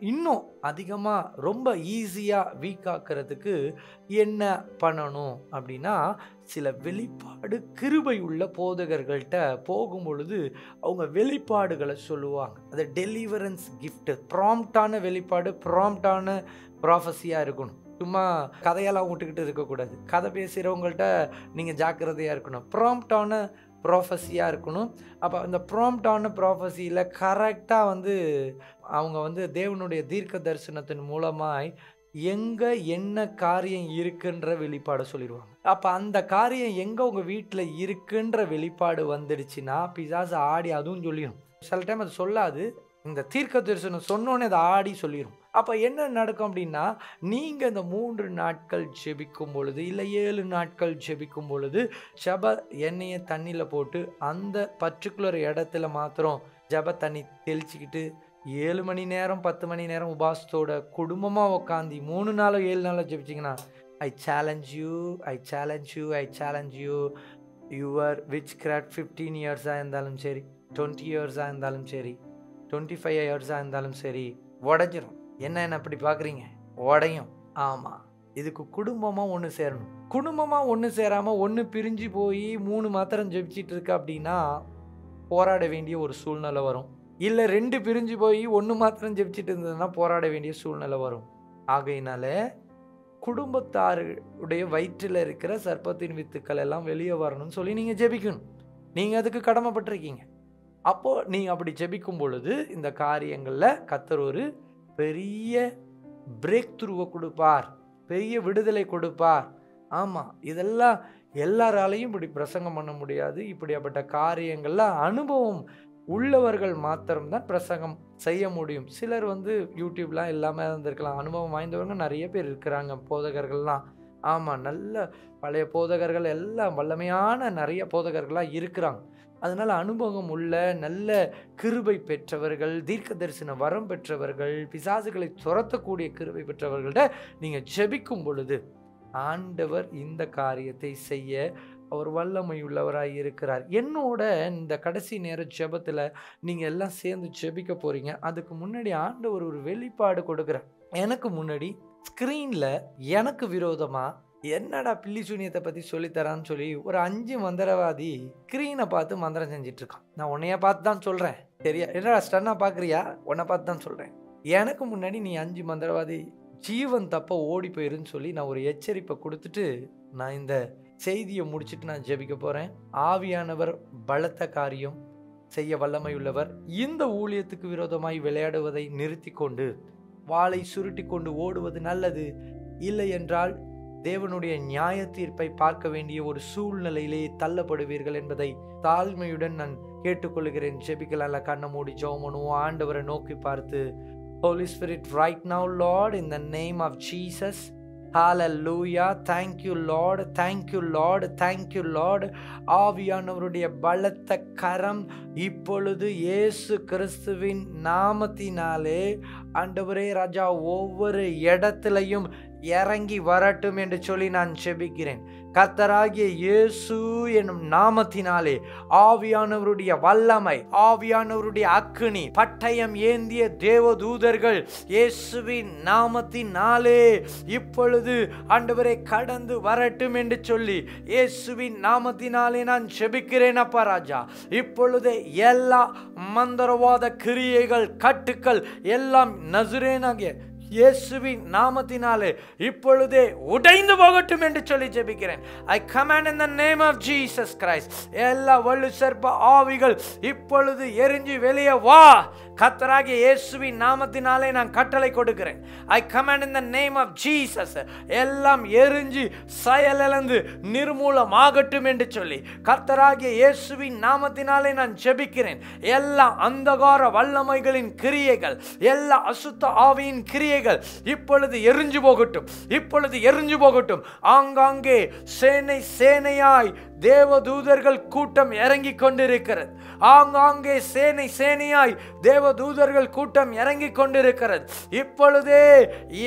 இன்னும் அதிகமாக ரொம்ப ஈஸியாக வீக் ஆக்கிறதுக்கு என்ன பண்ணணும் அப்படின்னா, சில வெளிப்பாடு கிருபை உள்ள போதகர்கள்ட்ட போகும் பொழுது அவங்க வெளிப்பாடுகளை சொல்லுவாங்க. அது டெலிவரன்ஸ் கிஃப்ட். ப்ராம்ப்டான வெளிப்பாடு, ப்ராம்ப்டான ப்ராஃபஸியாக இருக்கணும். சும்மா கதையெல்லாம் விட்டுக்கிட்டு இருக்கக்கூடாது. கதை பேசுகிறவங்கள்ட்ட நீங்கள் ஜாக்கிரதையாக இருக்கணும். ப்ராம்ப்டான ப்ராஃபஸியாக இருக்கணும். அப்போ அந்த ப்ராம்ப்டான ப்ராஃபஸியில் கரெக்டாக அவங்க தேவனுடைய தீர்க்க தரிசனத்தின் மூலமாய் எங்கே என்ன காரியம் இருக்குன்ற வெளிப்பாடு சொல்லிடுவாங்க. அப்போ அந்த காரியம் எங்கே உங்கள் வீட்டில் இருக்குன்ற வெளிப்பாடு வந்துடுச்சுன்னா பிசாசு ஆடி அதுவும் சொல்லிடும். சில டைம் அது சொல்லாது, இந்த தீர்க்க தரிசனம் சொன்னோன்னே அதை ஆடி சொல்லிடும். அப்போ என்ன நடக்கும் அப்படின்னா, நீங்கள் இந்த 3 நாட்கள் ஜெபிக்கும் பொழுது இல்லை 7 நாட்கள் ஜெபிக்கும் பொழுது ஜெப எண்ணெயை தண்ணியில் போட்டு அந்த பர்டிகுலர் இடத்துல மாத்திரம் ஜெப தண்ணி தெளிச்சிக்கிட்டு 7 மணி நேரம் 10 மணி நேரம் உபாசத்தோட குடும்பமாக உட்காந்து 3 நாளோ 7 நாளோ ஜெபிச்சிங்கன்னா, ஐ சேலஞ்ச் யூ யுவர் விச் கிராஃப்ட் 15 இயர்ஸாக இருந்தாலும் சரி, 20 இயர்ஸாக இருந்தாலும் சரி, 25 இயர்ஸாக இருந்தாலும் சரி, உடஞ்சிரும். என்ன அப்படி பார்க்குறீங்க? உடையும். ஆமாம், இதுக்கு குடும்பமாக ஒன்று சேரணும். குடும்பமாக ஒன்று சேராமல் ஒன்று பிரிஞ்சு போய் 3 மாத்திரம் ஜெபிச்சிட்டு இருக்கு அப்படின்னா போராட வேண்டிய ஒரு சூழ்நிலை வரும். இல்லை 2 பிரிஞ்சு போய் 1 மாத்திரம் ஜெபிச்சிட்டு இருந்ததுன்னா போராட வேண்டிய சூழ்நிலை வரும். ஆகையினால குடும்பத்தாருடைய வயிற்றில் இருக்கிற சர்ப்பத்தின் வித்துக்கள் எல்லாம் வெளியே வரணும்னு சொல்லி நீங்கள் ஜெபிக்கணும். நீங்கள் அதுக்கு கடமைப்பட்டிருக்கீங்க. அப்போது நீங்கள் அப்படி ஜெபிக்கும் பொழுது இந்த காரியங்களில் கர்த்தர் ஒரு பெரிய பிரேக் த்ரூவை கொடுப்பார், பெரிய விடுதலை கொடுப்பார். ஆமாம், இதெல்லாம் எல்லாராலையும் இப்படி பிரசங்கம் பண்ண முடியாது. இப்படியாப்பட்ட காரியங்கள்லாம் அனுபவம் உள்ளவர்கள் மாத்திரம்தான் பிரசங்கம் செய்ய முடியும். சிலர் யூடியூப்லாம் எல்லாமே இருந்திருக்கலாம், அனுபவம் வாய்ந்தவங்க நிறைய பேர் இருக்கிறாங்க, போதகர்கள்லாம். ஆமாம், நல்ல பழைய போதகர்கள் எல்லாம் வல்லமையான நிறைய போதகர்களாக இருக்கிறாங்க. அதனால் அனுபவம் உள்ள நல்ல கிருபை பெற்றவர்கள், தீர்க்க தரிசன வரம் பெற்றவர்கள், பிசாசுகளை துரத்தக்கூடிய கிருபை பெற்றவர்கள்ட்ட நீங்கள் ஜெபிக்கும் பொழுது ஆண்டவர் இந்த காரியத்தை செய்ய அவர் வல்லமை உள்ளவராக இருக்கிறார். என்னோட இந்த கடைசி நேர ஜெபத்தில் நீங்கள் எல்லாம் சேர்ந்து ஜெபிக்க போகிறீங்க. அதுக்கு முன்னாடி ஆண்டவர் ஒரு வெளிப்பாடு கொடுக்குறார். எனக்கு முன்னாடி ஸ்க்ரீனில் எனக்கு விரோதமாக என்னடா பில்லி சூனியத்தை பற்றி சொல்லித்தரான்னு சொல்லி ஒரு 5 மந்திரவாதி ஸ்க்ரீனை பார்த்து மந்திரம் செஞ்சிட்ருக்கான். நான் உன்னைய பார்த்து தான் சொல்கிறேன், சரியா? என்னடா ஸ்டன்னா பார்க்குறியா? உன்னை பார்த்து தான் சொல்கிறேன். எனக்கு முன்னாடி நீ 5 மந்திரவாதி ஜீவன் தப்ப ஓடி போயிருன்னு சொல்லி நான் ஒரு எச்சரிப்பை கொடுத்துட்டு நான் இந்த செய்தியை முடிச்சுட்டு நான் ஜெபிக்க போகிறேன். ஆவியானவர் பலத்த காரியம் செய்ய வல்லமை உள்ளவர். இந்த ஊழியத்துக்கு விரோதமாய் விளையாடுவதை நிறுத்தி கொண்டு வாளை சுருட்டி கொண்டு ஓடுவது நல்லது. இல்லை என்றால் தேவனுடைய நியாய தீர்ப்பை பார்க்க வேண்டிய ஒரு சூழ்நிலையிலே தள்ளப்படுவீர்கள் என்பதை தாழ்மையுடன் நான் கேட்டுக்கொள்கிறேன். ஜெபிக்கலாம்ல, கண்ணை மூடி ஜெபம் பண்ணுவோம். ஆண்டவரை நோக்கி பார்த்து, Holy Spirit, right now, Lord, in the name of Jesus, hallelujah, thank you Lord, thank you Lord, thank you Lord. ஆவியானவருடைய பலத்த கரம் இப்பொழுது இயேசு கிறிஸ்துவின் நாமத்தினாலே ஆண்டவரே ராஜா ஒவ்வொரு இடத்திலையும் இறங்கி வரட்டும் என்று சொல்லி நான் ஜெபிக்கிறேன். கர்த்தராகிய இயேசு என்னும் நாமத்தினாலே ஆவியானவருடைய வல்லமை, ஆவியானவருடைய அக்கினி, பட்டயம் ஏந்திய தேவதூதர்கள் இயேசுவின் நாமத்தினாலே இப்பொழுது ஆண்டவரை கடந்து வரட்டும் என்று சொல்லி இயேசுவின் நாமத்தினாலே நான் ஜெபிக்கிறேன். அப்பா ராஜா, இப்பொழுதே எல்லா மந்திரவாத கிரியைகள், கட்டுக்கள் எல்லாம் நசுரேனாகிய இயேசுவின் நாமத்தினாலே இப்பொழுதே உடைந்து போகட்டும் என்று சொல்லி ஜெபிக்கிறேன். I command in the name of Jesus Christ, எல்லா வலு சர்ப்ப ஆவிகள் இப்பொழுது எரிஞ்சு வெளியே வா. கர்த்தராகிய இயேசுவின் நாமத்தினாலே நான் கட்டளை கொடுக்கிறேன். I command in the name of Jesus, எல்லாம் எரிஞ்சு செயலிழந்து நிர்மூலமாகட்டும் என்று சொல்லி கர்த்தராகிய இயேசுவின் நாமத்தினாலே நான் ஜெபிக்கிறேன். எல்லா அந்தகார வல்லமைகளின் கிரியைகள், எல்லா அசுத்த ஆவியின் கிரியைகள் இப்பொழுது எரிஞ்சு போகட்டும், இப்பொழுது எரிஞ்சு போகட்டும். ஆங்காங்கே சேனை சேனையாய் தேவதூதர்கள் கூட்டம் இறங்கி கொண்டிருக்கிறது. ஆங்காங்கே சேனை சேனையாய் தேவதூதர்கள் கூட்டம் இறங்கி கொண்டிருக்கிறது. இப்பொழுதே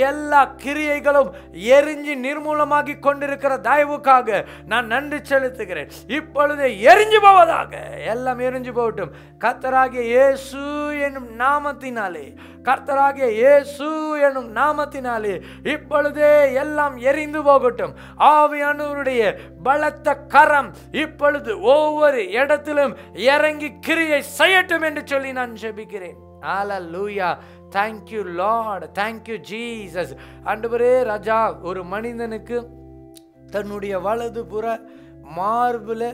எல்லா கிரியைகளும் எரிஞ்சு நிர்மூலமாகி கொண்டிருக்கிற தயவுக்காக நான் நன்றி செலுத்துகிறேன். இப்பொழுதே எரிஞ்சு போவதாக, எல்லாம் எரிஞ்சு போகட்டும். கர்த்தராகிய இயேசு என்னும் நாமத்தினாலே, கர்த்தராகிய இயேசு என்னும் நாமத்தினாலே இப்பொழுதே எல்லாம் எரிந்து போகட்டும். ஆவியானவருடைய பலத்த கரம் இப்பொழுது ஒவ்வொரு இடத்திலும் இறங்கி கிரியை செய்யட்டும் என்று சொல்லி நான் ஜெபிக்கிறேன். ஹல்லேலூயா. Thank you Lord, thank you Jesus. ஆண்டவரே ராஜா, ஒரு மனிதனுக்கு தன்னுடைய வலதுபுற மார்பில்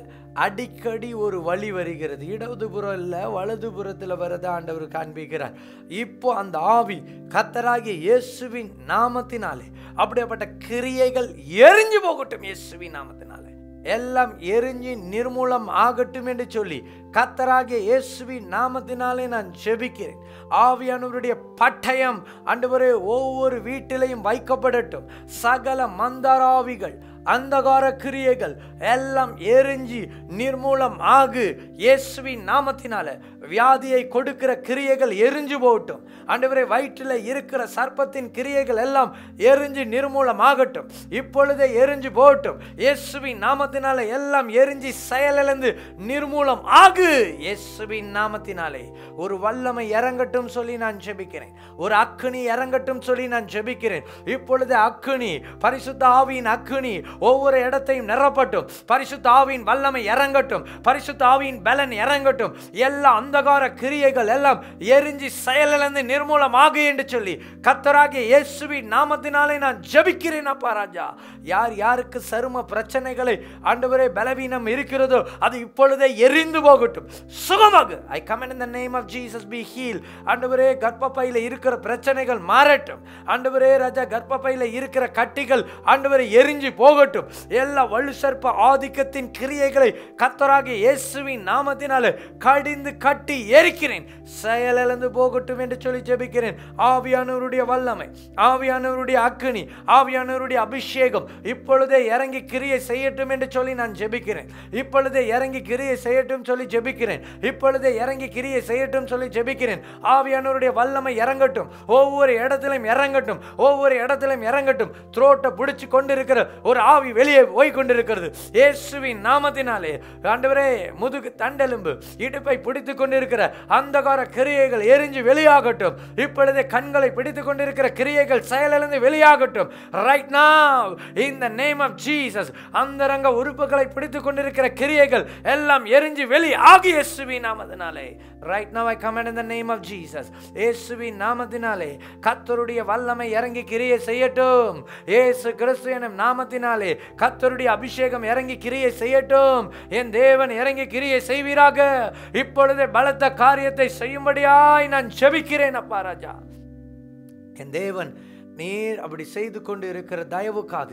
அடிக்கடி ஒரு வலி வருகிறது. இடதுபுறம் இல்லை, வலதுபுறத்தில் வரத ஆண்டவர் காண்பிக்கிறார். இப்போ அந்த ஆவி கர்த்தராகிய இயேசுவின் நாமத்தினாலே அப்படிப்பட்ட கிரியைகள் எரிஞ்சு போகட்டும். இயேசுவின் நாமத்தினாலே எல்லாம் எரிஞ்சு நிர்மூலம் ஆகட்டும் என்று சொல்லி கர்த்தராகிய இயேசுவின் நாமத்தினாலே நான் ஜெபிக்கிறேன். ஆவியானவருடைய பட்டயம் ஆண்டவரே ஒவ்வொரு வீட்டிலையும் வைக்கப்படட்டும். சகல மந்தராவிகள், அந்தகார கிரியைகள் எல்லாம் எரிஞ்சு நிர்மூலம் ஆகு. இயேசுவின் நாமத்தினால வியாதியை கொடுக்கிற கிரியைகள் எரிஞ்சு போகட்டும். ஆண்டவரே, வயிற்றில் இருக்கிற சர்ப்பத்தின் கிரியைகள் எல்லாம் எரிஞ்சு நிர்மூலம் ஆகட்டும். இப்பொழுதே எரிஞ்சு போகட்டும். இயேசுவின் நாமத்தினால எல்லாம் எரிஞ்சு செயலிழந்து நிர்மூலம் ஆகு. இயேசுவின் நாமத்தினாலே ஒரு வல்லமை இறங்கட்டும் சொல்லி நான் ஜெபிக்கிறேன். ஒரு அக்கினி இறங்கட்டும் சொல்லி நான் ஜெபிக்கிறேன். இப்பொழுது அக்கினி, பரிசுத்த ஆவியின் அக்கினி ஒவ்வொரு இடத்தையும் நிரப்பட்டும். பரிசுத்த ஆவியின் வல்லமை இறங்கட்டும். பரிசுத்த ஆவியின் பலன் இறங்கட்டும். எல்லா அந்தகார கிரியைகள் எல்லாம் எரிஞ்சு செயலிழந்து நிர்மூலமாக என்று சொல்லி கர்த்தராகிய இயேசுவின் நாமத்தினாலே நான் ஜெபிக்கிறேன் அப்பா ராஜா. யார் யாருக்கு சரும பிரச்சனைகளை ஆண்டவரே பலவீனம் இருக்கிறதோ அது இப்பொழுதே எரிந்து போகட்டும், சுகமாக. I command in the name of Jesus be heal. ஆண்டவரே கர்ப்பப்பையில இருக்கிற பிரச்சனைகள் மாறட்டும். ஆண்டவரே ராஜா கர்ப்பப்பையில இருக்கிற கட்டிகள் ஆண்டவரே எரிஞ்சு போகட்டும். எல்லா வலு சர்ப்ப ஆதிக்கத்தின் கிரியைகளை கர்த்தராகிய இயேசுவின் நாமத்தினாலே கடிந்து கட்டி எரிக்கிறேன், செயலிழந்து போகட்டும் என்று சொல்லி ஜெபிக்கிறேன். ஆவியானவருடைய வல்லமை, ஆவியானவருடைய அக்கினி, ஆவியானவருடைய அபிஷேகம் இப்பொழுதே இறங்கி கிரியை செய்யட்டும் என்று சொல்லி நான் ஜெபிக்கிறேன். இப்பொழுதே இறங்கி கிரியை செய்யட்டும் சொல்லி ஜெபிக்கிறேன். இப்பொழுதே இறங்கி கிரியை செய்யட்டும் சொல்லி ஜெபிக்கிறேன். ஆவியானவருடைய வல்லமை இறங்கட்டும், ஒவ்வொரு இடத்திலும் இறங்கட்டும், ஒவ்வொரு இடத்திலும் இறங்கட்டும். த்ரோட்டை பிடிச்சு கொண்டிருக்கிற ஒரு ஆவி வெளியே போய் கொண்டிருக்கிறது இயேசுவின் நாமத்தினாலே. ஆண்டவரே முதுகு தண்டெலும்பு இடுப்பை பிடித்துக் கொண்டிருக்கிற அந்தகார கிரியைகள் எரிஞ்சு வெளியாகட்டும். இப்பொழுதே கண்களை பிடித்துக் கொண்டிருக்கிற கிரியைகள் செயலிழந்து வெளியாகட்டும். Right now in the name of Jesus. அந்தரங்க உறுப்புகளை பிடித்துக் கொண்டிருக்கிற கிரியைகள் எல்லாம் எரிஞ்சு வெளியாகி இயேசுவின் நாமத்தினாலே. Right now I command in the name of Jesus. இயேசுவின் நாமத்தினாலே கர்த்தருடைய வல்லமை இறங்கி கிரியை செய்யட்டும். இயேசு கிறிஸ்து எனும் நாமத்தினாலே கர்த்தருடைய அபிஷேகம் இறங்கி கிரியை செய்யட்டும். என் தேவன் இறங்கி கிரியை செய்வீராக. இப்பொழுதே பலத்த காரியத்தை செய்யும்படியாய் நான் ஜெபிக்கிறேன் அப்பா ராஜா. என் தேவன் நீர் அப்படி செய்து கொண்டு இருக்கிற தயவுக்காக,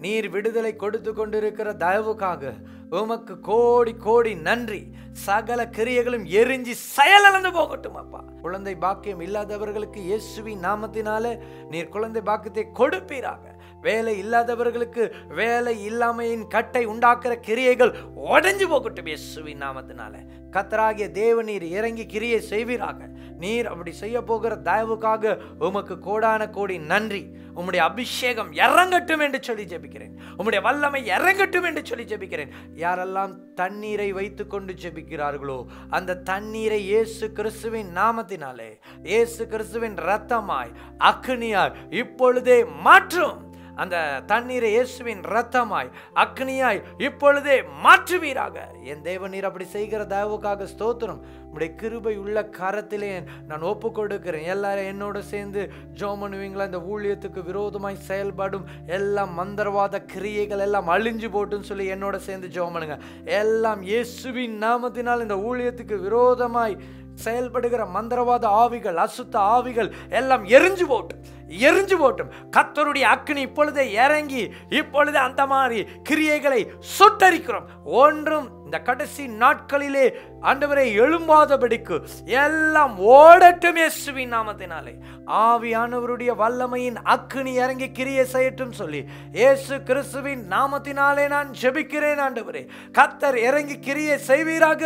நீர் விடுதலை கொடுத்து கொண்டிருக்கிற தயவுக்காக உமக்கு கோடி கோடி நன்றி. சகல கிரியைகளும் எரிஞ்சி செயலிழந்து போகட்டும் அப்பா. குழந்தை பாக்கியம் இல்லாதவர்களுக்கு இயேசுவின் நாமத்தினாலே நீர் குழந்தை பாக்கியத்தை கொடுப்பீராக. வேலை இல்லாதவர்களுக்கு வேலை இல்லாமையின் கட்டை உண்டாக்குற கிரியைகள் உடைஞ்சு போகட்டும் இயேசுவின் நாமத்தினாலே. கர்த்தராகிய தேவ நீர் இறங்கி கிரியை செய்வீராக. நீர் அப்படி செய்ய போகிற தயவுக்காக உமக்கு கோடான கோடி நன்றி. உம்முடைய அபிஷேகம் இறங்கட்டும் என்று சொல்லி ஜெபிக்கிறேன். உம்முடைய வல்லமை இறங்கட்டும் என்று சொல்லி ஜெபிக்கிறேன். யாரெல்லாம் தண்ணீரை வைத்துக் கொண்டு ஜெபிக்கிறார்களோ அந்த தண்ணீரை இயேசு கிறிஸ்துவின் நாமத்தினாலே, இயேசு கிறிஸ்துவின் இரத்தமாய் அக்கினியாய் இப்பொழுதே மாற்றும். அந்த தண்ணீரை இயேசுவின் இரத்தமாய் அக்னியாய் இப்பொழுதே மாற்றுவீராக. என் தேவன் நீர் அப்படி செய்கிற தயவுக்காக ஸ்தோத்திரம். உடைய கிருபை உள்ள கரத்திலே நான் ஒப்பு கொடுக்கிறேன். எல்லாரும் என்னோட சேர்ந்து ஜெபம் பண்ணுவீங்களா? இந்த ஊழியத்துக்கு விரோதமாய் செயல்படும் எல்லா மந்திரவாத கிரியைகள் எல்லாம் அழிஞ்சு போட்டுன்னு சொல்லி என்னோட சேர்ந்து ஜெபம் பண்ணுங்க. எல்லாம் இயேசுவின் நாமத்தினால் இந்த ஊழியத்துக்கு விரோதமாய் செயல்படுகிற மந்திரவாத ஆவிகள், அசுத்த ஆவிகள் எல்லாம் எரிஞ்சு போட்டும், எரிஞ்சு போட்டும். கர்த்தருடைய அக்கினி இப்பொழுதே இறங்கி இப்பொழுது அந்த மாதிரி கிரியைகளை சுட்டரிக்கிறோம். ஒன்றும் இந்த கடைசி நாட்களிலே ஆண்டவரை எழும்பாதபடிக்கு எல்லாம் ஓடட்டும் இயேசுவின் நாமத்தினாலே. ஆவியானவருடைய வல்லமையின் அக்கினி இறங்கி கிரியை செய்யட்டும் சொல்லி இயேசு கிறிஸ்துவின் நாமத்தினாலே நான் ஜெபிக்கிறேன். ஆண்டவரே கர்த்தர் இறங்கி கிரியை செய்வீராக.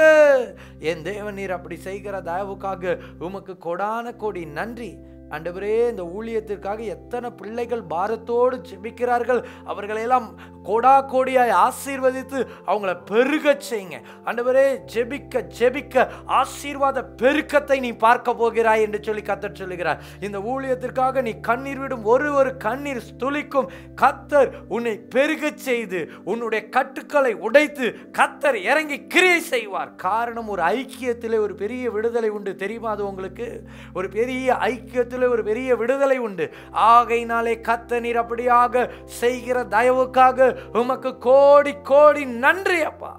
என் தேவன் நீர் அப்படி செய்கிற தயவுக்காக உமக்கு கோடான கோடி நன்றி. ஆண்டவரே இந்த ஊழியத்திற்காக எத்தனை பிள்ளைகள் பாரத்தோடு ஜெபிக்கிறார்கள். அவர்களெல்லாம் கோடா கோடியாய் ஆசீர்வதித்து அவங்கள பெருக செய்யுங்க. ஆண்டவரே ஜெபிக்க ஜெபிக்க ஆசீர்வாத பெருக்கத்தை நீ பார்க்க போகிறாய் என்று சொல்லி கர்த்தர் சொல்லுகிறார். இந்த ஊழியத்திற்காக நீ கண்ணீர் விடும் ஒரு கண்ணீர் துளிக்கும் கர்த்தர் உன்னை பெருக செய்து உன்னுடைய கட்டுக்களை உடைத்து கர்த்தர் இறங்கி கிரியை செய்வார். காரணம் ஒரு ஐக்கியத்திலே ஒரு பெரிய விடுதலை உண்டு. தெரியுமா அது உங்களுக்கு? ஒரு பெரிய ஐக்கியத்தில் ஒரு பெரிய விடுதலை உண்டு. ஆகையினாலே கர்த்தர் நீர் அப்படியாக செய்கிற தயவுக்காக உமக்கு கோடி கோடி நன்றி அப்பா.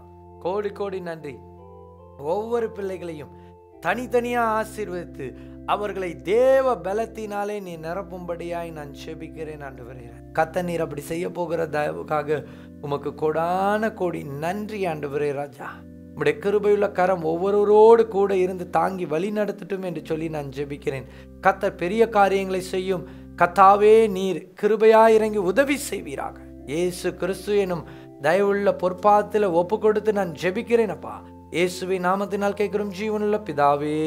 கோடி கோடி நன்றி. ஒவ்வொரு பிள்ளைகளையும் தனித்தனியா ஆசீர்வதித்து அவர்களை தேவ பலத்தினாலே நீ நிரப்பும்படியாய் நான் ஜெபிக்கிறேன். ஆண்டவரே கர்த்தர் நீர் அப்படி செய்ய போகிற தயவுக்காக உமக்கு கோடான கோடி நன்றி. ஆண்டவரே ராஜா உம்முடைய கிருபையுள்ள கரம் ஒவ்வொருவரோடு கூட இருந்து தாங்கி வழி நடத்தட்டும் என்று சொல்லி நான் ஜெபிக்கிறேன். கர்த்தர் பெரிய காரியங்களை செய்யும். கர்த்தாவே நீர் கிருபையாய் இறங்கி உதவி செய்வீராக. இயேசு கிறிஸ்து எனும் தயவுள்ள பொற்பாதத்தில் ஒப்பு கொடுத்து நான் ஜெபிக்கிறேன் அப்பா. இயேசுவின் நாமத்தினால் கேட்கிறோம் ஜீவனுள்ள பிதாவே,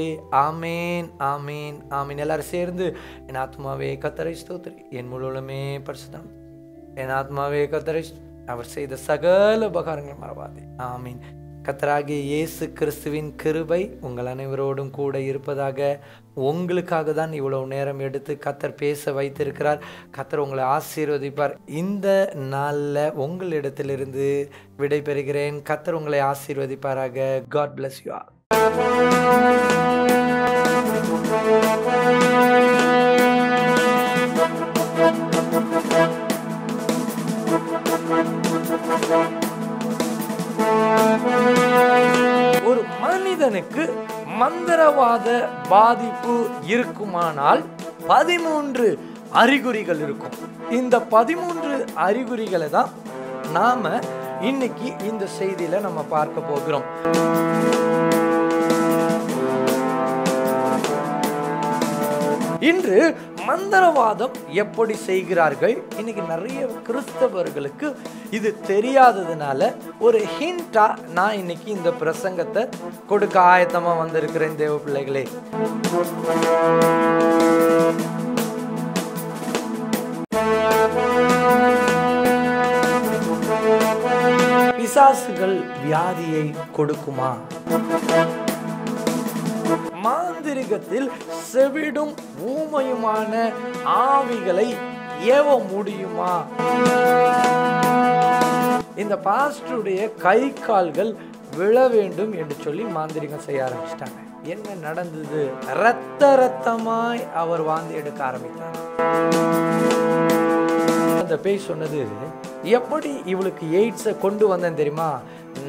ஆமேன் ஆமேன் ஆமேன். எல்லாரும் சேர்ந்து என் ஆத்மாவே கர்த்தரை ஸ்தோத்திரி, என் முழுவதுமே பரிசுத்தம். என் ஆத்மாவே கர்த்தரை, அவர் செய்த சகல உபகாரங்களை மறவாதே. ஆமீன். கர்த்தராகிய இயேசு கிறிஸ்துவின் கிருபை உங்கள் அனைவரோடும் கூட இருப்பதாக. உங்களுக்காக தான் இவ்வளவு நேரம் எடுத்து கர்த்தர் பேச வைத்திருக்கிறார். கர்த்தர் உங்களை ஆசீர்வதிப்பார். இந்த நாளில் உங்களிடத்திலிருந்து விடை பெறுகிறேன். கர்த்தர் உங்களை ஆசீர்வதிப்பாராக. God bless you all. ஒரு மனிதனுக்கு மந்திரவாத பாதிப்பு இருக்குமானால் 13 அறிகுறிகள் இருக்கும். இந்த 13 அறிகுறிகளை தான் நாம இன்னைக்கு இந்த செய்தியில நம்ம பார்க்க போகிறோம். இன்று மந்திரவாதம் எப்படி செய்கிறார்கள், இன்னைக்கு நிறைய கிறிஸ்தவர்களுக்கு இது தெரியாததுனால ஒரு ஹிண்டா நான் இன்னைக்கு இந்த பிரசங்கத்தை கொடுக்க ஆயத்தமா வந்திருக்கிறேன் தேவ பிள்ளைகளே. பிசாசுகள் வியாதியை கொடுக்குமா? மாந்திரிகத்தில் செவிடும் ஊமையுமான ஆவிகளை ஏவ முடியுமா? இந்த பாஸ்டருடைய கை கால்கள் விழ வேண்டும் என்று சொல்லி மாந்திரிகம் செய்ய ஆரம்பிச்சிட்டாங்க. என்ன நடந்தது? ரத்தமாய் அவர் வாந்தி எடுக்க ஆரம்பித்தார். அந்த பேய் சொன்னது, எப்படி இவளுக்கு எய்ட்ஸை கொண்டு வந்தேன் தெரியுமா?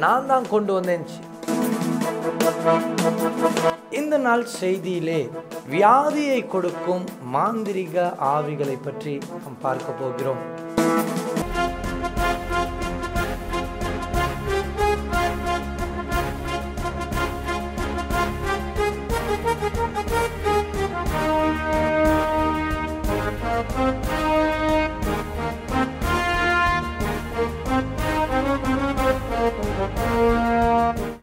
நான் தான் கொண்டு வந்தேன். இந்த நாள் செய்தியிலே வியாதியை கொடுக்கும் மாந்திரிக ஆவிகளை பற்றி நாம் பார்க்க போகிறோம்.